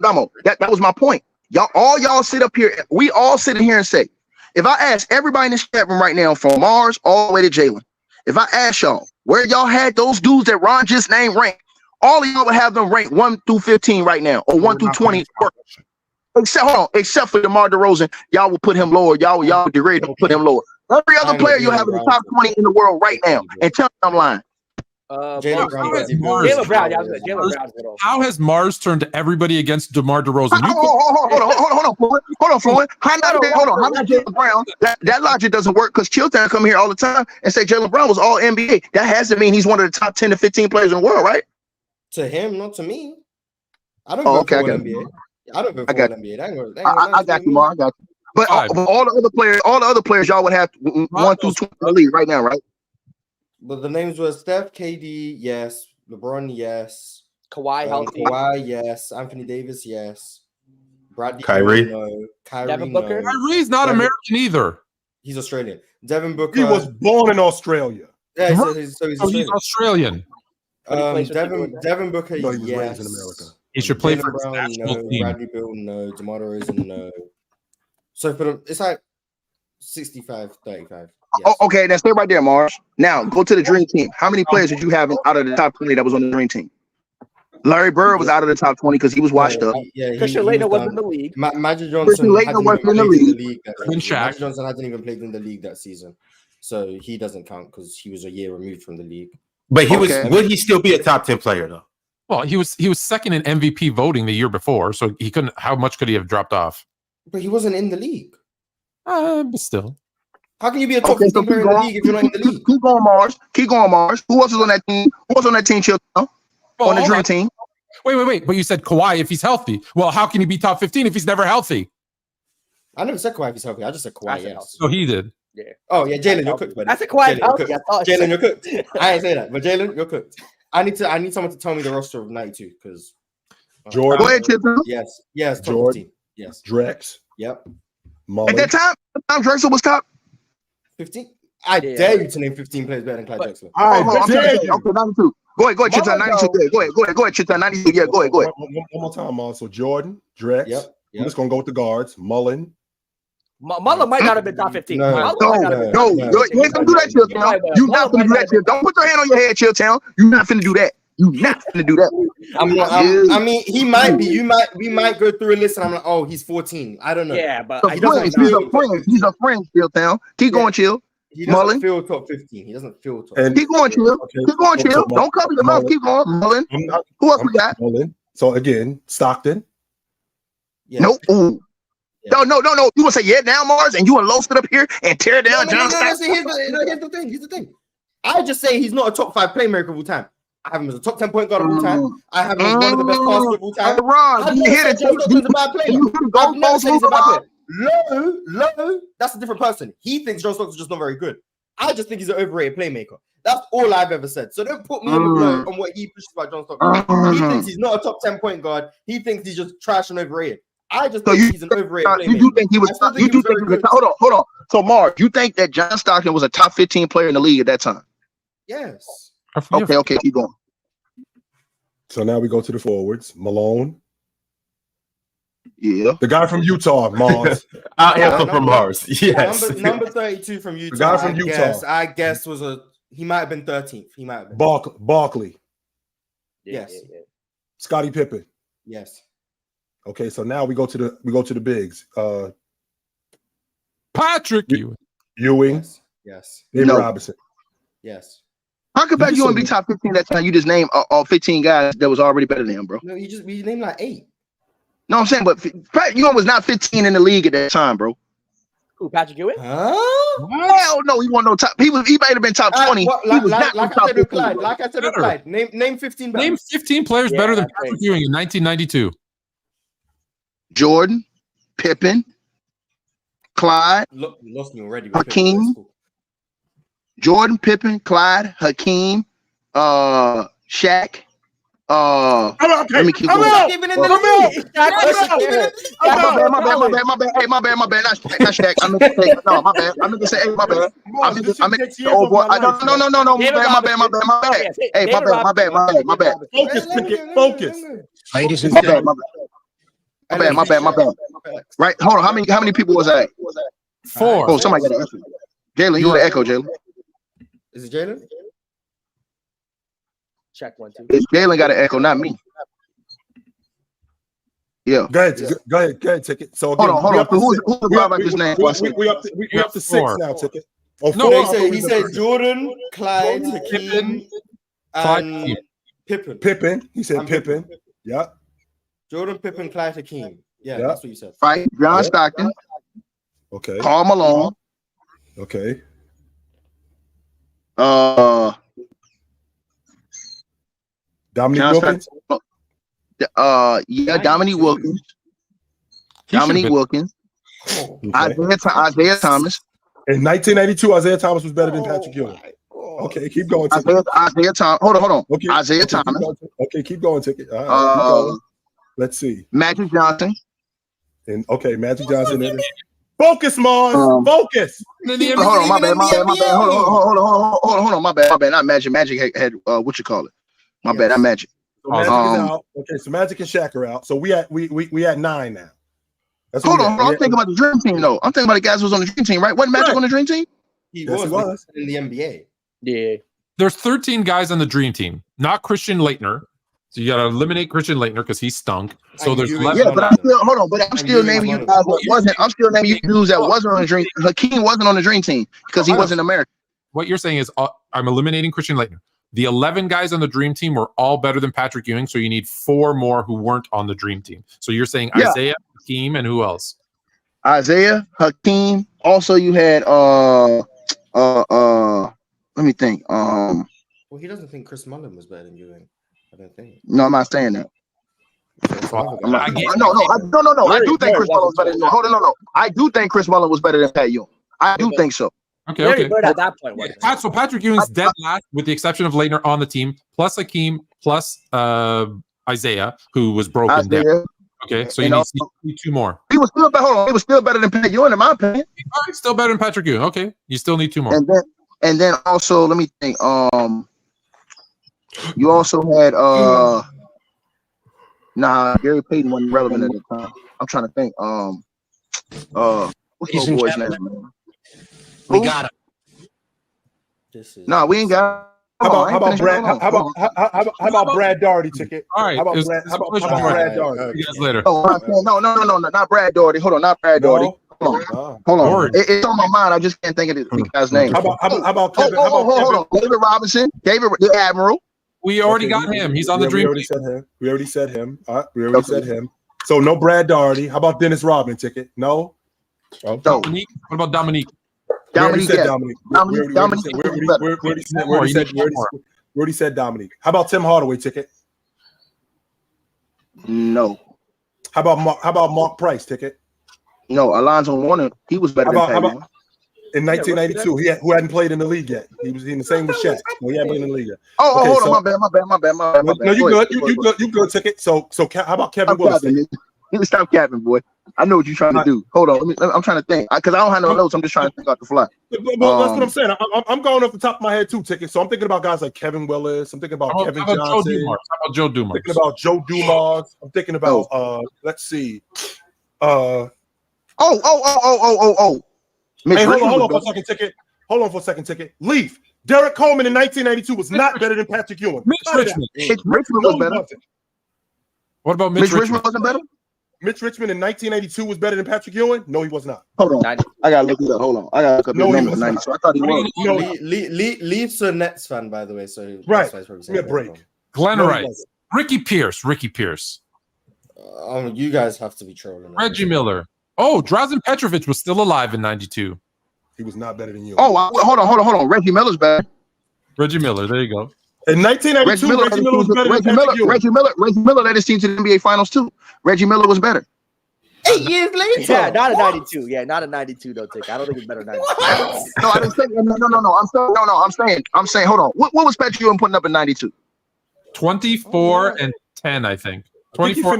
Damo. That was my point. Y'all sit up here. We all sit in here and say, if I ask everybody in this chat room right now, from Mars all the way to Jalen, if I ask y'all where y'all had those dudes that Ron just named ranked, all of y'all would have them ranked 1 through 15 right now, or 1 through 20. Except for DeMar DeRozan, y'all will put him lower. Y'all would degrade him, put him lower. Every other player you have in the top 20 in the world right now, and tell me I'm lying. Jalen Brown. How has Mars turned everybody against DeMar DeRozan? Hold on, Floyd. How not Jalen Brown? That logic doesn't work because Chilltown come here all the time and say Jalen Brown was all NBA. That has to mean he's one of the top 10 to 15 players in the world, right? To him, not to me. I don't vote for NBA. I don't vote for NBA. I got you, Mar. I got you. But all the other players, y'all would have 1 through 20 in the league right now, right? But the names were Steph, KD, yes. LeBron, yes. Kawhi, healthy. Kawhi, yes. Anthony Davis, yes. Bradley, Kyrie, no. Devin Booker. Kyrie's not American either. He's Australian. Devin Booker. He was born in Australia. Yeah, so he's Australian. Devin Booker, No, he was yes. raised in America. He should play for Brown, the national no. team. Bradley Beal, no. DeMar DeRozan, no. So for it's like 65-35. Yes. Okay, now stay right there, Mars. Now go to the Dream Team. How many players did you have out of the top 20 that was on the Dream Team? Larry Bird was out of the top 20 because he was washed up. Christian Laettner wasn't in the league. Magic Johnson wasn't in the league. Magic Johnson hadn't even played in the league that season, so he doesn't count because he was a year removed from the league. But he was. Would he still be a top 10 player though? Well, he was second in MVP voting the year before, so he couldn't. How much could he have dropped off? But he wasn't in the league. But still. How can you be a top 15 player in the league if you're not in the league? Keep going, Mars. Who else was on that team? Who was on that team, Chilltown? On the Dream Team? Wait. But you said Kawhi if he's healthy. Well, how can he be top 15 if he's never healthy? I never said Kawhi if he's healthy. I just said Kawhi, yes. So he did. Yeah. Oh, yeah, Jalen, you're cooked, buddy. That's a Kawhi healthy. Jalen, you're cooked. I ain't say that, but Jalen, you're cooked. I need someone to tell me the roster of 92 because Jordan. Go ahead, Chilltown. Yes, top Jordan. 15. Yes. Drex. Yep. Mullen. At that time, Drexel was top 15. I dare you to name 15 players better than Clyde Drexler. I'm saying, okay, 92. Go ahead, Chilltown. 92. Go ahead, Chilltown. 92. Yeah, go ahead. One more time, Mars. So Jordan, Drex. Yep. I'm just gonna go with the guards. Mullen, Mullen might not have been top 15. No. Mullen might not have been top 15. You ain't gonna do that, Chilltown. You not finna do that, Chill. Don't put your hand on your head, Chilltown. You not finna do that. You not finna do that. I mean, he might be. We might go through a list, and I'm like, oh, he's 14. I don't know. Yeah, but He's a friend, Chilltown. Keep going, Chill. He doesn't Mullen. feel top 15. He doesn't feel top. And Keep going, Chill. okay, Keep going, so Chill. Don't cover your mouth. Keep going, Mullen. Who else we got? Mullen. So again, Stockton. Yeah. Nope. Ooh. No. You gonna say yeah now, Mars, and you gonna low sit up here and tear down John Stockton? Here's the thing. I just say he's not a top 5 playmaker of all time. I have him as a top 10 point guard of all time. I have him as one of the best passers of all time. Hey, Ron, you hear John Stockton's a bad player. I've never said he's a bad player. Low, that's a different person. He thinks John Stockton's just not very good. I just think he's an overrated playmaker. That's all I've ever said. So don't put me in the blow on what he pushes about John Stockton. He thinks he's not a top 10 point guard. He thinks he's just trash and overrated. I just think he's an overrated playmaker. You do think he was? Hold on. So Mars, you think that John Stockton was a top 15 player in the league at that time? Yes. Okay, keep going. So now we go to the forwards. Malone. Yeah. The guy from Utah, Mars. Our answer from Mars. Yes. Number 32 from Utah. The guy from Utah. I guess he might have been 13th. He might have been. Barkley. Yes. Scottie Pippen. Yes. Okay, so now we go to the bigs. Patrick Ewing. Yes. David Robinson. Yes. How could you want to be top 15 that time? You just named all 15 guys that was already better than him, bro. No, we named like 8. No, I'm saying, but Pat Ewing was not 15 in the league at that time, bro. Who, Patrick Ewing? Huh? Hell no, he wasn't no top. He might have been top 20. Like I said with Clyde. Name 15 better. Name 15 players better than Patrick Ewing in 1992. Jordan, Pippen, Clyde, You lost me already. Hakeem, Jordan, Pippen, Clyde, Hakeem, Shaq. Let me keep going. My bad. Not Shaq. I meant to say no. My bad. I meant to say hey. My bad. I meant to say oh boy. No. My bad. Hey, my bad. Focus, Pickett. Focus. Ladies and My gentlemen. bad. Right. Hold on. How many people was that? 4. Oh, somebody got an echo. Jalen, you got an echo, Jalen. Is it Jalen? Check 1, 2. Jalen got an echo, not me. Yeah. Go ahead, Ticket. So again, hold on. Who's the guy about this name? We up to 6 now, Ticket. Oh, No, he said Jordan, Clyde, Hakeem, and Pippen. He said Pippen. Yeah. Jordan, Pippen, Clyde, Hakeem. Yeah, that's what you said. Right. John Stockton. Okay. Karl Malone. Okay. Dominique Wilkins. Dominique Wilkins. Dominique Wilkins. Isaiah Thomas. In 1982, Isaiah Thomas was better than Patrick Ewing. Okay, keep going. Isaiah Thomas. Hold on. Okay. Isaiah Thomas. Keep going, Ticket. All right, keep going. Let's see. Magic Johnson. And Magic Johnson. Focus, Mars. Focus. Hold on, my bad. Hold on, my bad. Not Magic. Magic had what you call it? My bad. Not Magic. So Magic is out. Okay, so Magic and Shaq are out. So we at 9 now. Hold on. I'm thinking about the Dream Team though. I'm thinking about the guys who was on the Dream Team, right? Wasn't Magic on the Dream Team? He was in the NBA. Yeah. There's 13 guys on the Dream Team, not Christian Laettner. So you got to eliminate Christian Laettner because he stunk. So there's 11. Yeah, but I'm still naming you guys that wasn't. I'm still naming you dudes that wasn't on the Dream. Hakeem wasn't on the Dream Team because he wasn't American. What you're saying is I'm eliminating Christian Laettner. The 11 guys on the Dream Team were all better than Patrick Ewing, so you need 4 more who weren't on the Dream Team. So you're saying Isaiah, Hakeem, and who else? Isaiah, Hakeem. Also, you had let me think. Well, he doesn't think Chris Mullin was better than Ewing. I don't think. No, I'm not saying that. No. I do think Chris Mullin was better than you. Hold on, no. I do think Chris Mullin was better than Pat Ewing. I do think so. Okay. At that point, So Patrick Ewing's dead last, with the exception of Laettner on the team, plus Hakeem, plus Isaiah, who was broken down. Okay, so you need 2 more. He was still better. Hold on, he was still better than Pat Ewing, in my opinion. All right, still better than Patrick Ewing. Okay, you still need 2 more. And then also, let me think. You also had Gary Payton wasn't relevant at the time. I'm trying to think. Who What's the boy's name, man? We Who? got him. This is No, we ain't got. How about Brad Daugherty ticket? All right. How about it's- Brad? it's How about push Brad Jordan. Daugherty? See you guys later. No, not Brad Daugherty. Hold on, not Brad Daugherty. Hold on. Daugherty. It's on my mind. I just can't think of the guy's name. How about Kevin? Hold on. David Robinson, the Admiral. We already got him. He's on the dream We team. already said him. All right, we already said him. So no Brad Daugherty. How about Dennis Rodman ticket? No. No. Dominique. What about Dominique? We already said Dominique. Dominique. Dominique. We already said Dominique. How about Tim Hardaway ticket? No. How about Mark Price ticket? No, Alonzo Warner, he was better How than about Pat. in 1992? Who hadn't played in the league yet? He was in the same with Shaq. Well, he hadn't played in the league yet. Hold on, my bad. No, you good. You good ticket. So how about Kevin Willis? Stop capping, boy. I know what you're trying to do. Hold on, I'm trying to think because I don't have no notes. I'm just trying to think out the fly. Well, that's what I'm saying. I'm going off the top of my head too, ticket. So I'm thinking about guys like Kevin Willis. I'm thinking about Kevin Johnson. How about Joe Dumars? Thinking about Joe Dumars. I'm thinking about let's see. Oh. Hey, hold on for a second, ticket. Hold on for a second, ticket. Leaf. Derek Coleman in 1992 was not better than Patrick Ewing. Mitch Richmond. Mitch Richmond was better. What about Mitch Richmond wasn't better? Mitch Richmond in 1982 was better than Patrick Ewing? No, he was not. Hold on. I gotta look it up. Hold on. I gotta look up his number 90. So I thought he was. Leafs a Nets fan, by the way. So right. Give me a break. Glenn Rice. Ricky Pierce. You guys have to be trolling. Reggie Miller. Oh, Drazen Petrovic was still alive in 92. He was not better than you. Oh, hold on. Reggie Miller's better. Reggie Miller. There you go. In 1992, Reggie Miller was better than Patrick Ewing. Reggie Miller led his team to the NBA Finals too. Reggie Miller was better. 8 years later. Yeah, not a 92. Yeah, not a 92 though, Tick. I don't think it's better than 92. No, I didn't say no. I'm saying, hold on. What was Patrick Ewing putting up in 92? 24 and 10, I think. 24.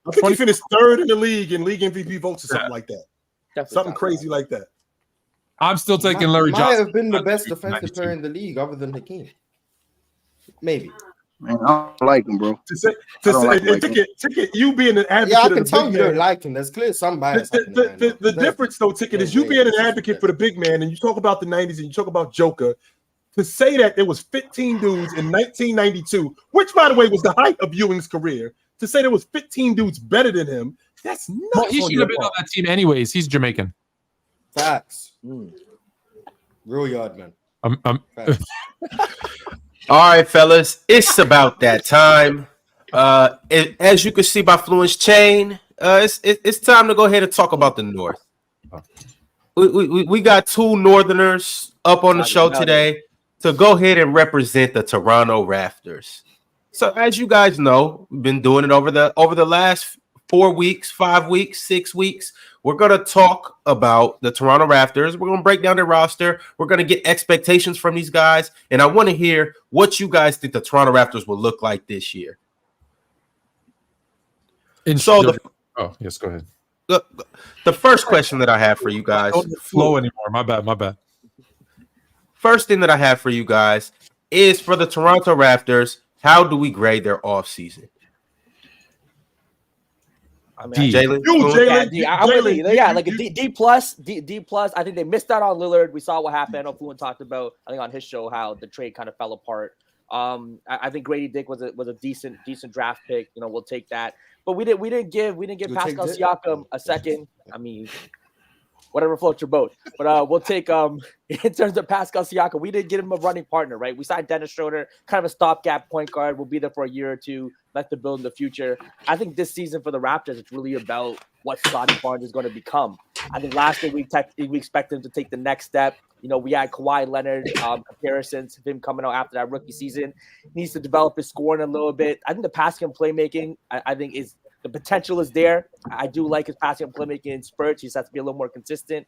I think he finished third in the league in league MVP votes or something like that. Definitely something crazy like that. I'm still taking Larry Johnson. Might have been the best defensive player in the league other than Hakeem. Maybe. Man, I don't like him, bro. Ticket, you being an advocate. Yeah, I can tell you don't like him. There's clear some bias. The difference, though, Ticket, is you being an advocate for the big man, and you talk about the 90s and you talk about Joker. To say that there was 15 dudes in 1992, which, by the way, was the height of Ewing's career, to say there was 15 dudes better than him, that's nuts. Well, he should have been on that team anyways. He's Jamaican. Facts. Real yard, man. All right, fellas, it's about that time. As you can see by Fluent's chain, it's time to go ahead and talk about the North. We got two Northerners up on the show today to go ahead and represent the Toronto Raptors. So, as you guys know, we've been doing it over the last 4 weeks, 5 weeks, 6 weeks. We're going to talk about the Toronto Raptors. We're going to break down their roster. We're going to get expectations from these guys. And I want to hear what you guys think the Toronto Raptors will look like this year. Yes, go ahead. The first question that I have for you guys. Don't flow anymore. My bad. First thing that I have for you guys is for the Toronto Raptors, how do we grade their offseason? I mean, like a D plus. I think they missed out on Lillard. We saw what happened. I know Fluent talked about, I think on his show, how the trade kind of fell apart. I think Grady Dick was a decent draft pick. You know, we'll take that. But we didn't give Pascal Siakam a second. I mean, whatever floats your boat. But we'll take in terms of Pascal Siakam, we didn't get him a running partner, right? We signed Dennis Schroeder, kind of a stopgap point guard. We'll be there for a year or two. Let the build in the future. I think this season for the Raptors, it's really about what Scottie Barnes is going to become. I think last year we expected him to take the next step. You know, we had Kawhi Leonard comparisons of him coming out after that rookie season. He needs to develop his scoring a little bit. I think the passing and playmaking, I think is the potential is there. I do like his passing and playmaking in spurts. He just has to be a little more consistent.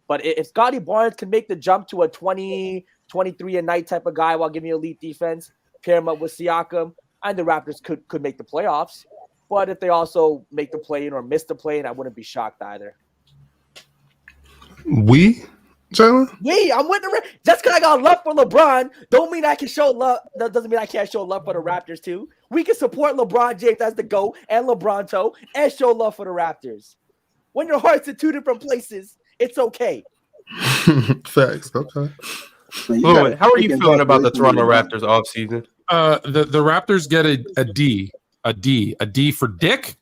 But if Scottie Barnes can make the jump to a 20, 23 a night type of guy while giving you elite defense, pair him up with Siakam, and the Raptors could make the playoffs. But if they also make the play-in or miss the play-in, I wouldn't be shocked either. Jalen? I'm with the just because I got love for LeBron, don't mean I can show love. That doesn't mean I can't show love for the Raptors too. We can support LeBron James as the GOAT and LeBronto and show love for the Raptors. When your heart's in two different places, It's okay. Facts. Okay. Fluent, how are you feeling about the Toronto Raptors offseason? The Raptors get a D for Dick,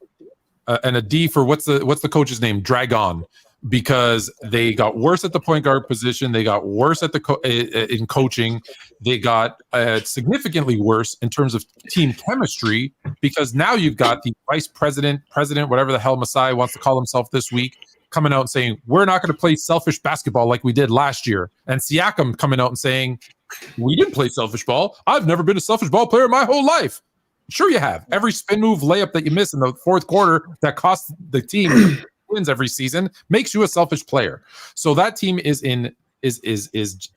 and a D for what's the coach's name? Dragon, because they got worse at the point guard position. They got worse at in coaching. They got significantly worse in terms of team chemistry, because now you've got the vice president, whatever the hell Masai wants to call himself this week, coming out and saying, we're not going to play selfish basketball like we did last year. And Siakam coming out and saying, we didn't play selfish ball. I've never been a selfish ball player my whole life. Sure you have. Every spin move layup that you miss in the fourth quarter that costs the team wins every season makes you a selfish player. So that team is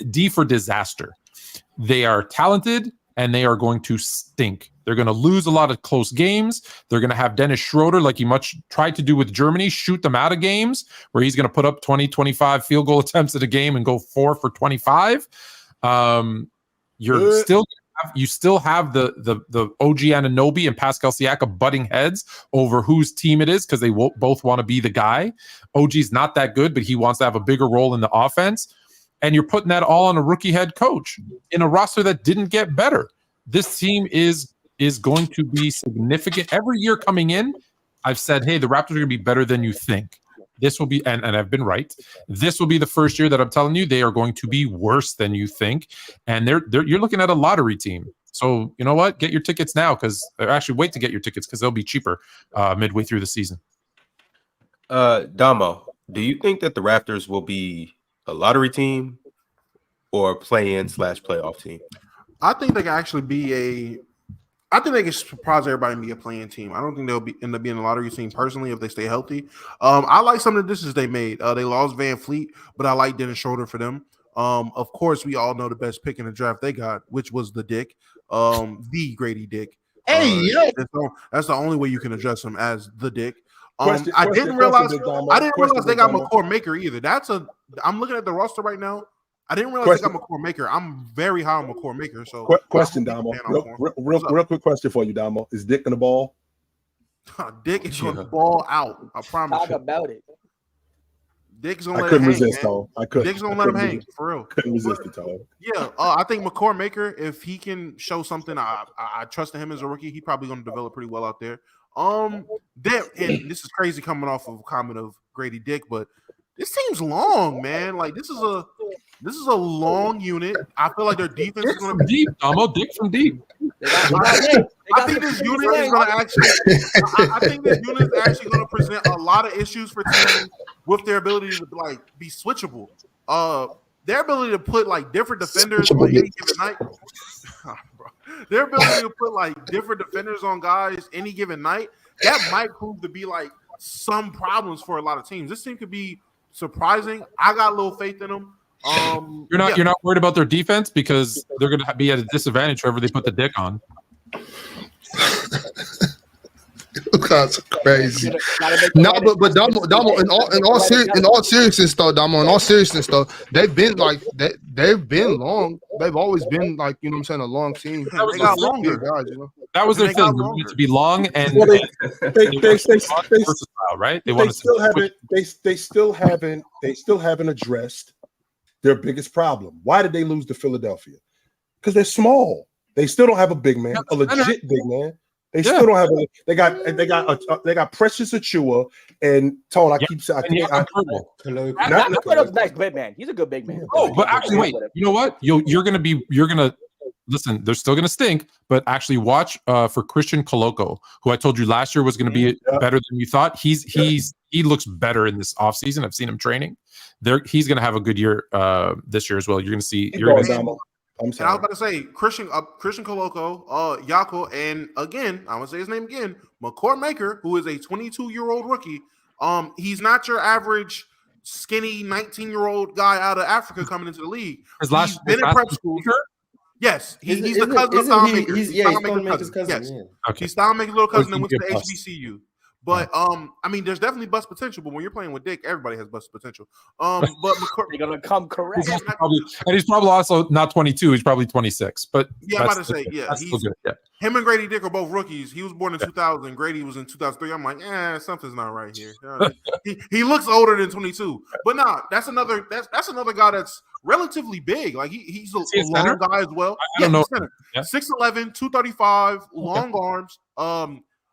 D for disaster. They are talented and they are going to stink. They're going to lose a lot of close games. They're going to have Dennis Schroeder, like he much tried to do with Germany, shoot them out of games where he's going to put up 20, 25 field goal attempts at a game and go 4 for 25. You still have the OG Anunoby and Pascal Siakam butting heads over whose team it is, because they both want to be the guy. OG's not that good, but he wants to have a bigger role in the offense. And you're putting that all on a rookie head coach in a roster that didn't get better. This team is going to be significant. Every year coming in, I've said, hey, the Raptors are going to be better than you think. This will be, and I've been right. This will be the first year that I'm telling you they are going to be worse than you think, and you're looking at a lottery team. So you know what? Get your tickets now, actually wait to get your tickets because they'll be cheaper midway through the season. Damo, do you think that the Raptors will be a lottery team or a play-in/playoff team? I think they can actually be I think they can surprise everybody and be a playing team. I don't think they'll end up being a lottery team personally if they stay healthy. I like some of the decisions they made. They lost Van Fleet, but I like Dennis Schroeder for them. Of course, we all know the best pick in the draft they got, which was the Dick, the Grady Dick. That's the only way you can address him, as the Dick. I didn't realize they got McCord Maker either. I'm looking at the roster right now. I didn't realize they got McCord Maker. I'm very high on McCord Maker. So, question, Damo. Real quick question for you, Damo. Is Dick in the ball? Dick is going to ball out. I promise. Talk about it. Dick's gonna I let couldn't him hang, resist, Tom. Dick's gonna let him hang for real. Couldn't resist it, Tom. Yeah, I think McCord Maker, if he can show something, I trust him as a rookie. He's probably going to develop pretty well out there. And this is crazy coming off of a comment of Grady Dick, but this team's long, man. Like this is a long unit. I feel like their defense is going to be deep. Damo, Dick from deep. I think this unit is going to actually. I think this unit is actually going to present a lot of issues for teams with their ability to be switchable. Their ability to put different defenders on any given night. Their ability to put different defenders on guys any given night, that might prove to be some problems for a lot of teams. This team could be surprising. I got a little faith in them. You're not worried about their defense because they're going to be at a disadvantage wherever they put the Dick on. That's crazy. No, but Damo, in all seriousness though, they've been long. They've always been a long team. They got longer, guys. That was their thing. They wanted to be long and versatile, right? They still haven't addressed their biggest problem. Why did they lose to Philadelphia? Because they're small. They still don't have a big man, a legit big man. They still don't have they got Precious Achua and Tone. I keep saying Nako's a nice big man. He's a good big man. Oh, but actually, wait. You know what? You're gonna listen. They're still gonna stink, but actually watch for Christian Koloko, who I told you last year was going to be better than you thought. He looks better in this offseason. I've seen him training. He's going to have a good year this year as well. You're going to see. I'm sorry. And I was about to say Christian Koloko, Yako, and again, I'm gonna say his name again, McCord Maker, who is a 22-year-old rookie. He's not your average skinny 19-year-old guy out of Africa coming into the league. He's been in prep school. Yes, he's the cousin of Tom Maker. He's Tom Maker's cousin. Yes. Okay. He's Tom Maker's little cousin and went to HBCU. But I mean, there's definitely bust potential. But when you're playing with Dick, everybody has bust potential. But They're gonna come correct. He's probably also not 22. He's probably 26. But yeah, I'm about to say, yeah, he's good. Yeah. Him and Grady Dick are both rookies. He was born in 2000. Grady was in 2003. I'm like, something's not right here. He looks older than 22. But nah, that's another guy that's relatively big. Like he's a long guy as well. I don't know. Yeah. 6'11", 235, long arms.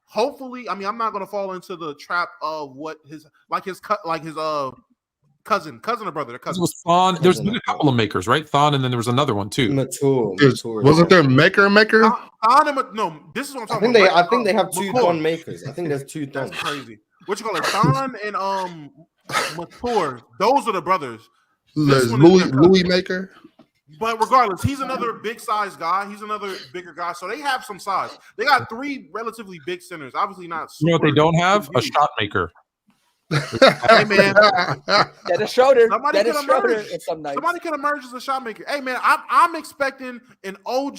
Hopefully, I mean, I'm not gonna fall into the trap of what his cousin or brother. Their cousin. It was Thon. There's been a couple of makers, right? Thon, and then there was another one too. Mature. Wasn't there Maker? No, this is what I'm talking about. I think they have two Thon makers. I think there's two Thon. That's crazy. What you call it? Thon and Mature. Those are the brothers. Louis Maker. But regardless, he's another big size guy. He's another bigger guy. So they have some size. They got three relatively big centers. Obviously not. You know what they don't have? A shot maker. Hey man, Dennis Schroeder. Somebody could emerge as a shot maker. Hey man, I'm expecting an OG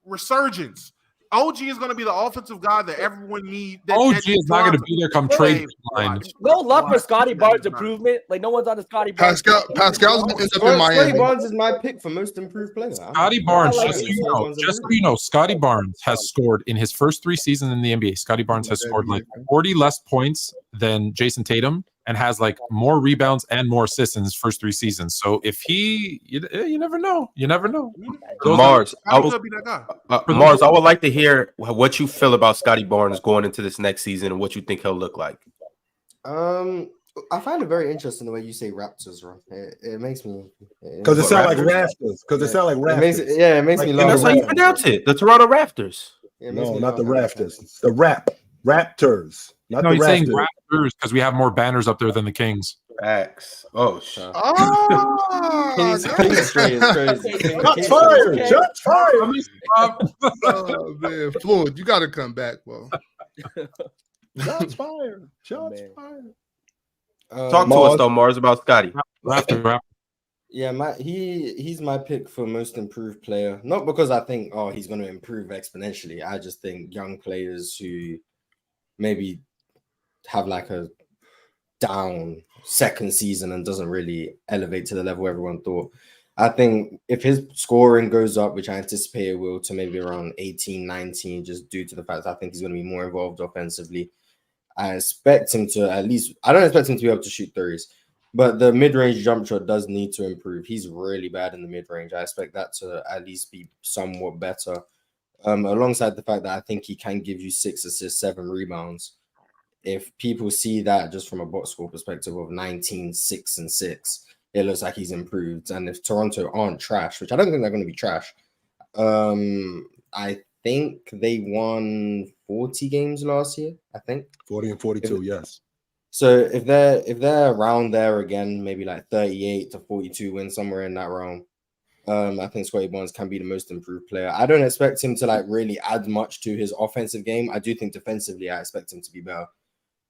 resurgence. OG is going to be the offensive guy that everyone needs. OG is not going to be there come trade line. No love for Scottie Barnes improvement. Like no one's on the Scottie Barnes. Pascal's going to end up in Miami. Scottie Barnes is my pick for most improved player. Scottie Barnes, just so you know, Scottie Barnes has scored in his first 3 seasons in the NBA. Scottie Barnes has scored like 40 less points than Jason Tatum and has like more rebounds and more assists in his first 3 seasons. So if you never know. You never know. Mars, I would like to hear what you feel about Scottie Barnes going into this next season and what you think he'll look like. I find it very interesting the way you say Raptors, Ron. It makes me because it sounds like Raptors. Because it sounds like Raptors. It makes me laugh. That's how you pronounce it. The Toronto Raptors. No, not the Raptors. It's the Raptors. Not no, the he's Raptors. saying Raptors because we have more banners up there than the Kings. X. Oh shit. Kings is crazy. Shots fired. Shots fired. Oh man, Floyd, you got to come back, bro. Shots fired. Shots fired. Talk to us though, Mars, about Scottie. Yeah, he's my pick for most improved player. Not because I think he's going to improve exponentially. I just think young players who maybe have like a down second season and doesn't really elevate to the level everyone thought. I think if his scoring goes up, which I anticipate it will, to maybe around 18, 19, just due to the fact I think he's going to be more involved offensively. I expect him to I don't expect him to be able to shoot threes, but the mid-range jump shot does need to improve. He's really bad in the mid-range. I expect that to at least be somewhat better. Alongside the fact that I think he can give you 6 assists, 7 rebounds. If people see that just from a box score perspective of 19, 6, and 6, it looks like he's improved. And if Toronto aren't trash, which I don't think they're going to be trash, I think they won 40 games last year. I think 40 and 42. Yes. So if they're around there again, maybe like 38 to 42 wins, somewhere in that realm, I think Scottie Barnes can be the most improved player. I don't expect him to like really add much to his offensive game. I do think defensively, I expect him to be better.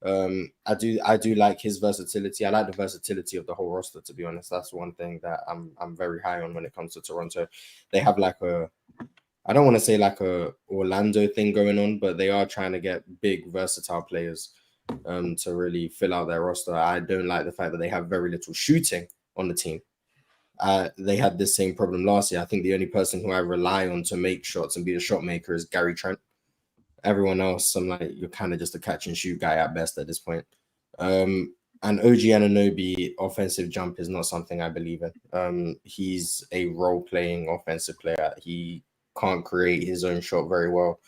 I do like his versatility. I like the versatility of the whole roster, to be honest. That's one thing that I'm very high on when it comes to Toronto. They have like I don't want to say like a Orlando thing going on, but they are trying to get big versatile players to really fill out their roster. I don't like the fact that they have very little shooting on the team. They had this same problem last year. I think the only person who I rely on to make shots and be a shot maker is Gary Trent. Everyone else, I'm like, you're kind of just a catch and shoot guy at best at this point. And OG Anunoby offensive jump is not something I believe in. He's a role-playing offensive player. He can't create his own shot very well.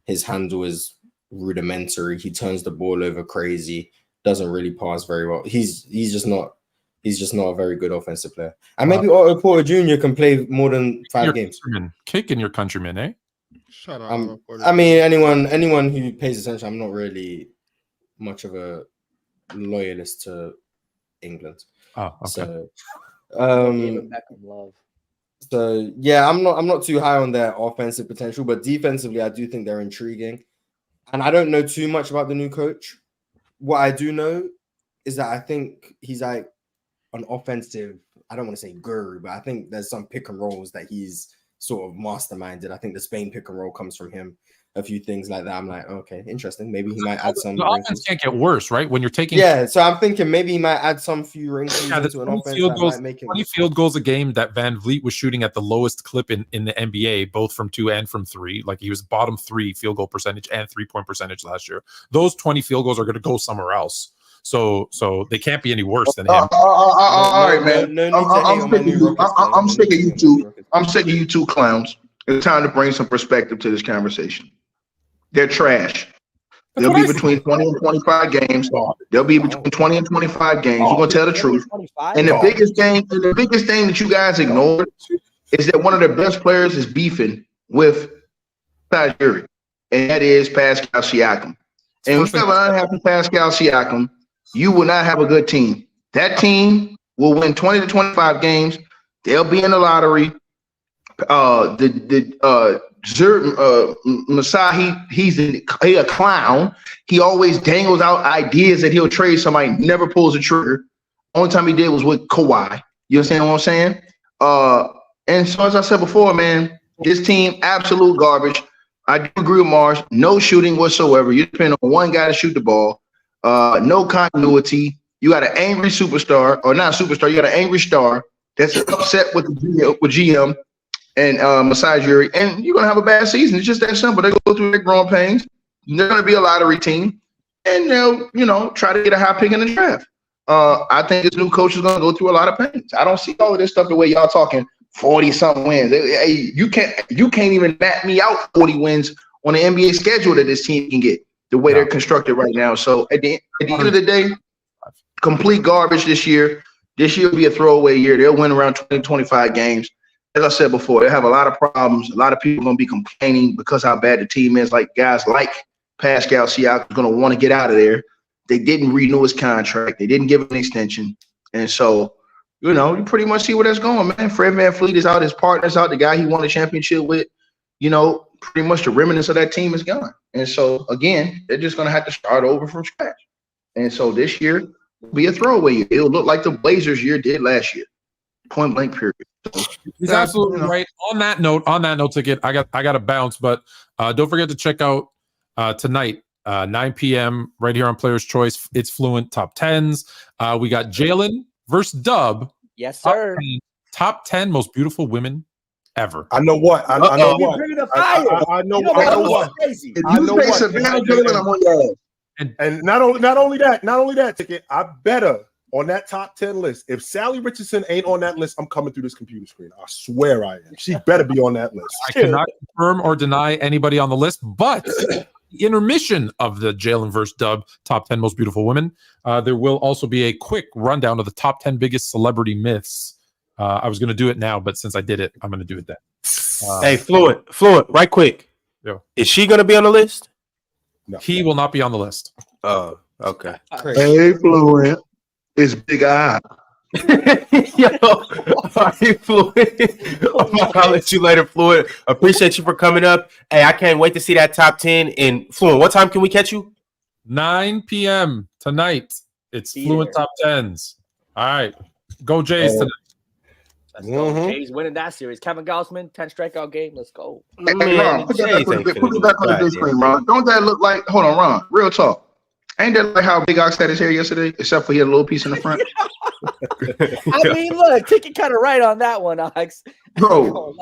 His handle is rudimentary. He turns the ball over crazy. Doesn't really pass very well. He's just not a very good offensive player. And maybe Otto Porter Jr. can play more than 5 games. Kicking your countrymen, eh? Shut up. I mean, anyone who pays attention, I'm not really much of a loyalist to England. Oh, okay. So yeah, I'm not too high on their offensive potential, but defensively, I do think they're intriguing. And I don't know too much about the new coach. What I do know is that I think he's like an offensive, I don't want to say guru, but I think there's some pick and rolls that he's sort of masterminded. I think the Spain pick and roll comes from him. a few things like that, I'm like, okay, interesting. Maybe he might add some. The offense can't get worse, right? When you're taking, so I'm thinking maybe he might add some few wrinkles into an offense that might make him 20 field goals a game that Van Vliet was shooting at the lowest clip in the NBA, both from 2 and from 3. Like he was bottom 3 field goal percentage and 3-point percentage last year. Those 20 field goals are going to go somewhere else. So they can't be any worse than him. All right, man. I'm sick of you two. I'm sick of you two clowns. It's time to bring some perspective to this conversation. They're trash. They'll be between 20 and 25 games. They'll be between 20 and 25 games. We're gonna tell the truth. And the biggest thing that you guys ignored is that one of their best players is beefing with Tajiri, and that is Pascal Siakam. And if you have an unhappy Pascal Siakam, you will not have a good team. That team will win 20 to 25 games. They'll be in the lottery. Masahi, he's a clown. He always dangles out ideas that he'll trade somebody, never pulls a trigger. Only time he did was with Kawhi. You understand what I'm saying? And so as I said before, man, this team, absolute garbage. I do agree with Mars. No shooting whatsoever. You depend on one guy to shoot the ball. No continuity. You got an angry superstar, or not superstar. You got an angry star that's upset with GM and Masai Ujiri, and you're gonna have a bad season. It's just that simple. They go through their growing pains. They're gonna be a lottery team, and they'll try to get a high pick in the draft. I think this new coach is gonna go through a lot of pains. I don't see all of this stuff the way y'all talking 40-something wins. Hey, you can't even map me out 40 wins on the NBA schedule that this team can get the way they're constructed right now. So at the end of the day, complete garbage this year. This year will be a throwaway year. They'll win around 20, 25 games. As I said before, they have a lot of problems. A lot of people are going to be complaining because how bad the team is. Like guys like Pascal Siakam is going to want to get out of there. They didn't renew his contract. They didn't give him an extension. And so, you pretty much see where that's going, man. Fred VanVleet is out. His partner's out. The guy he won a championship with, pretty much the remnants of that team is gone. And so, again, they're just going to have to start over from scratch. And so this year will be a throwaway year. It'll look like the Blazers year did last year. Point blank period. So, he's absolutely right. On that note, Ticket, I got to bounce, but don't forget to check out tonight, 9 p.m. right here on Players Choice. It's Fluent Top 10s. We got Jalen versus Dub. Yes, sir. Top 10 most beautiful women ever. I know what. I know what. I know what. And not only that, Ticket. I better on that top 10 list. If Sally Richardson ain't on that list, I'm coming through this computer screen. I swear I am. She better be on that list. I cannot confirm or deny anybody on the list, but intermission of the Jalen versus Dub top 10 most beautiful women. There will also be a quick rundown of the top 10 biggest celebrity myths. I was going to do it now, but since I did it, I'm going to do it then. Hey, Fluent, right quick. Yeah. Is she going to be on the list? No. He will not be on the list. Oh, okay. Hey, Fluent. It's Big Eye. Yo, hey, Fluent. I'll let you later, Fluent. Appreciate you for coming up. Hey, I can't wait to see that top 10. And Fluent, what time can we catch you? 9 p.m. tonight. It's Fluent Top 10s. All right. Go Jays tonight. Let's go. Jays winning that series. Kevin Gausman, 10 strikeout game. Let's go. Hey, Ron, put it back on the big screen, Ron. Don't that look like – hold on, Ron. Real talk. Ain't that like how Big Ox had his hair yesterday, except for he had a little piece in the front? I mean, look, Ticket kind of right on that one, Ox. Bro,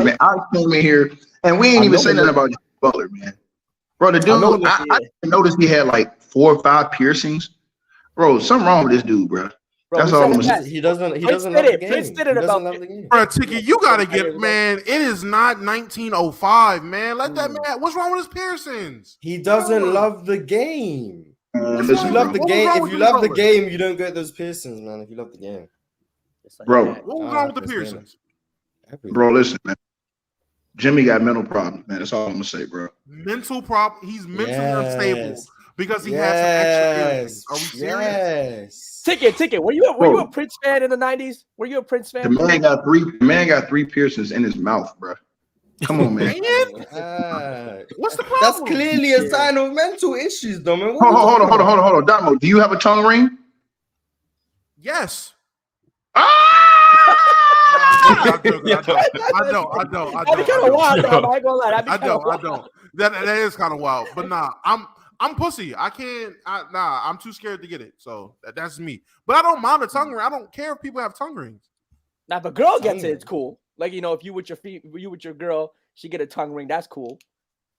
man, I came in here, and we ain't even saying nothing about Butler, man. Bro, the dude, I noticed he had like 4 or 5 piercings. Bro, something wrong with this dude, bro. That's all I'm gonna say. He doesn't love the game. Prince did it about the game. Bro, Ticket, you gotta get, man. It is not 1905, man. Let that man. What's wrong with his piercings? He doesn't love the game. If you love the game, you don't get those piercings, man. If you love the game, bro. What was wrong with the piercings? Bro, listen, man. Jimmy got mental problems, man. That's all I'm gonna say, bro. Mental problem. He's mentally unstable because he has some extra earrings. Are we serious? Ticket. Were you a Prince fan in the 90s? Were you a Prince fan? The man got 3 piercings in his mouth, bro. Come on, man. What's the problem? That's clearly a sign of mental issues, though, man. Hold on. Damo, do you have a tongue ring? Yes. I don't. That'd be kind of wild, though. I ain't gonna lie. I don't. That is kind of wild. But nah, I'm pussy. I can't. I'm too scared to get it. So that's me. But I don't mind a tongue ring. I don't care if people have tongue rings. Now, if a girl gets it, it's cool. Like, you know, if you with your girl, she get a tongue ring, that's cool.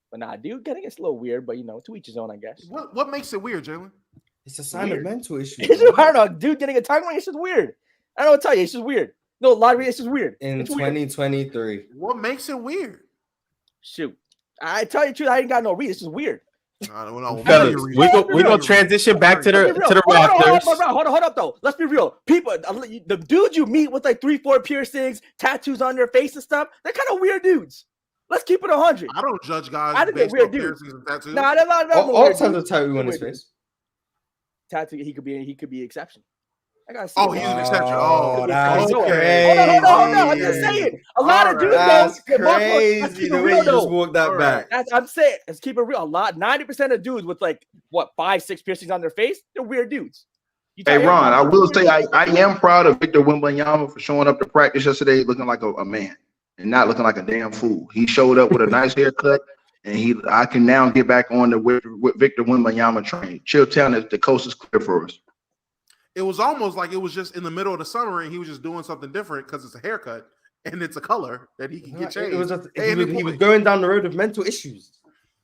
But nah, dude, getting it's a little weird. But you know, to each his own, I guess. What makes it weird, Jalen? It's a sign of mental issues. I don't know, dude getting a tongue ring. It's just weird. I don't know what to tell you. It's just weird. No, lottery. It's just weird. In it's 2023. Weird. What makes it weird? Shoot, I tell you the truth. I ain't got no reason. It's just weird. Fellas, we gonna transition back to the Raptors. Hold up, though. Let's be real. People, the dudes you meet with like 3-4 piercings, tattoos on their face and stuff, they're kind of weird dudes. Let's keep it 100. I don't judge guys. I think they're weird dudes. Nah, they're not. Ox has a tattoo on his face. Tattoo. He could be exception. I gotta see. Oh, he's an exception. Oh, that's crazy. Hold on. I'm just saying. A lot of dudes. That's crazy. The way you just walked that back. I'm saying. Let's keep it real. 90% of dudes with like 5-6 piercings on their face, they're weird dudes. Hey Ron, I will say I am proud of Victor Wembanyama for showing up to practice yesterday looking like a man and not looking like a damn fool. He showed up with a nice haircut. And I can now get back on the with Victor Wembanyama train. Chilltown is the coast is clear for us. It was almost like it was just in the middle of the summer and he was just doing something different because it's a haircut and it's a color that he can get changed. He was going down the road of mental issues.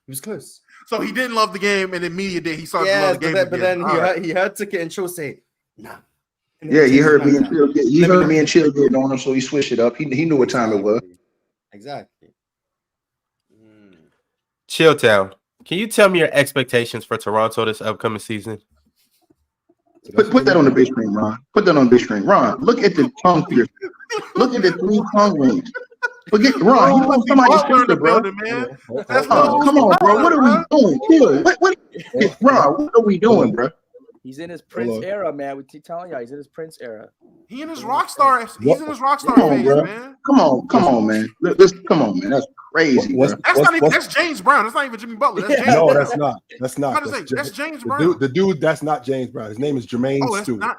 He was close. So he didn't love the game, and in media day he started to love the game. But then he heard Ticket and Chill say, "Nah." Yeah, he heard me and Chill. He heard me and Chill getting on him, so he switched it up. He knew what time it was. Exactly. Chilltown, can you tell me your expectations for Toronto this upcoming season? Put that on the big screen, Ron. Put that on the big screen. Ron, look at the tongue piercing. Look at the 3 tongue rings. Forget Ron. You want somebody's sister, bro. Come on, bro. What are we doing? Chill. Ron, what are we doing, bro? He's in his Prince era, man. We keep telling y'all, he's in his Prince era. He's in his rock star phase, man. Come on, man. Come on, man. That's crazy. That's James Brown. That's not even Jimmy Butler. That's James no, Brown. that's not. That's not. That's James Brown. The dude, that's not James Brown. His name is Jermaine Stewart.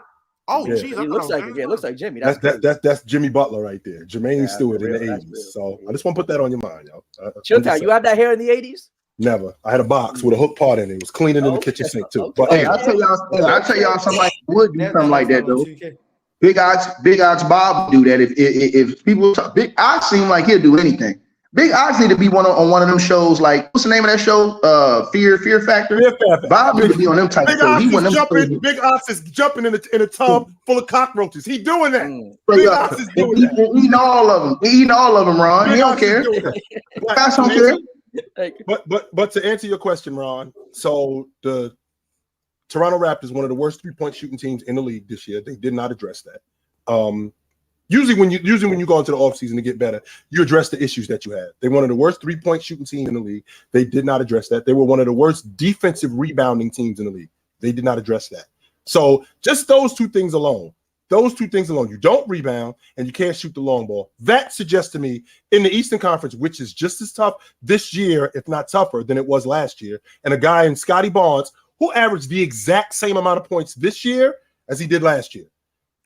Geez, it looks like Jimmy. That's Jimmy Butler right there. Jermaine Stewart in the 80s. So I just want to put that on your mind, yo. Chilltown, you had that hair in the 80s? Never. I had a box with a hook part in it. It was cleaning in the kitchen sink too. But hey, I'll tell y'all somebody would do something like that though. Big Ox Bob do that. If people talk, Big Ox seem like he'll do anything. Big Ox need to be on one of them shows like what's the name of that show? Fear Factor. Bob need to be on them type of shows. Big Ox is jumping in a tub full of cockroaches. He doing that. Big Ox is doing that. Eating all of them. Eating all of them, Ron. He don't care. Guys don't care. But to answer your question, Ron, so the Toronto Raptors, one of the worst 3-point shooting teams in the league this year. They did not address that. Usually when you go into the offseason to get better, you address the issues that you had. They were one of the worst 3-point shooting teams in the league. They did not address that. They were one of the worst defensive rebounding teams in the league. They did not address that. So just those two things alone, you don't rebound and you can't shoot the long ball. That suggests to me in the Eastern Conference, which is just as tough this year, if not tougher than it was last year, and a guy in Scottie Barnes who averaged the exact same amount of points this year as he did last year.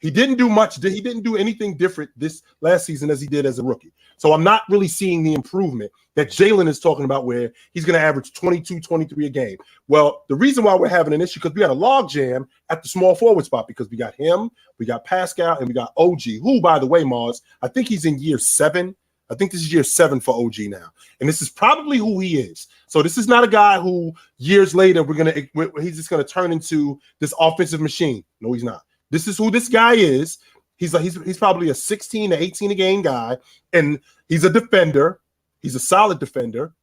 He didn't do much. He didn't do anything different this last season as he did as a rookie. So I'm not really seeing the improvement that Jalen is talking about where he's going to average 22, 23 a game. Well, the reason why we're having an issue because we had a log jam at the small forward spot because we got him, we got Pascal, and we got OG, who, by the way, Mars, I think he's in year 7. I think this is year 7 for OG now. And this is probably who he is. So this is not a guy who years later he's just going to turn into this offensive machine. No, he's not. This is who this guy is. He's probably a 16 to 18 a game guy, and he's a defender. He's a solid defender.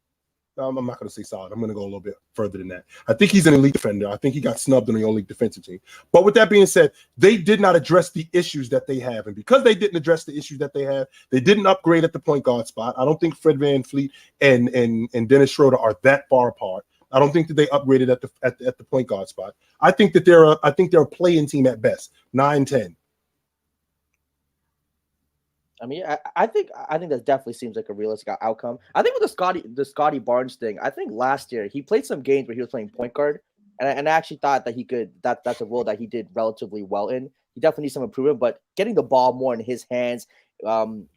I'm not going to say solid. I'm going to go a little bit further than that. I think he's an elite defender. I think he got snubbed on the all-league defensive team. But with that being said, they did not address the issues that they have. And because they didn't address the issues that they have, they didn't upgrade at the point guard spot. I don't think Fred VanVleet and Dennis Schroeder are that far apart. I don't think that they upgraded at the point guard spot. I think that they're a play-in team at best, 9-10. I mean, I think that definitely seems like a realistic outcome. I think with the Scottie Barnes thing, I think last year he played some games where he was playing point guard, and I actually thought that he could. That's a role that he did relatively well in. He definitely needs some improvement, but getting the ball more in his hands,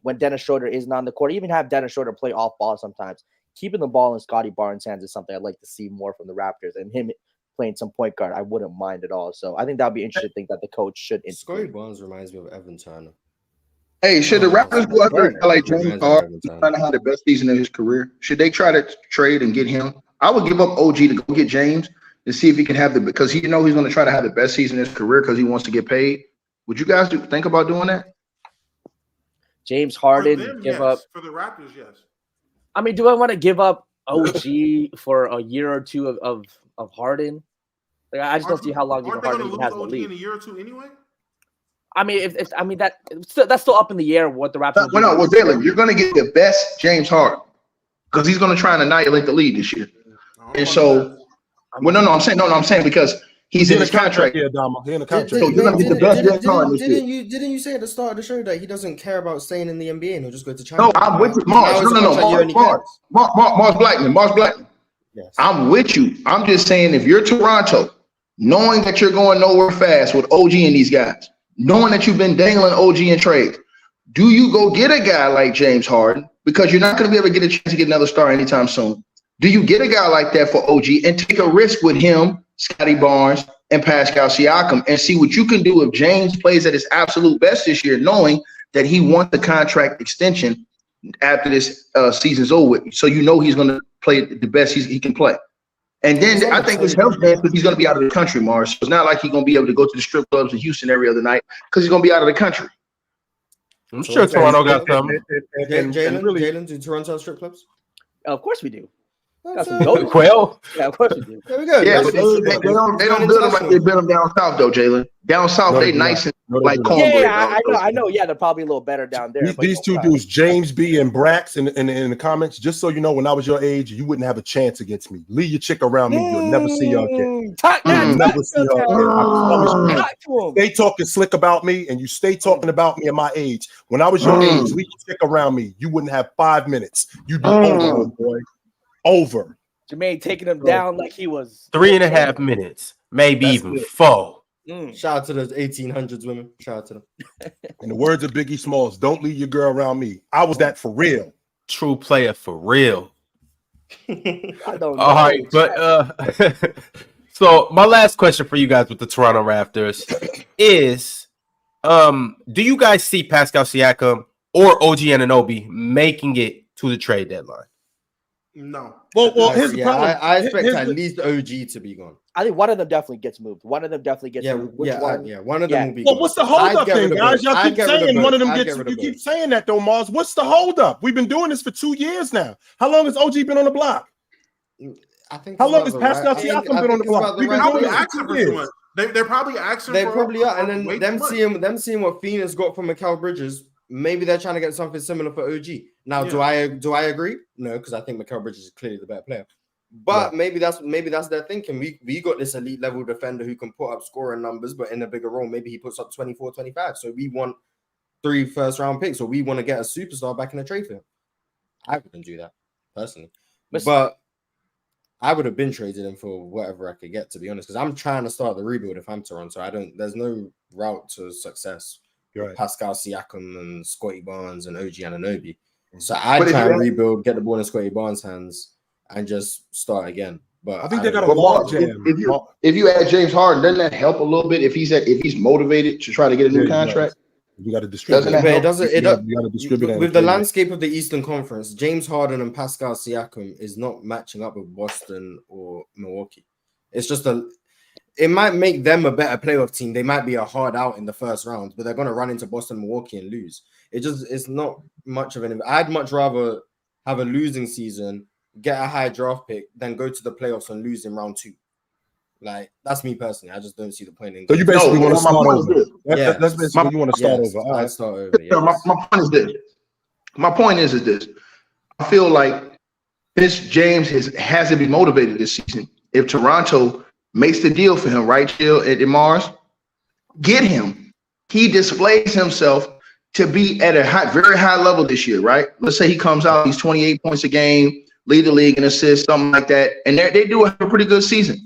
when Dennis Schroeder isn't on the court. Even have Dennis Schroeder play off ball sometimes. Keeping the ball in Scottie Barnes' hands is something I'd like to see more from the Raptors, and him playing some point guard, I wouldn't mind at all. So I think that'd be interesting. Thing that the coach should. Scottie Barnes reminds me of Evan Turner. Hey, should the Raptors go after a guy like James Harden, trying to have the best season of his career? Should they try to trade and get him? I would give up OG to go get James and see if he can have because he's going to try to have the best season of his career because he wants to get paid. Would you guys think about doing that? James Harden give up for the Raptors? Yes. I mean, do I want to give up OG for a year or two of Harden? Like, I just don't see how long Harden has the lead. In a year or two anyway. I mean, that's still up in the air what the Raptors. Well, Jalen, you're going to get the best James Harden because he's going to try and annihilate the lead this year. And so, I'm saying because he's in his contract. Yeah, Dama. He's in the contract. So you're going to get the best James Harden this year. Didn't you say at the start of the show that he doesn't care about staying in the NBA and he'll just go to China? No, I'm with you, Mars. Mars Blackman. Yes. I'm with you. I'm just saying if you're Toronto, knowing that you're going nowhere fast with OG and these guys, knowing that you've been dangling OG in trades, do you go get a guy like James Harden? Because you're not going to be able to get a chance to get another star anytime soon. Do you get a guy like that for OG and take a risk with him, Scottie Barnes, and Pascal Siakam and see what you can do if James plays at his absolute best this year, knowing that he wants the contract extension after this season's over with. So you know he's going to play the best he can play. And then I think this helps man because he's going to be out of the country, Mars. So it's not like he's going to be able to go to the strip clubs in Houston every other night because he's going to be out of the country. I'm sure Toronto got some. Jalen, do Toronto have strip clubs? Of course we do. Quail? Yeah, of course we do. There we go. Yeah, but they don't build them like they build them down south, though, Jalen. Down south, they nice and like cornbread. Yeah, I know. Yeah, they're probably a little better down there. These two dudes, James B and Brax, in the comments, just so you know, when I was your age, you wouldn't have a chance against me. Leave your chick around me. You'll never see y'all again. Never see y'all again. Stay talking slick about me, and you stay talking about me at my age. When I was your age, leave your chick around me. You wouldn't have 5 minutes. You'd be over, boy. Over. Jermaine taking him down like he was 3.5 minutes, maybe even 4. Shout out to those 1800s women. Shout out to them. In the words of Biggie Smalls, don't leave your girl around me. I was that for real. True player for real. I don't know. All right, but so my last question for you guys with the Toronto Raptors is do you guys see Pascal Siakam or OG Anunoby making it to the trade deadline? No. Well, here's the problem. I expect at least OG to be gone. I think one of them definitely gets moved. One of them definitely gets moved. One of them will be gone. Well, what's the holdup thing, guys? Y'all keep saying one of them gets. You keep saying that though, Mars. What's the holdup? We've been doing this for 2 years now. How long has OG been on the block? I think. How long has Pascal Siakam been on the block? We've been doing this for 2 years. They're probably asking. They probably are, and then them seeing what Phoenix got from Mikal Bridges. Maybe they're trying to get something similar for OG. Now, do I agree? No, because I think Mikal Bridges is clearly the better player. But maybe that's their thinking. We got this elite level defender who can put up scoring numbers, but in a bigger role, maybe he puts up 24, 25. So we want 3 first-round picks, or we want to get a superstar back in the trade for him. I wouldn't do that personally, but I would have been traded him for whatever I could get, to be honest, because I'm trying to start the rebuild if I'm Toronto. There's no route to success. Right. Pascal Siakam and Scottie Barnes and OG Anunoby. So I try and rebuild, get the ball in Scottie Barnes' hands, and just start again. But I think they got a log jam. If you add James Harden, doesn't that help a little bit if he's motivated to try to get a new contract? You got to distribute. It doesn't. With the landscape of the Eastern Conference, James Harden and Pascal Siakam is not matching up with Boston or Milwaukee. It's just it might make them a better playoff team. They might be a hard out in the first round, but they're going to run into Boston, Milwaukee, and lose. It's not much of an. I'd much rather have a losing season, get a high draft pick, than go to the playoffs and lose in round 2. Like, that's me personally. I just don't see the point in. So you basically want to start over. That's basically you want to start over. I start over. Yeah. My point is this. My point is this. I feel like James has to be motivated this season. If Toronto makes the deal for him, right, Jill, at Mars, get him. He displays himself to be at a very high level this year, right? Let's say he comes out, he's 28 points a game, lead the league in assists, something like that, and they do have a pretty good season.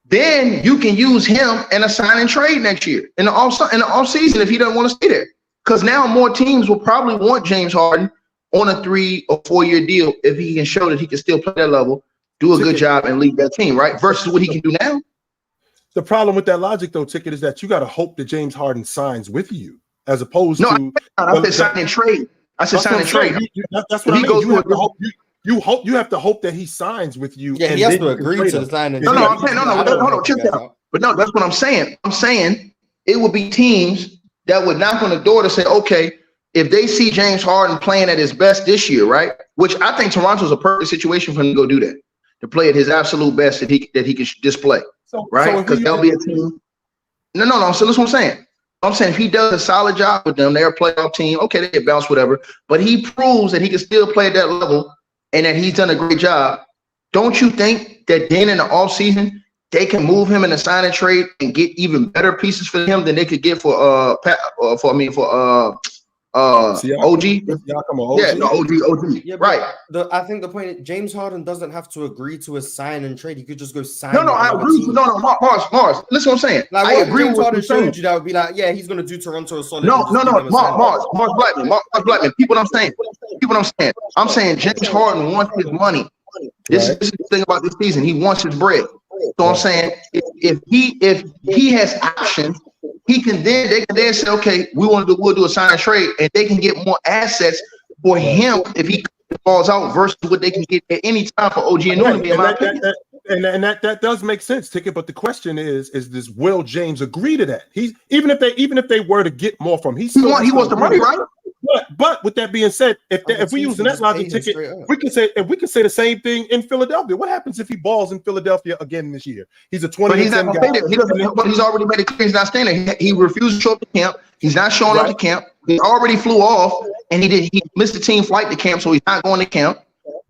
Then you can use him in a sign and trade next year in the off season if he doesn't want to stay there. Because now more teams will probably want James Harden on a 3 or 4 year deal if he can show that he can still play that level, do a good job, and lead that team, right? Versus what he can do now. The problem with that logic, though, Ticket, is that you got to hope that James Harden signs with you, as opposed to. I said sign and trade. I said sign and trade. That's what I mean. You have to hope that he signs with you. Yeah, he has to agree to the sign. No, I'm saying hold on, check that out. But no, that's what I'm saying. I'm saying it would be teams that would knock on the door to say, okay, if they see James Harden playing at his best this year, right? Which I think Toronto's a perfect situation for him to go do that, to play at his absolute best that he can display, right? Because they'll be a team. No. So that's what I'm saying. I'm saying if he does a solid job with them, they're a playoff team. Okay, they get bounced, whatever. But he proves that he can still play at that level and that he's done a great job. Don't you think that then in the offseason, they can move him in a sign and trade and get even better pieces for him than they could get for OG? Yeah, no, OG. Yeah, right. I think the point is James Harden doesn't have to agree to a sign and trade. He could just go sign. No, I agree. No, Mars. Listen, what I'm saying. Like, I agree with what you're saying. That would be like, yeah, he's gonna do Toronto a solid. No, Mars Blackman. People, I'm saying. I'm saying James Harden wants his money. This is the thing about this season. He wants his bread. So I'm saying if he has options, they can then say, okay, we'll do a sign and trade, and they can get more assets for him if he falls out versus what they can get at any time for OG and Noonan. And that does make sense, Ticket. But the question is this: will James agree to that? He's even if they were to get more from him, he wants the money, right? But with that being said, if we using that logic, Ticket, we can say the same thing in Philadelphia. What happens if he balls in Philadelphia again this year? He's a 20. But he's not guy. He's already made it clear he's not staying there. He refused to show up to camp. He's not showing up to camp. He already flew off, and he missed the team flight to camp, so he's not going to camp.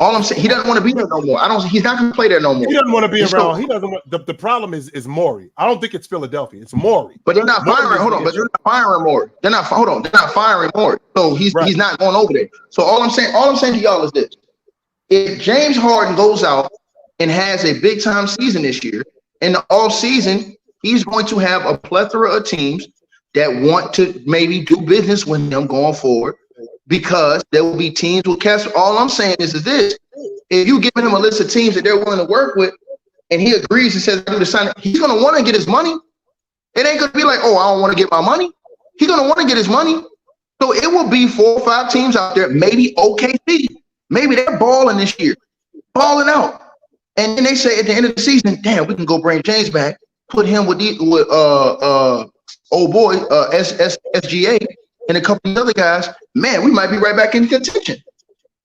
All I'm saying, he doesn't want to be there no more. He's not going to play there no more. He doesn't want to be around. He doesn't want. The problem is Morey. I don't think it's Philadelphia. It's Morey. But they're not firing. Hold on. But they're not firing Morey. They're not firing Morey. So he's not going over there. So all I'm saying to y'all is this: if James Harden goes out and has a big time season this year, in the off season, he's going to have a plethora of teams that want to maybe do business with him going forward. Because there will be teams with cash. All I'm saying is this: if you giving him a list of teams that they're willing to work with, and he agrees and says, "I do the sign," he's going to want to get his money. It ain't going to be like, "Oh, I don't want to get my money." He's going to want to get his money. So it will be 4 or 5 teams out there. Maybe OKC. Maybe they're balling this year, balling out, and then they say at the end of the season, "Damn, we can go bring James back, put him with old boy SGA." And a couple of other guys, man, we might be right back in contention.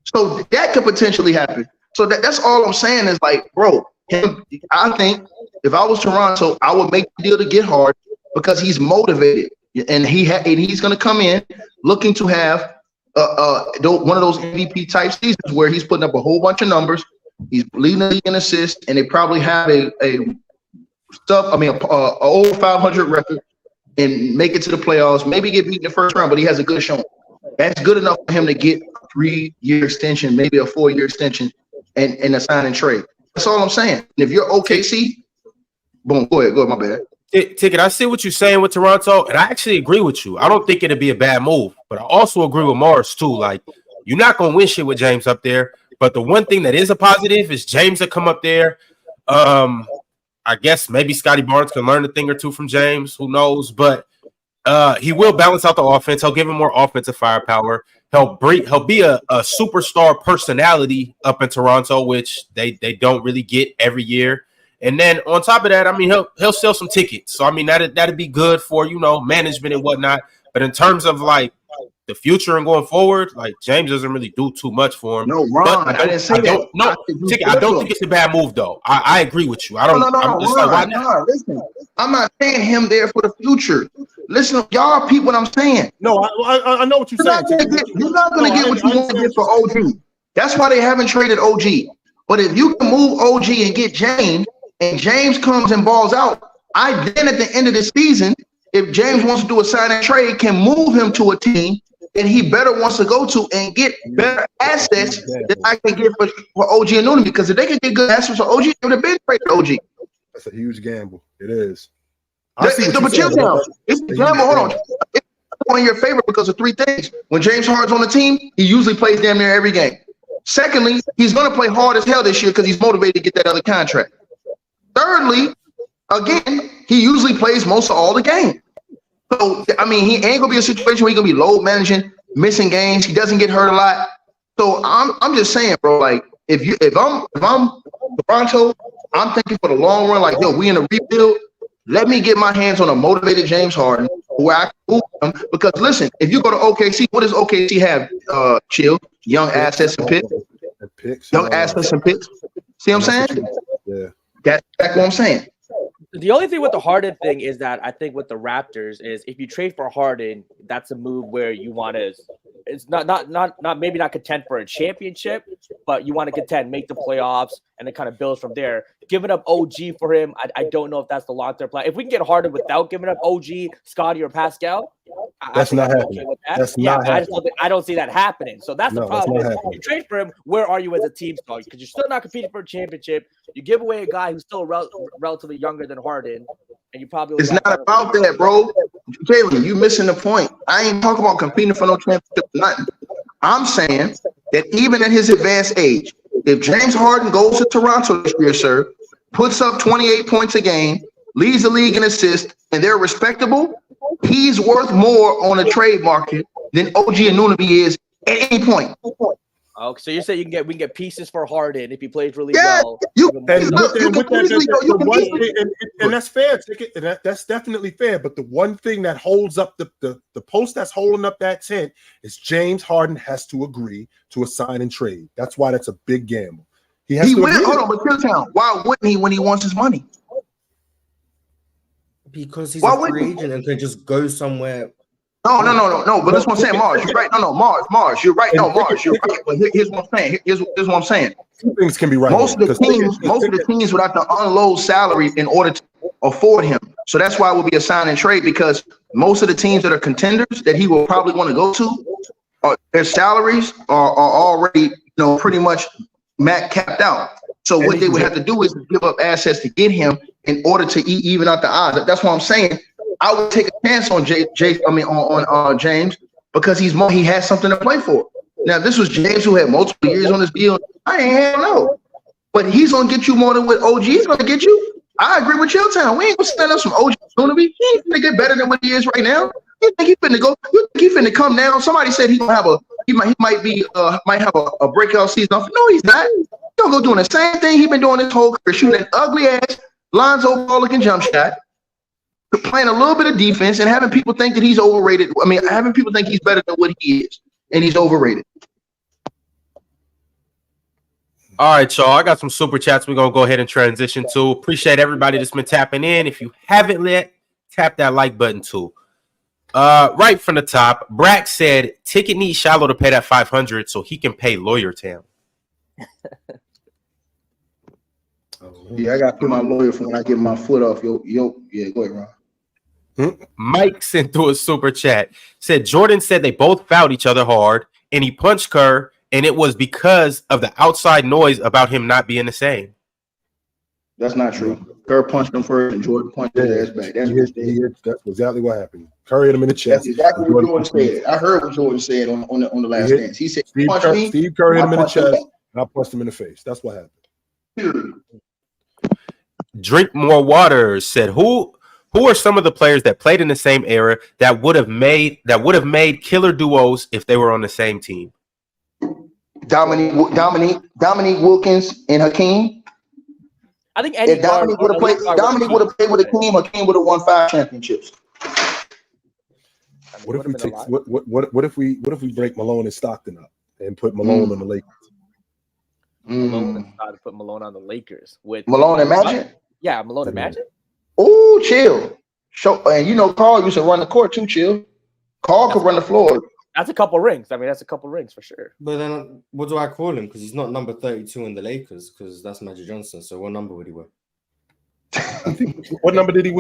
So that could potentially happen. So that's all I'm saying is like, bro, I think if I was Toronto, I would make the deal to get Harden because he's motivated and he's going to come in looking to have one of those MVP type seasons where he's putting up a whole bunch of numbers. He's leading the league in assists, and they probably have an over 500 record. And make it to the playoffs, maybe get beat in the first round, but he has a good showing. That's good enough for him to get a 3-year extension, maybe a 4-year extension, and a sign and trade. That's all I'm saying. And if you're OKC, boom, go ahead, my bad. Ticket, I see what you're saying with Toronto, and I actually agree with you. I don't think it'd be a bad move, but I also agree with Morris too. Like, you're not gonna win shit with James up there, but the one thing that is a positive is James will come up there. I guess maybe Scottie Barnes can learn a thing or two from James. Who knows? But he will balance out the offense. He'll give him more offensive firepower. He'll be a superstar personality up in Toronto, which they don't really get every year. And then on top of that, I mean, he'll sell some tickets. So I mean, that'd be good for management and whatnot. But in terms of like the future and going forward, like James doesn't really do too much for him. No, Ron, I didn't say that. No, I don't think it's a bad move though. I agree with you. I don't. No, listen, I'm not saying him there for the future. Listen, y'all repeat what I'm saying. No, I know what you're saying. You're not going to get what you want to get for OG. That's why they haven't traded OG. But if you can move OG and get James, and James comes and balls out, then at the end of the season, if James wants to do a sign and trade, can move him to a team that he better wants to go to and get better assets that I can get for OG and Noonan. Because if they can get good assets for OG, they would have been traded OG. That's a huge gamble. It is. It's a gamble. Hold on. go in your favor because of three things. When James Harden's on the team, he usually plays damn near every game. Secondly, he's going to play hard as hell this year because he's motivated to get that other contract. Thirdly, again, he usually plays most of all the game. So, I mean, he ain't going to be a situation where he's going to be load managing, missing games. He doesn't get hurt a lot. So I'm just saying, bro, like, if I'm Toronto, I'm thinking for the long run, like, yo, we in a rebuild. Let me get my hands on a motivated James Harden where I can move him. Because listen, if you go to OKC, what does OKC have? Chill, young assets and picks. Young assets and picks. See what I'm saying? Yeah. That's exactly what I'm saying. The only thing with the Harden thing is that I think with the Raptors is if you trade for Harden, that's a move where you want to. It's not maybe not contend for a championship, but you want to contend, make the playoffs, and it kind of builds from there. Giving up OG for him, I don't know if that's the long-term plan. If we can get Harden without giving up OG, Scottie, or Pascal, that's not happening. Okay that's not happening. I don't see that happening. So that's the problem. You trade for him, where are you as a team star? Because you're still not competing for a championship. You give away a guy who's still relatively younger than Harden, and you probably it's not about that, bro. Jalen, you missing the point. I ain't talking about competing for no championship or nothing. I'm saying that even at his advanced age, if James Harden goes to Toronto this year, sir, puts up 28 points a game, leads the league in assists, and they're respectable, he's worth more on the trade market than OG Anunoby is at any point. Oh, so you're saying we can get pieces for Harden if he plays really well? And that's fair. That's definitely fair. But the one thing that holds up the post that's holding up that tent is James Harden has to agree to a sign and trade. That's why that's a big gamble. He will. Hold on, but Chilltown, why wouldn't he when he wants his money? Because he's a free agent and can just go somewhere. No. But that's what I'm saying, Mars. You're right. No, Mars. You're right. No, Mars. You're right. But here's what I'm saying. Here's what I'm saying. Two things can be right. Most of the teams would have to unload salary in order to afford him. So that's why it would be a sign and trade, because most of the teams that are contenders that he will probably want to go to, their salaries are already, pretty much capped out. So what they would have to do is give up assets to get him in order to even out the odds. That's what I'm saying. I would take a chance on James because he has something to play for. Now, if this was James who had multiple years on this deal, I ain't hell no. But he's gonna get you more than what OG is gonna get you. I agree with Chilltown. We ain't gonna stand up some OG Anunoby. He ain't gonna get better than what he is right now. You think he finna go? You think he finna come down? Somebody said he might have a breakout season. No, he's not. He's gonna go doing the same thing he's been doing this whole career, shooting an ugly ass Lonzo Ball looking jump shot, playing a little bit of defense, and having people think that he's overrated. I mean, having people think he's better than what he is, and he's overrated. All right, y'all. I got some super chats we're going to go ahead and transition to. Appreciate everybody that's been tapping in. If you haven't yet, tap that like button too. Right from the top, Brack said, Ticket needs Shallow to pay that $500 so he can pay Lawyer Town. Yeah, I got to put my lawyer for when I get my foot off. Yeah, go ahead, Ron. Mike sent through a super chat. Said Jordan said they both fouled each other hard, and he punched Kerr, and it was because of the outside noise about him not being the same. That's not true. Kerr punched him first, and Jordan punched his ass back. That's exactly what happened. Kerr hit him in the chest. That's exactly what Jordan said. I heard what Jordan said on the last dance. He said, Steve Kerr hit him in the chest, and I punched him in the face. That's what happened. Drink More Water said, who are some of the players that played in the same era that would have made killer duos if they were on the same team? Dominique Wilkins and Hakeem. I think if Dominique would have played with Hakeem, Hakeem would have won 5 championships. What if we break Malone and Stockton up and put Malone on the Lakers? Malone tried to put Malone on the Lakers with Malone and Magic. Yeah, Malone and Magic. Oh, chill. And Carl used to run the court too. Chill. Carl could run the floor. That's a couple rings. I mean, that's a couple rings for sure. But then, what do I call him? Because he's not number 32 in the Lakers. Because that's Magic Johnson. So what number would he wear? What number did he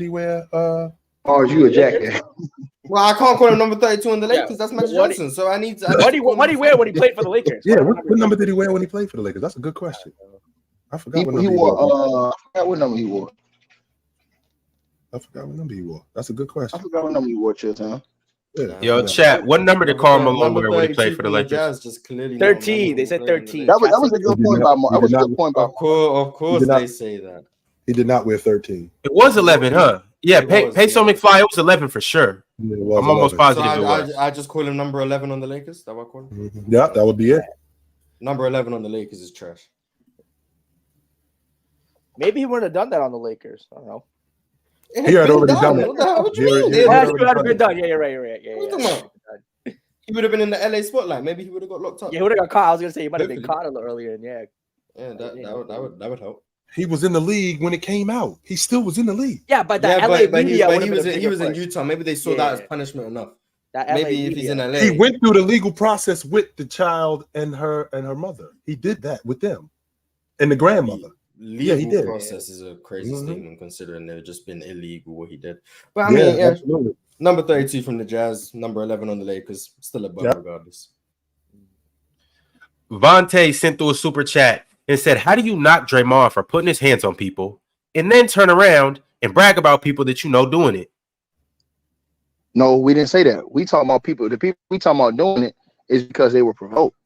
wear? Oh, you a jackass. Well, I can't call him number 32 in the Lakers. That's Magic Johnson. So I need to. What did he wear when he played for the Lakers? Yeah, what number did he wear when he played for the Lakers? That's a good question. I forgot what number he wore. I forgot what number he wore. That's a good question. I forgot what number he wore, Chilltown. Yo, chat. What number did Karl Malone wear when he played for the Lakers? Jazz just clearly 13. They said 13. That was a good point by Mark. That was a good point by Of course, they say that. He did not wear 13. It was 11, huh? Yeah, Peso McFly, it was 11 for sure. Yeah, I'm almost positive So it was. I just call him number 11 on the Lakers. That what I call him? Mm-hmm. Yeah, that would be it. Number 11 on the Lakers is trash. Maybe he wouldn't have done that on the Lakers. I don't know. He had already done it. What the hell? What you mean? Yeah, that's true. Been done. Yeah, you're right. You're right. Yeah, What you talking about? He would have been in the LA spotlight. Maybe he would have got locked up. Yeah, he would have got caught. I was gonna say he might have been caught a little earlier. And Yeah, that would help. He was in the league when it came out. He still was in the league. Yeah, but the LA media he was in Utah. Maybe they saw that as punishment enough. Maybe if he's in LA, he went through the legal process with the child and her mother. He did that with them and the grandmother. Legal he did. Process is a crazy statement considering they've just been illegal what he did. But I mean, absolutely. Number 32 from the Jazz, number 11 on the Lakers, still above regardless. Vontae sent through a super chat and said, "How do you knock Draymond for putting his hands on people and then turn around and brag about people that you know doing it?" No, we didn't say that. We talking about people. The people we talking about doing it is because they were provoked.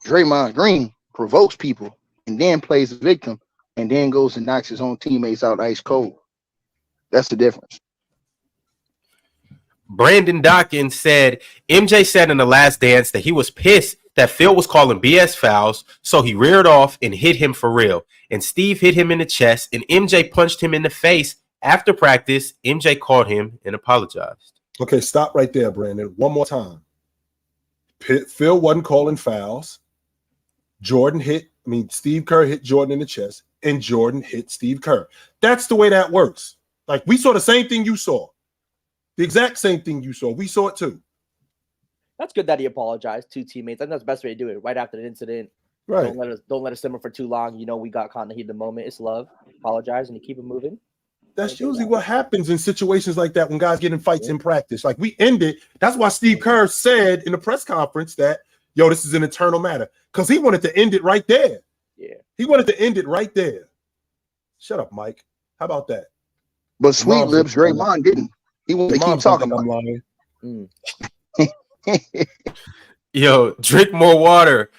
Draymond Green provokes people and then plays the victim and then goes and knocks his own teammates out ice cold. That's the difference. Brandon Dawkins said, MJ said in The Last Dance that he was pissed that Phil was calling BS fouls, so he reared off and hit him for real. And Steve hit him in the chest, and MJ punched him in the face. After practice, MJ called him and apologized. Okay, stop right there, Brandon. One more time. Phil wasn't calling fouls. Steve Kerr hit Jordan in the chest, and Jordan hit Steve Kerr. That's the way that works. Like, we saw the same thing you saw. The exact same thing you saw. We saw it too. That's good that he apologized to teammates. I think that's the best way to do it. Right after the incident. Right. Don't let it simmer for too long. You know, we got caught in the heat of the moment. It's love. Apologize and you keep it moving. That's usually what happens in situations like that when guys get in fights in practice. Like, we end it. That's why Steve Kerr said in the press conference that, yo, this is an eternal matter. Because he wanted to end it right there. Yeah. He wanted to end it right there. Shut up, Mike. How about that? But Sweet Lips, Draymond didn't. He wanted to keep talking about it. Yo, drink more water.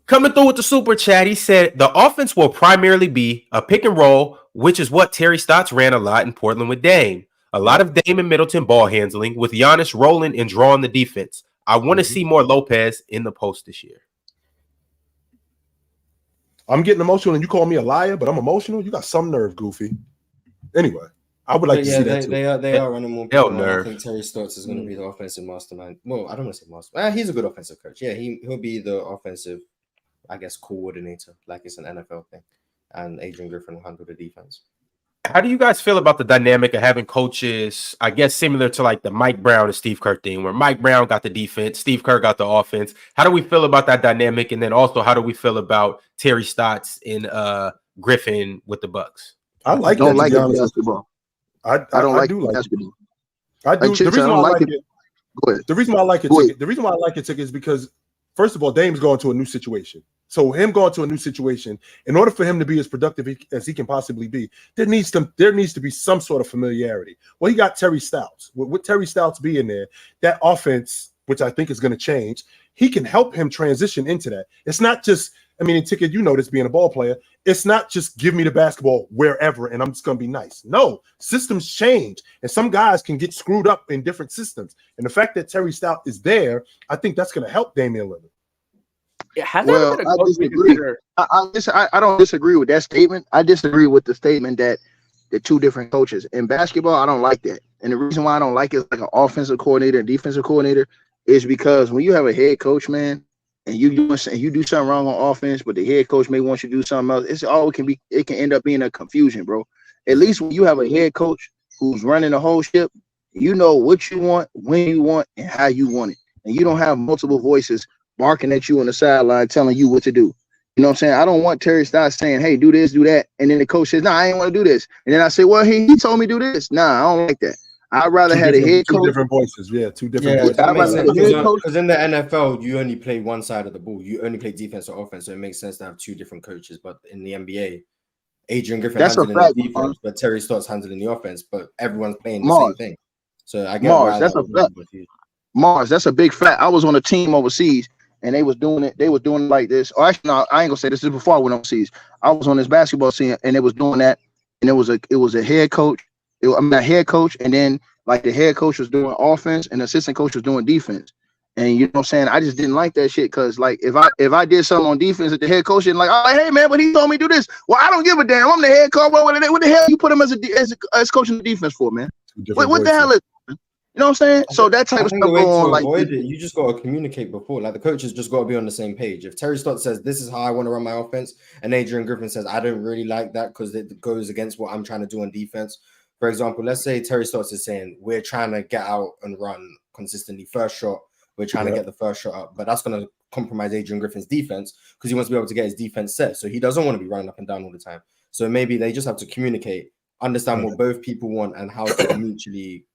Coming through with the super chat, he said the offense will primarily be a pick and roll, which is what Terry Stotts ran a lot in Portland with Dame. A lot of Dame and Middleton ball handling with Giannis rolling and drawing the defense. I want to see more Lopez in the post this year. I'm getting emotional and you call me a liar, but I'm emotional. You got some nerve, Goofy. Anyway, I would like to see that too. They are running more. I think Terry Stotts is going to be the offensive mastermind. Well, I don't want to say mastermind. He's a good offensive coach. Yeah, he'll be the offensive, I guess, coordinator, like it's an NFL thing. And Adrian Griffin will handle the defense. How do you guys feel about the dynamic of having coaches, I guess, similar to like the Mike Brown and Steve Kerr thing, where Mike Brown got the defense, Steve Kerr got the offense? How do we feel about that dynamic? And then also, how do we feel about Terry Stotts and Griffin with the Bucks? I don't like basketball. I don't like basketball. I do. The reason why I like it. Go ahead. The reason why I like it. The reason why I like it is because, first of all, Dame's going to a new situation. So him going to a new situation, in order for him to be as productive as he can possibly be, there needs to be some sort of familiarity. Well, he got Terry Stotts. With Terry Stotts being there, that offense, which I think is going to change, he can help him transition into that. It's not just, Ticket, you know this being a ball player, it's not just give me the basketball wherever and I'm just going to be nice. No, systems change, and some guys can get screwed up in different systems. And the fact that Terry Stotts is there, I think that's going to help Damian Lillard. I disagree. I don't disagree with that statement. I disagree with the statement that the two different coaches in basketball. I don't like that, and the reason why I don't like it is like an offensive coordinator and defensive coordinator is because when you have a head coach, man, and you do something wrong on offense, but the head coach may want you to do something else, it can end up being a confusion, bro. At least when you have a head coach who's running the whole ship, you know what you want, when you want, and how you want it, and you don't have multiple voices barking at you on the sideline telling you what to do. You know what I'm saying? I don't want Terry Stotts saying, hey, do this, do that. And then the coach says, I ain't want to do this. And then I say, well, he told me do this. I don't like that. I'd rather have a head coach. Two different voices. Yeah, two different voices. Because in the NFL, you only play one side of the ball. You only play defense or offense. So it makes sense to have two different coaches. But in the NBA, Adrian Griffin handling the defense, but Terry Stotts handling the offense. But everyone's playing the same thing. So I get why that's a fact. Mars, that's a big fact. I was on a team overseas, and they was doing it. They was doing it like this. Or actually, no, I ain't gonna say this. This is before I went overseas. I was on this basketball team, and they was doing that. And it was a head coach. A head coach, and then like the head coach was doing offense, and the assistant coach was doing defense. And you know what I'm saying? I just didn't like that shit because like if I did something on defense at the head coach and like, oh hey man, but he told me to do this. Well, I don't give a damn. I'm the head coach. What the hell you put him as coaching the defense for, man? What the hell is? You know what I'm saying? So that type of stuff go on. Like you just got to communicate before. Like the coaches just got to be on the same page. If Terry Stotts says this is how I want to run my offense, and Adrian Griffin says I don't really like that because it goes against what I'm trying to do on defense. For example, let's say Terry Stotts is saying we're trying to get out and run consistently. First shot, we're trying to get the first shot up, but that's going to compromise Adrian Griffin's defense because he wants to be able to get his defense set. So he doesn't want to be running up and down all the time. So maybe they just have to communicate, understand what both people want, and how to mutually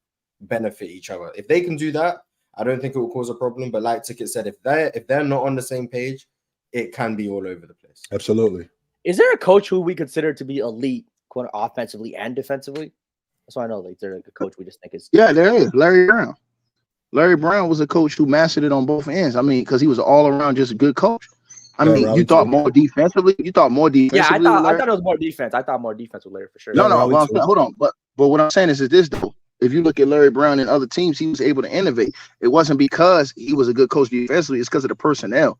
benefit each other. If they can do that, I don't think it will cause a problem. But like Ticket said, if they're not on the same page, it can be all over the place. Absolutely. Is there a coach who we consider to be elite, quote, offensively and defensively? That's why I know like they're like a coach we just think is. Yeah, there is Larry Brown. Larry Brown was a coach who mastered it on both ends. I mean, because he was all around just a good coach. I mean, you thought more defensively. You thought more defensively. Yeah, I thought it was more defense. I thought more defense with Larry for sure. No, hold on. But what I'm saying is this though. If you look at Larry Brown and other teams, he was able to innovate. It wasn't because he was a good coach defensively. It's because of the personnel.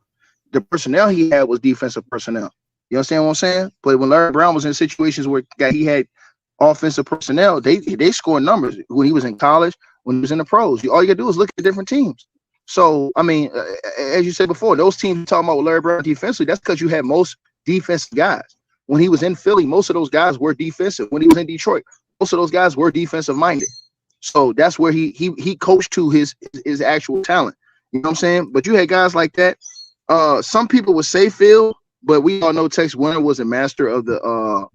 The personnel he had was defensive personnel. You understand what I'm saying? But when Larry Brown was in situations where he had offensive personnel, they scored numbers when he was in college, when he was in the pros. All you got to do is look at different teams. So, I mean, as you said before, those teams talking about Larry Brown defensively, that's because you had most defensive guys. When he was in Philly, most of those guys were defensive. When he was in Detroit, most of those guys were defensive minded. So that's where he coached to his actual talent. You know what I'm saying? But you had guys like that. Some people would say Phil, but we all know Tex Winter was a master of the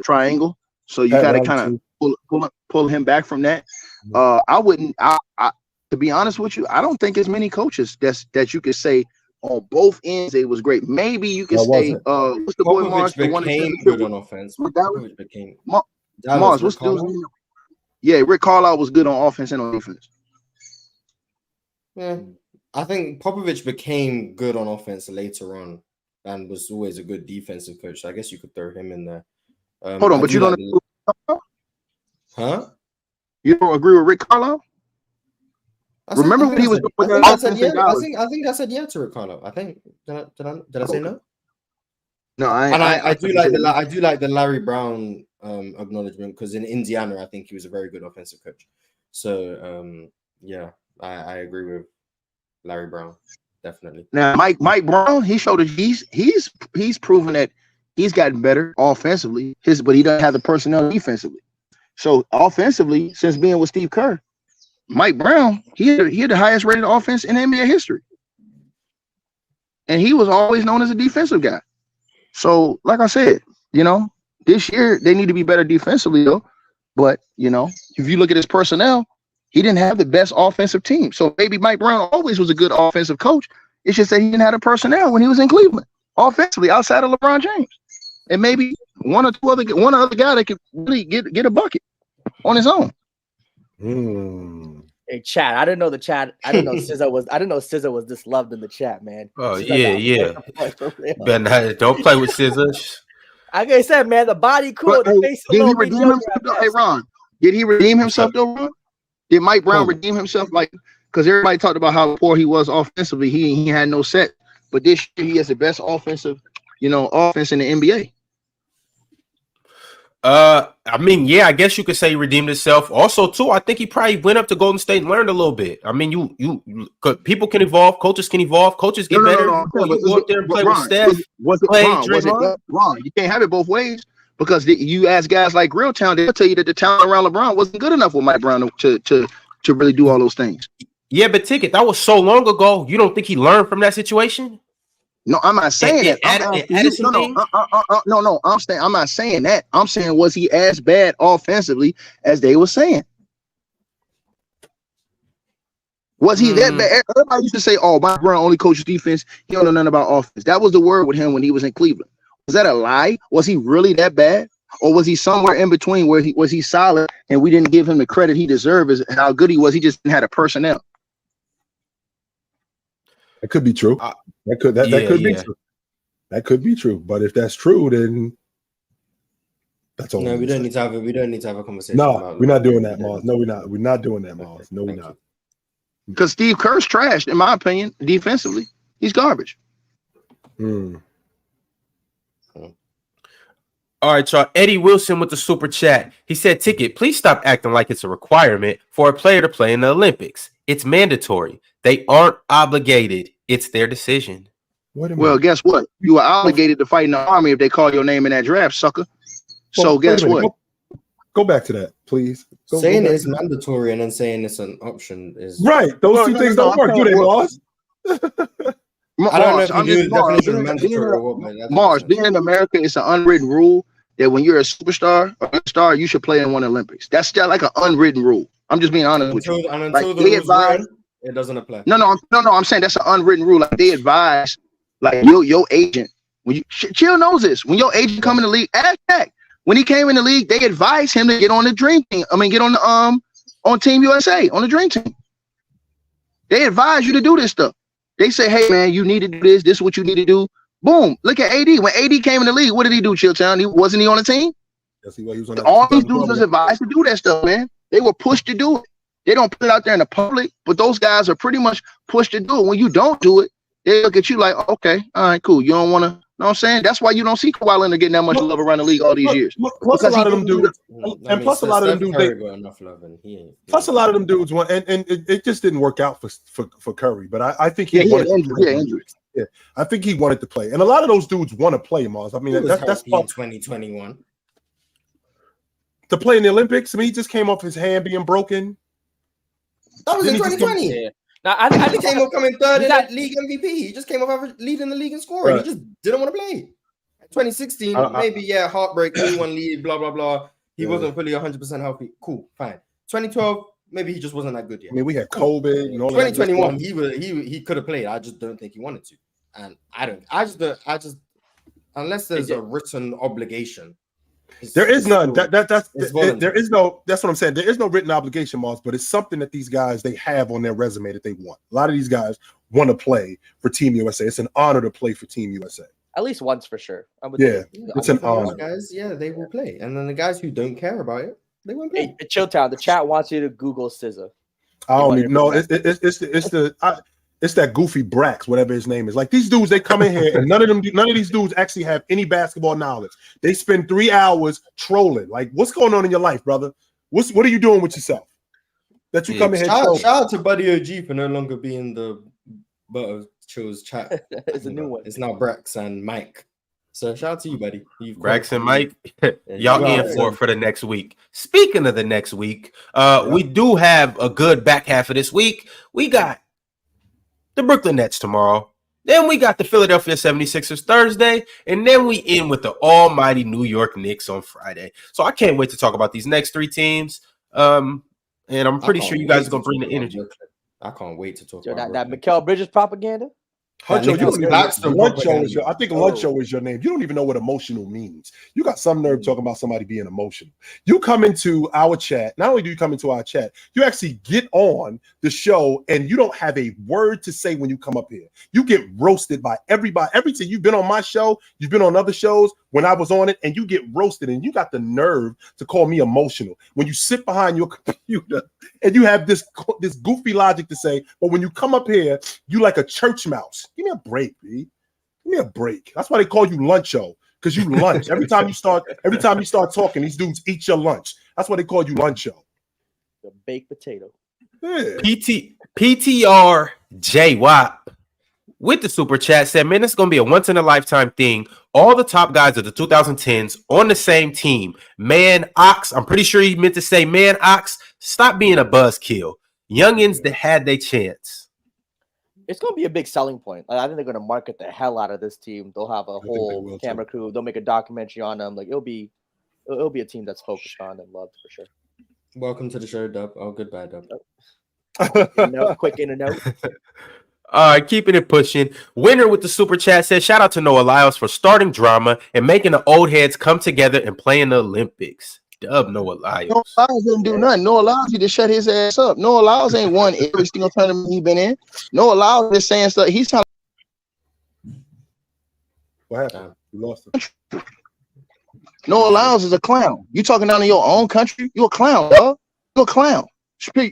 triangle. So you got to kind of pull him back from that. I wouldn't. To be honest with you, I don't think as many coaches that you could say on both ends it was great. Maybe you could say what's the boy Mars? The one that became good on offense. Mars, what's the dude's name? Yeah, Rick Carlisle was good on offense and on defense. Yeah, I think Popovich became good on offense later on and was always a good defensive coach. So I guess you could throw him in there. Hold on, but you don't agree with huh? You don't agree with Rick Carlisle? Remember when he was I think I said yeah to Rick Carlisle. I think did I say no? No, I do like the Larry Brown acknowledgement because in Indiana I think he was a very good offensive coach. So yeah, I agree with Larry Brown definitely. Now Mike Brown, he showed that he's proven that he's gotten better offensively. But he doesn't have the personnel defensively. So offensively, since being with Steve Kerr, Mike Brown, he had the highest rated offense in NBA history, and he was always known as a defensive guy. So, like I said, this year they need to be better defensively, though. But if you look at his personnel, he didn't have the best offensive team. So maybe Mike Brown always was a good offensive coach. It's just that he didn't have the personnel when he was in Cleveland, offensively, outside of LeBron James, and maybe one other guy that could really get a bucket on his own. Hey, chat. I didn't know SZA was this loved in the chat, man. Oh, yeah. Don't play with SZA. Like I said, man, the body cool. The face did he redeem himself? Hey, Ron, did he redeem himself though, Ron? Did Mike Brown redeem himself? Like, because everybody talked about how poor he was offensively. He had no set, but this year he has the best offensive, offense in the NBA. I mean, yeah, I guess you could say he redeemed himself. Also, too, I think he probably went up to Golden State and learned a little bit. I mean, you people can evolve, coaches can evolve, coaches get better. You go up there and play with Steph, Ron, you can't have it both ways because you ask guys like Real Town, they'll tell you that the talent around LeBron wasn't good enough with Mike Brown to really do all those things. Yeah, but Ticket, that was so long ago. You don't think he learned from that situation? No, I'm not saying that. No. I'm not saying that. I'm saying, was he as bad offensively as they were saying? Was he that bad? Everybody used to say, "Oh, Mike Brown only coaches defense. He don't know nothing about offense." That was the word with him when he was in Cleveland. Was that a lie? Was he really that bad, or was he somewhere in between where he was solid and we didn't give him the credit he deserved as how good he was? He just didn't have the personnel. It could be true. That could be true. That could be true. But if that's true, then that's all. No, we don't need to have a conversation. No, we're not doing that, Mars. No, we're not. We're not doing that, Mars. No, we're not. Because Steve Kerr's trashed, in my opinion, defensively. He's garbage. All right, y'all. Eddie Wilson with the super chat. He said, Ticket, please stop acting like it's a requirement for a player to play in the Olympics. It's mandatory. They aren't obligated. It's their decision. Well, guess what? You are obligated to fight in the army if they call your name in that draft, sucker. So guess what? Go back to that, please. Saying it's mandatory and then saying it's an option is right. Those two things don't work, do they, Mars? I don't know if you do the definition of mandatory or what, but Mars, being in America, it's an unwritten rule that when you're a superstar or a star, you should play in one Olympics. That's still like an unwritten rule. I'm just being honest with you. And until the rules written, it doesn't apply. No. I'm saying that's an unwritten rule. Like they advise, like your agent. When you Chill knows this. When your agent come in the league, ask Shaq. When he came in the league, they advised him to get on the dream team. Get on the on Team USA on the dream team. They advise you to do this stuff. They say, hey man, you need to do this. This is what you need to do. Boom. Look at AD. When AD came in the league, what did he do, Chilltown? Wasn't he on the team? Yes, he was on all these dudes was advised to do that stuff, man. They were pushed to do it. They don't put it out there in the public, but those guys are pretty much pushed to do it. When you don't do it, they look at you like, okay, all right, cool. You don't want to, know what I'm saying? That's why you don't see Kawhi Leonard getting that much love around the league all these years. Plus a lot of them dudes, and plus a lot of them dudes, plus a lot of them dudes want, and it just didn't work out for Curry. But I think he wanted injuries. Yeah, I think he wanted to play, and a lot of those dudes want to play, Mars. I mean, that's 2021 to play in the Olympics. I mean, he just came off his hand being broken. That was in 2020. Now, I he came up coming third in that league MVP. He just came up leading the league in scoring. Right. He just didn't want to play. 2016, maybe heartbreak, he won lead, blah blah blah. He wasn't fully 100% healthy. Cool, fine. 2012, maybe he just wasn't that good yet. I mean, we had COVID and all 2021, he could have played. I just don't think he wanted to, and I just unless there's a written obligation. There is none. There is no. That's what I'm saying. There is no written obligation, Mars, but it's something that these guys they have on their resume that they want. A lot of these guys want to play for Team USA. It's an honor to play for Team USA. At least once for sure. It's an honor. Guys, they will play, and then the guys who don't care about it, they won't play. Hey, Chilltown, the chat wants you to Google SZA. I don't even know. It's that goofy Brax, whatever his name is. Like these dudes, they come in here and none of these dudes actually have any basketball knowledge. They spend 3 hours trolling. Like, what's going on in your life, brother? What are you doing with yourself? That you come in here. Shout out to Buddy OG for no longer being the Butter Chills chat. It's a new one. It's now Brax and Mike. So shout out to you, buddy. Brax and Mike, y'all in for the next week. Speaking of the next week, we do have a good back half of this week. We got the Brooklyn Nets tomorrow. Then we got the Philadelphia 76ers Thursday. And then we end with the almighty New York Knicks on Friday. So I can't wait to talk about these next 3 teams. And I'm pretty sure you guys are going to bring the energy. I can't wait to talk about that Mikal Bridges propaganda. Huncho, I think Luncho is your name. You don't even know what emotional means. You got some nerve talking about somebody being emotional. You come into our chat. Not only do you come into our chat, you actually get on the show and you don't have a word to say when you come up here. You get roasted by everybody. Every time you've been on my show, you've been on other shows when I was on it, and you get roasted, and you got the nerve to call me emotional when you sit behind your computer and you have this goofy logic to say, but when you come up here, you like a church mouse. Give me a break, B. Give me a break. That's why they call you Luncho, because you lunch. Every time you start talking, these dudes eat your lunch. That's why they call you Luncho. The baked potato. Yeah. PTR JWAP with the super chat said, man, it's going to be a once-in-a-lifetime thing. All the top guys of the 2010s on the same team. Man, Ox, I'm pretty sure he meant to say, man, Ox, stop being a buzzkill. Youngins that had their chance. It's going to be a big selling point. I think they're going to market the hell out of this team. They'll have a whole camera crew. They'll make a documentary on them. Like it'll be a team that's focused on and loved for sure. Welcome to the show, Dub. Oh, goodbye, Dub. Quick in and out. All right, keeping it pushing. Winner with the super chat says, shout out to Noah Lyles for starting drama and making the old heads come together and play in the Olympics. dub Noah Lyles. Noah Lyles didn't do nothing. Noah Lyles, he just shut his ass up. Noah Lyles ain't won every single tournament he been in. Noah Lyles is saying stuff. He's trying. What happened? You lost him. Noah Lyles is a clown. You talking down in your own country? You a clown, dog. You a clown.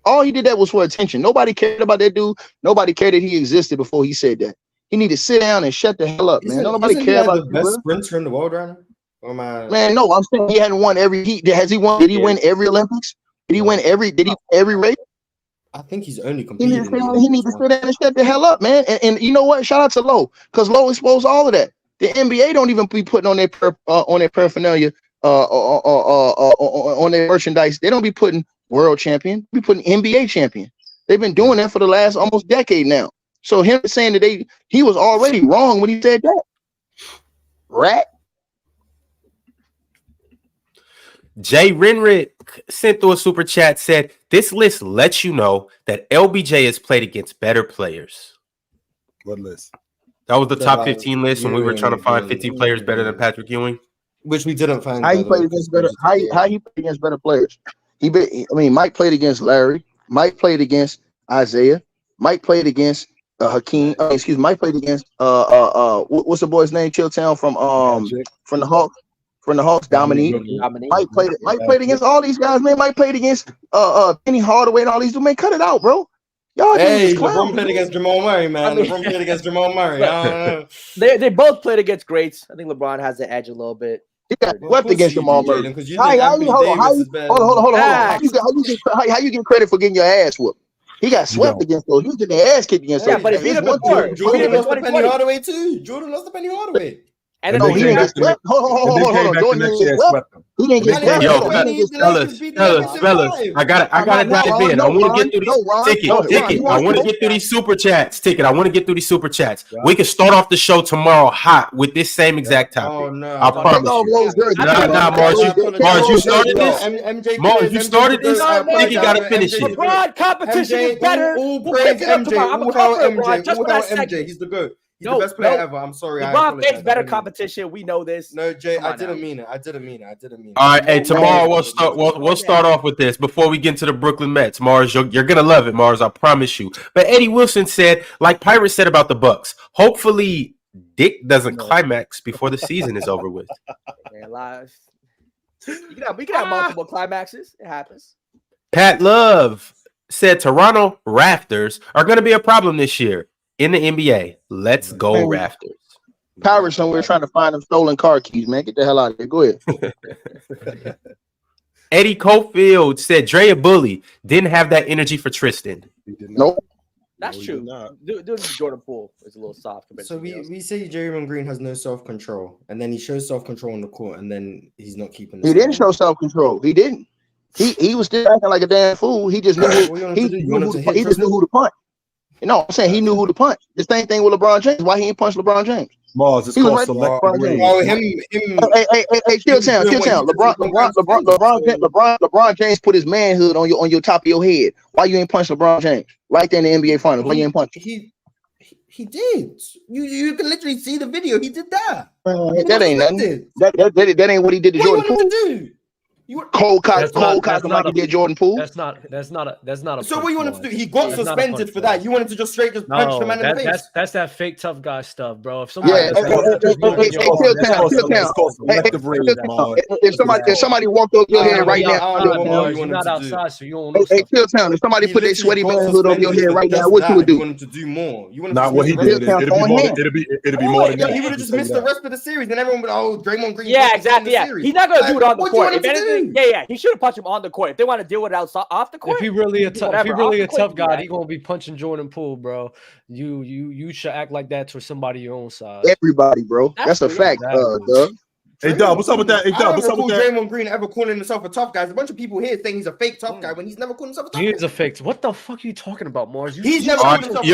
All he did that was for attention. Nobody cared about that dude. Nobody cared that he existed before he said that. He need to sit down and shut the hell up, man. Nobody care about the best sprinter in the world right now. Or man, no, I'm saying he hadn't won every heat. Has he won? Did he win every Olympics? Did he win every? Did he win every race? I think he's only competing. He needs to sit down and shut the hell up, man. And you know what? Shout out to Lowe, because Lowe exposed all of that. The NBA don't even be putting on their paraphernalia, on their merchandise. They don't be putting world champion. They be putting NBA champion. They've been doing that for the last almost decade now. So him saying that he was already wrong when he said that. Rat. Jay Renrick sent through a super chat, said, this list lets you know that LBJ has played against better players. What list? That was the top 15 list when we were trying to find 15 players better than Patrick Ewing. Which we didn't find. How he played against better? How he played against better players? Mike played against Larry. Mike played against Isaiah. Mike played against Hakeem. Mike played against what's the boy's name? Chilltown from the Hawks. From the Hawks, Dominique. Mike played against all these guys, man. Mike played against Penny Hardaway and all these dudes. Man, cut it out, bro. Y'all LeBron played against Jamal Murray, man. LeBron played against Jamal Murray. I don't know. They both played against greats. I think LeBron has the edge a little bit. He got swept against Jamal Murray. Hold on. How you get credit for getting your ass whooped? He got swept against those. He was getting their ass kicked against those. Yeah, but he beat him before. Jordan lost to Penny Hardaway too. Jordan lost to Penny Hardaway. And no, he didn't get swept. Hold on. Jordan didn't get swept. He didn't get swept. Yo, fellas, I gotta dive in. I want to get through these ticket. I want to get through these super chats. I want to get through these super chats. We can start off the show tomorrow hot with this same exact topic. Oh no! I promise you. Nah, Mars, you started this. Mars, you started this. I think you gotta finish it. LeBron competition is better. All praise MJ. All MJ. He's the GOAT. He's the best player ever. I'm sorry. LeBron faces better competition. We know this. No, Jay, I didn't mean it. All right, hey, tomorrow we'll start off with this before we get into the Brooklyn Mets. Mars, you're gonna love it, Mars. I promise you. But Eddie Wilson said, like Pirate said about the Bucks, hopefully Dick doesn't climax before the season is over with. Man, live. We can have multiple climaxes. It happens. Pat Love said Toronto Raptors are going to be a problem this year in the NBA. Let's go Raptors. Pirates somewhere trying to find them stolen car keys, man. Get the hell out of here. Go ahead. Eddie Cofield said Dre a bully. Didn't have that energy for Tristan. Nope. That's true. Doing Jordan-Poole is a little soft. So we say Draymond Green has no self-control, and then he shows self-control on the court, and then he's not keeping. He didn't show self-control. He didn't. He was still acting like a damn fool. He just knew who to punch. You know what I'm saying? He knew who to punch. The same thing with LeBron James. Why he didn't punch LeBron James? Mars, it's called selective reading. Hey, chill town. LeBron James put his manhood on your top of your head. Why you ain't punch LeBron James right there in the NBA Finals? Why you ain't punch? He did. You can literally see the video. He did that. That ain't nothing. That ain't what he did to Jordan Poole. Cold cock like he did Jordan-Poole. That's not a. So what you wanted to do? He got suspended for that. You wanted to just straight punch the man in the face. That's that fake tough guy stuff, bro. If somebody, if somebody walked over your head right now, you're not outside, so you don't. Hey, Chilltown, if somebody put their sweaty manhood over your head right now, what you would do? You wanted to do more. You wanted not what he did. It'll be more than that. He would have just missed the rest of the series, and everyone would Draymond Green. Yeah, exactly. Yeah, he's not gonna do it on the court. If anything. Yeah, he should have punched him on the court. If they want to deal with it off the court, if he really a tough guy, he gonna be punching Jordan-Poole, bro. You should act like that to somebody your own size. Everybody, bro. That's a fact, Doug. Hey, Doug, what's up with that? Hey, Doug, what's up with that? Draymond Green ever calling himself a tough guy? There's a bunch of people here saying he's a fake tough guy when he's never called himself a tough guy. He is a fake. What the fuck are you talking about, Mars? He's never called himself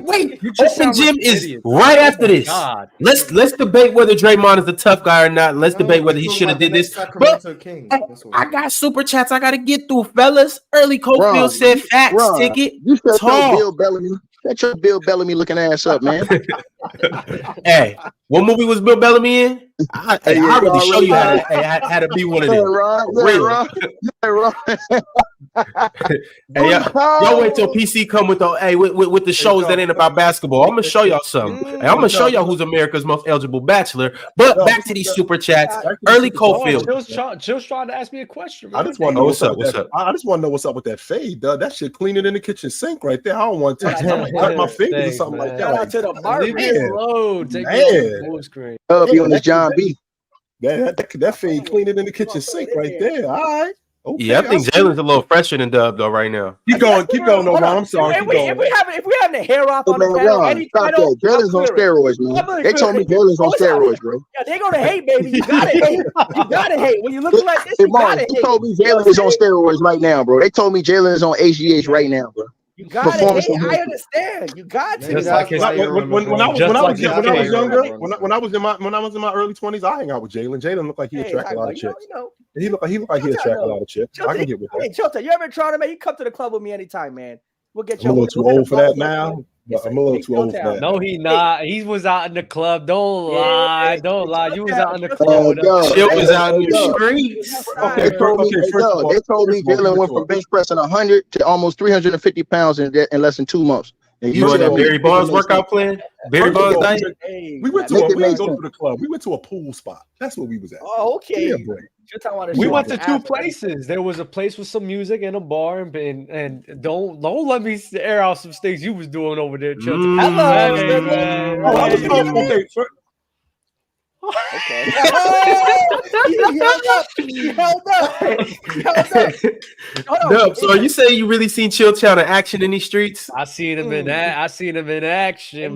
Wait. Open gym is right after this. Let's debate whether Draymond is a tough guy or not. Let's debate whether he should have did this. But I got super chats I got to get through, fellas. Early Cofield said facts, ticket. You shut your Bill Bellamy looking ass up, man. Hey, what movie was Bill Bellamy in? I already show you how to be one of them. Real. Hey, y'all wait till PC come with the shows that ain't about basketball. I'm gonna show y'all something. Hey, I'm gonna show y'all who's America's most eligible bachelor. But back to these super chats. Early Cofield. Jill's trying to ask me a question. I just want to know what's up. I just want to know what's up with that fade, Doug. That shit cleaner than the kitchen sink right there. I don't want to touch it. I'm gonna cut my fingers or something like that. Shout out to the bar. Leave it alone. Take Man. full screen. Be on this John B. That fade cleaner than the kitchen sink right there. All right. Okay, Yeah, I think Jalen's a little fresher than Dub though right now. Keep going, no, Ron. I'm sorry. If we having the hair off on Man, the panel, Ron, stop that. Jalen's on steroids, man. They told me Jalen's on steroids, bro. Yeah, they're gonna hate, baby. You gotta hate. You gotta hate. When you look like this, Hey, you gotta Mark, hate. they told me Jalen is on steroids right now, bro. They told me Jalen is on HGH right now, bro. You gotta Performance hate. I enhancement. understand. You got to. Just like his When I was younger, younger, when I was in my early 20s, I hang out with Jalen. Jalen looked like he attract a lot of chicks. He looked like he attract a lot of chicks. I can get with that. Hey, Chilton, you ever trying to man? You come to the club with me anytime, man. We'll get you. I'm a little too old for that now. I'm a little too old for that. No, he not. He was out in the club. Don't lie. Don't lie. You was out in the club. Shit was out in the streets. They told me Jalen went from bench pressing 100 to almost 350 pounds in less than 2 months. And You know that Barry Bonds workout plan? Barry Bonds diet? We went to we didn't go to the club. We went to a pool spot. That's where we was at. Oh, okay. We went to two places. There was a place with some music and a bar, and don't let me air out some things you was doing over there, Chilton. Okay. He held up. Dub, so are you saying you really seen Chill Town in action in these streets? I seen him in action,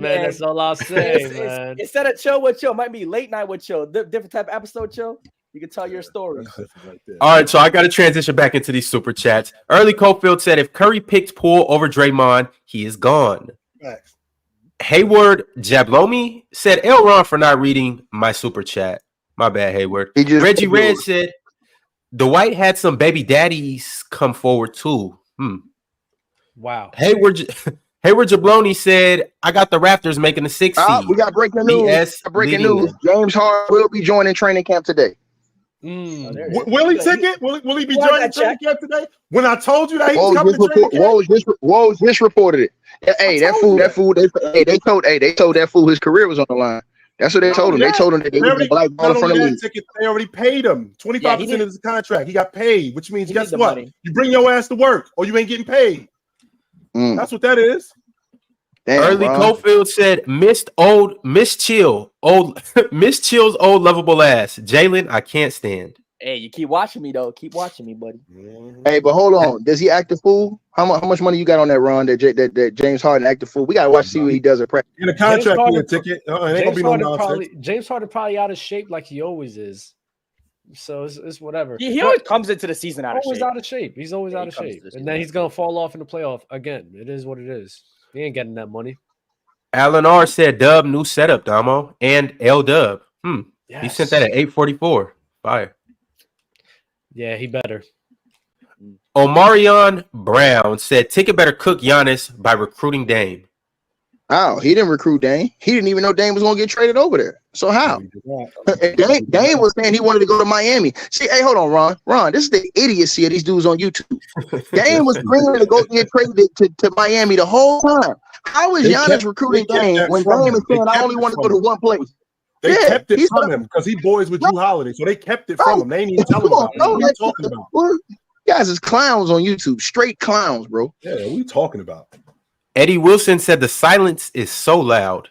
man. That's all I'll say, man. Instead of Chill with Chill, might be Late Night with Chill. Different type of episode, Chill. You can tell your stories. All right, so I got to transition back into these super chats. Early Cofield said if Curry picked Poole over Draymond, he is gone. Thanks. Hayward Jablomi said Elron for not reading my super chat. My bad, Hayward. Reggie Red said Dwight had some baby daddies come forward too. Wow. Hayward Jabloni said, I got the Raptors making the 6th seed. We got breaking news. James Harden will be joining training camp today. Will he ticket? Will he be joining training camp today? When I told you that he was coming to training camp? Woj just reported it. Hey, that fool. They told that fool his career was on the line. That's what they told him. They told him that they were blackballed from the league. They already paid him 25% of his contract. He got paid, which means guess what? You bring your ass to work, or you ain't getting paid. That's what that is. Damn, Early Cofield said, Miss Chill's old lovable ass. Jalen, I can't stand. Hey, you keep watching me though. Keep watching me, buddy. Hey, but hold on. Does he act the fool? How much money you got on that run that James Harden act the fool? We gotta watch see what he does at practice. In a contract ticket. Ain't gonna be no nonsense. James Harden probably out of shape like he always is. So it's whatever. He always comes into the season out of shape. He's always out of shape. And then he's gonna fall off in the playoff again. It is what it is. He ain't getting that money. Alan R said Dub new setup, Damo, and L Dub. Yes. He sent that at 8:44. Fire. Yeah, he better. Omarion Brown said Ticket better cook Giannis by recruiting Dame. Oh, he didn't recruit Dame. He didn't even know Dame was gonna get traded over there. So how? Dame was saying he wanted to go to Miami. See, hey, hold on, Ron. This is the idiocy of these dudes on YouTube. Dame was bringing to go get traded to Miami the whole time. How is Giannis recruiting Dame when Dame is saying I only want to go to one place? They kept it from him because he boys with Drew Holiday, so they kept it from him. They ain't even tell him about it. What are you talking about? You guys is clowns on YouTube, straight clowns, bro. Yeah, what are you talking about? Eddie Wilson said the silence is so loud.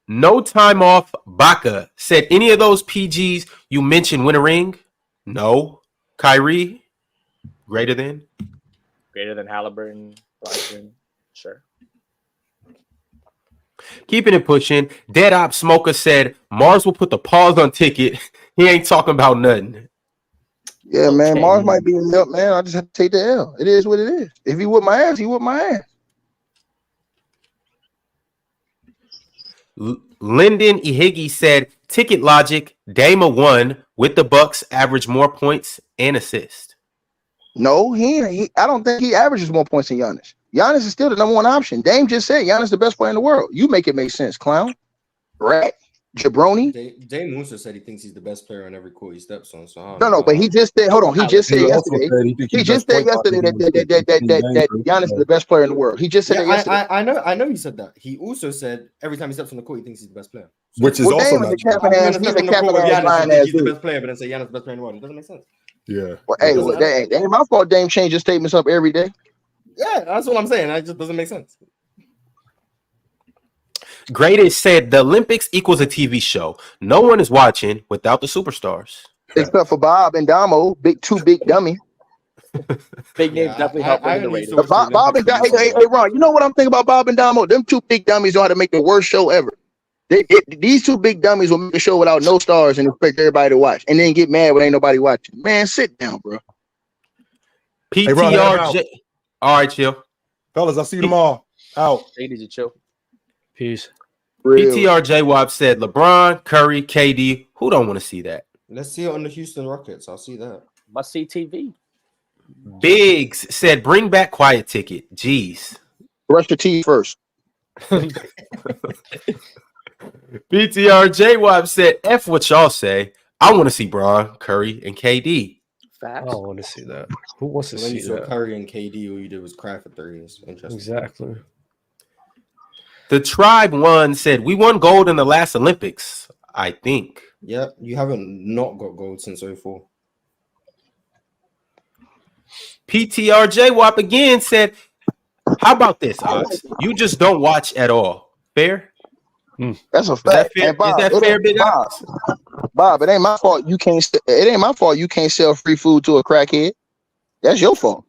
No time off. Baca said any of those PGs you mentioned win a ring? No. Kyrie greater than Halliburton, Bryson, sure. Keeping it pushing. Dead Op Smoker said Mars will put the pause on Ticket. He ain't talking about nothing. Yeah, man. Mars might be in the up, man. I just have to take the L. It is what it is. If he whoop my ass, he whoop my ass. Lyndon Ihiggy said Ticket logic. Dame a 1 with the Bucks average more points and assists. No, I don't think he averages more points than Giannis. Giannis is still the number one option. Dame just said Giannis is the best player in the world. You make it make sense, clown. Rat, jabroni. Dame also said he thinks he's the best player on every court he steps on. So No, but he just said, hold on. He just said yesterday. He just said yesterday that Giannis is the best player in the world. He just said that yesterday. I know he said that. He also said every time he steps on the court, he thinks he's the best player. Which is also not he's a capping ass lying ass he's the dude. best player, but then say Giannis is the best player in the world. It doesn't make sense. Yeah. Well, hey, that ain't my fault. Dame changes statements up every day. Yeah, that's what I'm saying. That just doesn't make sense. Greatest said the Olympics equals a TV show. No one is watching without the superstars. Except for Bob and Damo, two big dummy. Big names definitely help win the rating. Bob and Damo, hey, Ron, you know what I'm thinking about Bob and Damo? Them two big dummies know how to make the worst show ever. These two big dummies will make a show without no stars and expect everybody to watch, and then get mad when ain't nobody watching. Man, sit down, bro. PTRJ. All right, chill. Fellas, I'll see you tomorrow. Out. They need to chill. Peace. PTRJ Wop said LeBron, Curry, KD. Who don't want to see that? Let's see it on the Houston Rockets. I'll see that. Must see TV. Biggs said bring back Quiet Ticket. Jeez. Brush your teeth first. PTRJ Wop said F what y'all say. I want to see Bron, Curry, and KD. I don't want to see that. Who wants to see that? Curry and KD, all you did was cry for threes. Interesting. Exactly. The Tribe One said we won gold in the last Olympics, I think. Yeah, you haven't not got gold since 04. PTRJ Wop again said, how about this, Ox? You just don't watch at all. Fair? That's a fact. Is that fair, Big Ox? Bob, it ain't my fault you can't sell free food to a crackhead. That's your fault.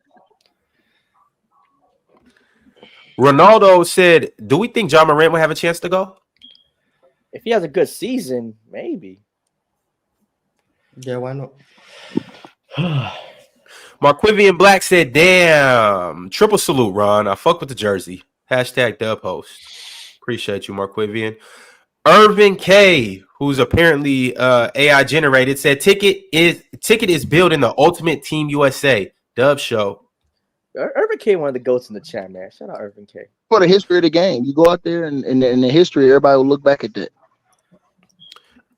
Ronaldo said, do we think John Morant will have a chance to go? If he has a good season, maybe. Yeah, why not? Marquivian Black said, damn, triple salute, Ron. I fuck with the jersey. Hashtag dub host. Appreciate you, Marquivian. Irvin K, who's apparently AI generated, said ticket is building the Ultimate Team USA dub show. Irvin K, one of the goats in the chat, man. Shout out Irvin K. For the history of the game, you go out there and in the history, everybody will look back at that.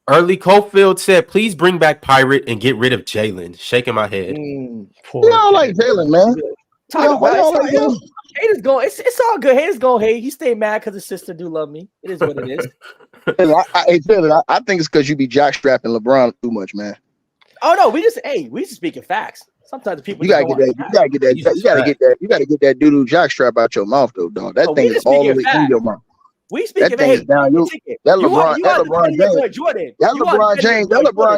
Early Cofield said, please bring back Pirate and get rid of Jalen. Shaking my head. You don't like Jalen, man. Haters going. It's all good. Haters going hate. He stay mad because his sister do love me. It is what it is. I think it's because you be jockstrapping LeBron too much, man. Oh no, we just speaking facts. Sometimes the people you gotta get that doo-doo jockstrap out your mouth though, dog. That thing is all the way in your mouth. We speaking that LeBron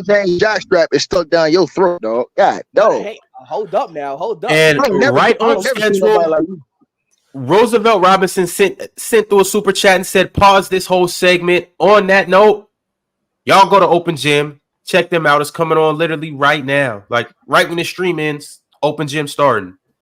James jockstrap is stuck down your throat, dog. God, dog. Hey, hold up now. Hold up. And right on schedule, Roosevelt Robinson sent through a super chat and said, pause this whole segment. On that note, y'all go to Open Gym. Check them out. It's coming on literally right now. Like right when the stream ends, Open Gym starting.